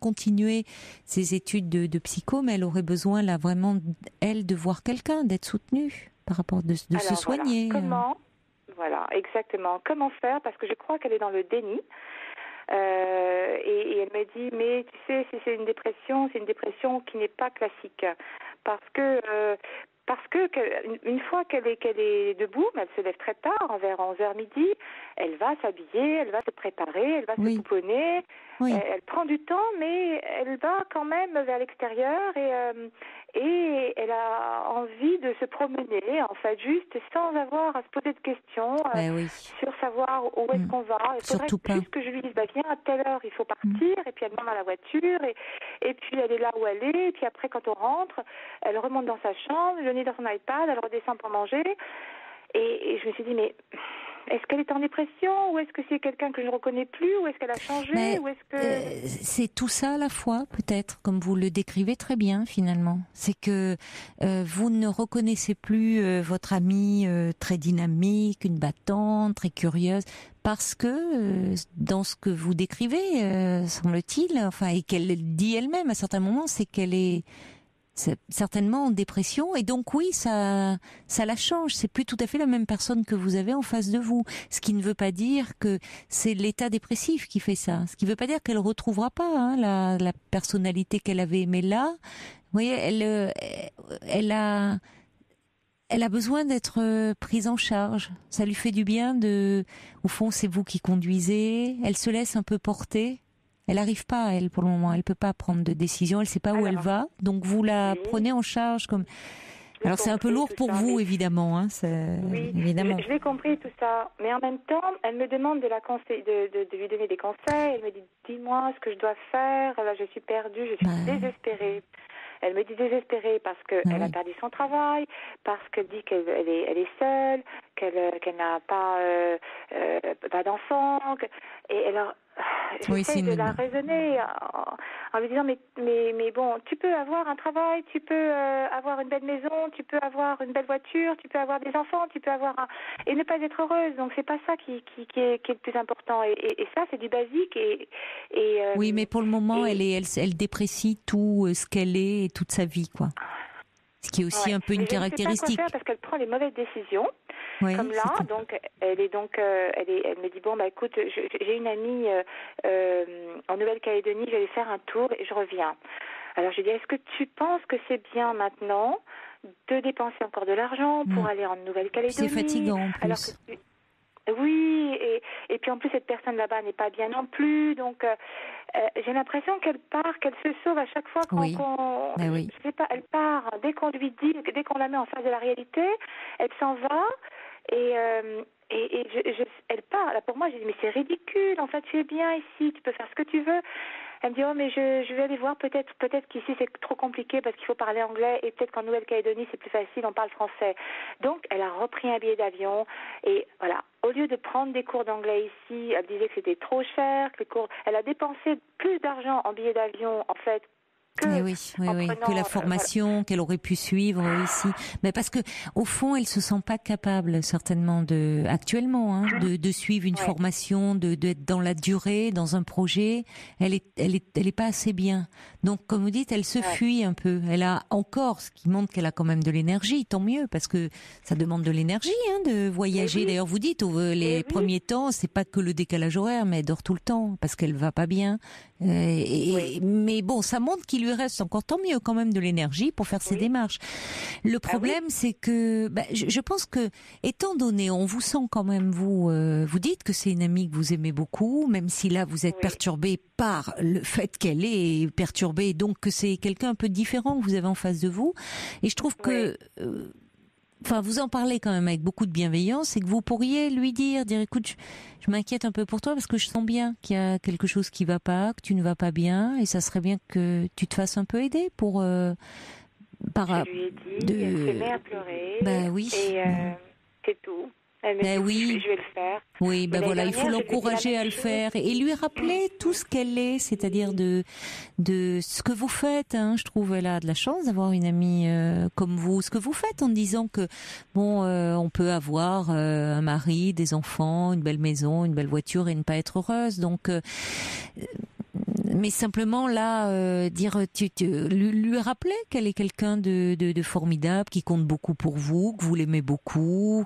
continuer ses études de psycho, mais elle aurait besoin là vraiment elle de voir quelqu'un, d'être soutenue par rapport de se soigner. Voilà, exactement. Comment faire? Parce que je crois qu'elle est dans le déni. Et elle me dit, mais tu sais, si c'est une dépression qui n'est pas classique, parce que une fois qu'elle est debout, elle se lève très tard, vers 11h midi, elle va s'habiller, elle va se préparer, elle va se pouponner, elle prend du temps, mais elle va quand même vers l'extérieur et elle a envie de se promener, en fait, juste sans avoir à se poser de questions sur savoir où est-ce qu'on va. Il faudrait juste que je lui dise, viens à telle heure, il faut partir, et puis elle monte dans la voiture, et puis elle est là où elle est, et puis après quand on rentre, elle remonte dans sa chambre, le nez dans son iPad, elle redescend pour manger, et je me suis dit, mais est-ce qu'elle est en dépression, ou est-ce que c'est quelqu'un que je ne reconnais plus, ou est-ce qu'elle a changé, ou est-ce que... c'est tout ça à la fois, peut-être, comme vous le décrivez très bien, finalement. C'est que vous ne reconnaissez plus votre amie très dynamique, une battante, très curieuse, parce que dans ce que vous décrivez, semble-t-il, enfin, et qu'elle dit elle-même à certains moments, c'est qu'elle est certainement en dépression, et donc oui, ça la change. C'est plus tout à fait la même personne que vous avez en face de vous. Ce qui ne veut pas dire que c'est l'état dépressif qui fait ça. Ce qui ne veut pas dire qu'elle retrouvera pas la personnalité qu'elle avait. Mais là, vous voyez, elle a besoin d'être prise en charge. Ça lui fait du bien au fond, c'est vous qui conduisez. Elle se laisse un peu porter. Elle n'arrive pas, elle, pour le moment. Elle peut pas prendre de décision. Elle sait pas où elle va. Donc, vous la prenez en charge comme... Alors, c'est un peu lourd pour vous, évidemment. Hein, oui, évidemment. Je l'ai compris, tout ça. Mais en même temps, elle me demande de lui donner des conseils. Elle me dit, dis-moi ce que je dois faire. Là, je suis perdue, je suis désespérée. Elle me dit désespérée parce qu'elle a perdu son travail, parce qu'elle dit qu'elle est seule, qu'elle n'a pas d'enfant. Et alors, j'essaie de la raisonner en lui disant mais bon, tu peux avoir un travail, tu peux avoir une belle maison, tu peux avoir une belle voiture, tu peux avoir des enfants, tu peux avoir et ne pas être heureuse. Donc c'est pas ça qui est le plus important. Et ça, c'est du basique. Oui, mais pour le moment, elle déprécie tout ce qu'elle est et toute sa vie, quoi. Ce qui est aussi un peu une caractéristique. Je ne sais pas quoi faire parce qu'elle prend les mauvaises décisions. Oui, comme là, donc elle me dit bon bah écoute, j'ai une amie en Nouvelle-Calédonie, je vais aller faire un tour et je reviens. Alors je dis est-ce que tu penses que c'est bien maintenant de dépenser encore de l'argent pour aller en Nouvelle-Calédonie? C'est fatigant en plus. Alors oui, et puis en plus cette personne là-bas n'est pas bien non plus, donc j'ai l'impression qu'elle se sauve à chaque fois je sais pas, elle part dès qu'on lui dit, dès qu'on la met en face de la réalité, elle s'en va. Et elle part. Là, pour moi, j'ai dit, mais c'est ridicule. En fait, tu es bien ici. Tu peux faire ce que tu veux. Elle me dit, oh, mais je vais aller voir. Peut-être qu'ici, c'est trop compliqué parce qu'il faut parler anglais. Et peut-être qu'en Nouvelle-Calédonie, c'est plus facile. On parle français. Donc, elle a repris un billet d'avion. Et voilà. Au lieu de prendre des cours d'anglais ici, elle disait que c'était trop cher. Elle a dépensé plus d'argent en billets d'avion, en fait, que la formation qu'elle aurait pu suivre ici. Mais parce que au fond, elle se sent pas capable certainement actuellement de suivre une formation, d'être dans la durée, dans un projet. Elle est pas assez bien. Donc comme vous dites, elle se fuit un peu. Elle a encore, ce qui montre qu'elle a quand même de l'énergie, tant mieux, parce que ça demande de l'énergie de voyager. D'ailleurs, vous dites les premiers temps, c'est pas que le décalage horaire, mais elle dort tout le temps parce qu'elle va pas bien. Mais bon, ça montre qu'il lui reste encore tant mieux quand même de l'énergie pour faire ses démarches. Le problème, c'est que je pense que, étant donné, on vous sent quand même, vous dites que c'est une amie que vous aimez beaucoup, même si là vous êtes perturbé par le fait qu'elle est perturbée, donc que c'est quelqu'un un peu différent que vous avez en face de vous. Et je trouve que vous en parlez quand même avec beaucoup de bienveillance, et que vous pourriez lui dire écoute, je m'inquiète un peu pour toi parce que je sens bien qu'il y a quelque chose qui va pas, que tu ne vas pas bien, et ça serait bien que tu te fasses un peu aider pour je lui ai dit, elle s'est mise à pleurer. C'est tout. Elle me dit, je vais le faire. Oui, il faut l'encourager à le faire et lui rappeler tout ce qu'elle est, c'est-à-dire de ce que vous faites. Je trouve elle a de la chance d'avoir une amie comme vous. Ce que vous faites en disant que on peut avoir un mari, des enfants, une belle maison, une belle voiture et ne pas être heureuse. Donc mais simplement là, lui rappeler qu'elle est quelqu'un de formidable, qui compte beaucoup pour vous, que vous l'aimez beaucoup,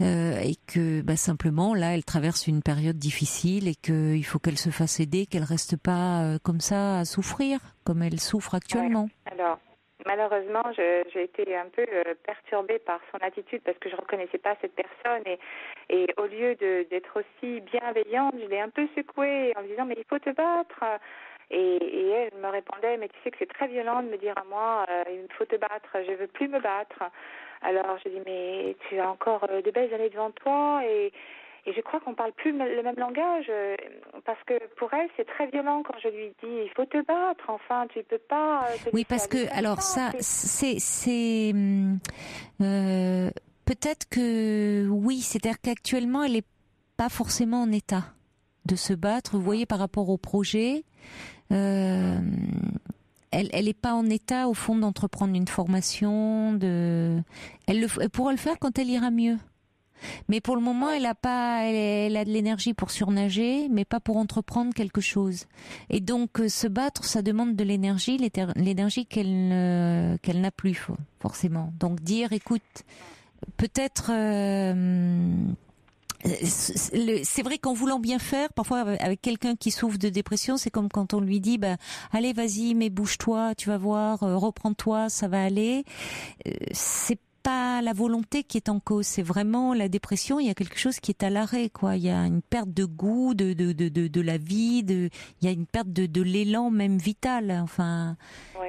et que simplement là, elle traverse une période difficile et qu'il faut qu'elle se fasse aider, qu'elle reste pas comme ça à souffrir comme elle souffre actuellement. Alors, malheureusement, j'ai été un peu perturbée par son attitude parce que je reconnaissais pas cette personne et au lieu d'être aussi bienveillante, je l'ai un peu secouée en me disant mais il faut te battre. Et elle me répondait mais tu sais que c'est très violent de me dire à moi il faut te battre, je veux plus me battre. Alors je dis mais tu as encore de belles années devant toi et je crois qu'on parle plus le même langage parce que pour elle c'est très violent quand je lui dis il faut te battre, enfin tu peux pas. Oui, parce que alors ça c'est Peut-être que oui, c'est-à-dire qu'actuellement, elle n'est pas forcément en état de se battre. Vous voyez, par rapport au projet, elle n'est pas en état, au fond, d'entreprendre une formation. Elle pourra le faire quand elle ira mieux. Mais pour le moment, elle a de l'énergie pour surnager, mais pas pour entreprendre quelque chose. Et donc, se battre, ça demande de l'énergie, l'énergie qu'elle n'a plus, forcément. Donc, dire, écoute, peut-être... c'est vrai qu'en voulant bien faire, parfois avec quelqu'un qui souffre de dépression, c'est comme quand on lui dit allez, vas-y, mais bouge-toi, tu vas voir, reprends-toi, ça va aller. C'est pas la volonté qui est en cause, c'est vraiment la dépression. Il y a quelque chose qui est à l'arrêt, quoi. Il y a une perte de goût de la vie, il y a une perte de l'élan même vital. Enfin,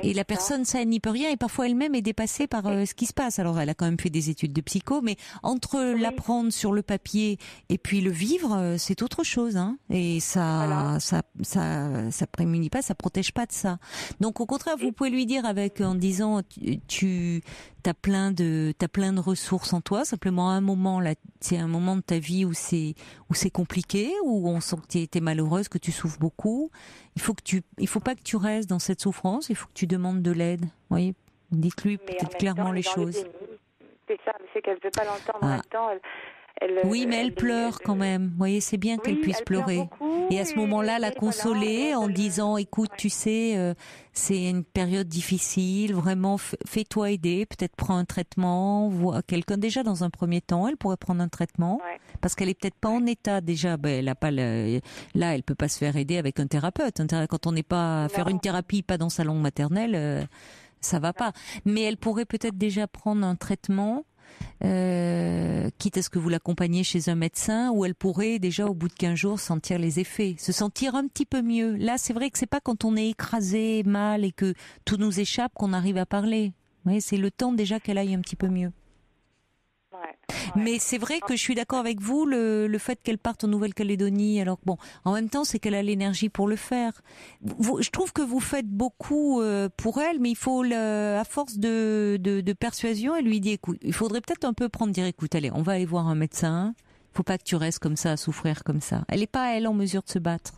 et la personne, ça, elle n'y peut rien. Et parfois, elle-même est dépassée par ce qui se passe. Alors, elle a quand même fait des études de psycho, mais entre l'apprendre sur le papier et puis le vivre, c'est autre chose, hein. Et ça prémunit pas, ça protège pas de ça. Donc, au contraire, vous pouvez lui dire en disant, tu t'as plein de ressources en toi. Simplement, un moment là, c'est un moment de ta vie où c'est compliqué, où on sent que t'es malheureuse, que tu souffres beaucoup. Il faut pas que tu restes dans cette souffrance. Il faut que tu demandes de l'aide. Vous voyez, dites-lui peut-être clairement les choses. C'est ça, c'est qu'elle veut pas l'entendre. En même temps, oui, mais elle pleure quand même. Vous voyez, c'est bien qu'elle puisse pleurer. Et à ce moment-là, la consoler en disant, écoute, tu sais, c'est une période difficile, vraiment, fais-toi aider, peut-être prends un traitement, vois quelqu'un déjà dans un premier temps, elle pourrait prendre un traitement, parce qu'elle est peut-être pas en état déjà, elle a pas là, elle peut pas se faire aider avec un thérapeute. Quand on n'est pas faire une thérapie, pas dans sa langue maternelle, ça va pas. Mais elle pourrait peut-être déjà prendre un traitement. Quitte à ce que vous l'accompagniez chez un médecin, où elle pourrait déjà au bout de 15 jours sentir les effets, se sentir un petit peu mieux. Là, c'est vrai que c'est pas quand on est écrasé, mal et que tout nous échappe qu'on arrive à parler. Vous voyez, c'est le temps déjà qu'elle aille un petit peu mieux. Mais c'est vrai que je suis d'accord avec vous, le fait qu'elle parte en Nouvelle-Calédonie, alors bon, en même temps, c'est qu'elle a l'énergie pour le faire. Je trouve que vous faites beaucoup pour elle, mais il faut, à force de persuasion, elle lui dit, écoute, il faudrait peut-être un peu dire, écoute, allez, on va aller voir un médecin, il faut pas que tu restes comme ça, à souffrir comme ça. Elle n'est pas, elle, en mesure de se battre.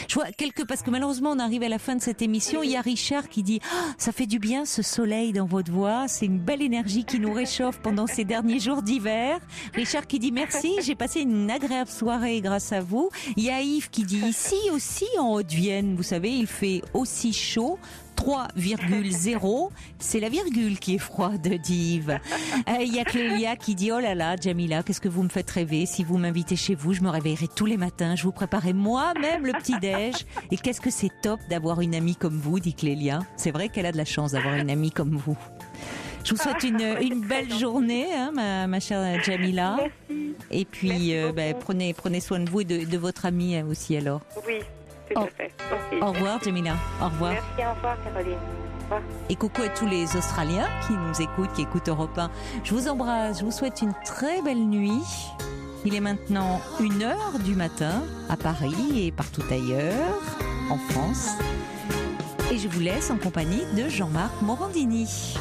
Je vois parce que malheureusement on arrive à la fin de cette émission, il y a Richard qui dit ça fait du bien ce soleil dans votre voix, c'est une belle énergie qui nous réchauffe pendant ces derniers jours d'hiver. Richard qui dit merci, j'ai passé une agréable soirée grâce à vous. Il y a Yves qui dit ici aussi en Haute-Vienne, vous savez, il fait aussi chaud. 3,0, c'est la virgule qui est froide, dit Yves. Il y a Clélia qui dit oh là là, Jamila, qu'est-ce que vous me faites rêver. Si vous m'invitez chez vous, je me réveillerai tous les matins, je vous préparerai moi-même le petit-déj. Et qu'est-ce que c'est top d'avoir une amie comme vous, dit Clélia. C'est vrai qu'elle a de la chance d'avoir une amie comme vous. Je vous souhaite une belle journée, hein, ma chère Jamila. Merci. Et puis, prenez soin de vous et de votre amie aussi alors. Oui. Tout à fait. Au revoir, Jamila. Au revoir. Merci, au revoir, Caroline. Au revoir. Et coucou à tous les Australiens qui nous écoutent, qui écoutent Europe 1. Je vous embrasse, je vous souhaite une très belle nuit. Il est maintenant 1h du matin à Paris et partout ailleurs, en France. Et je vous laisse en compagnie de Jean-Marc Morandini.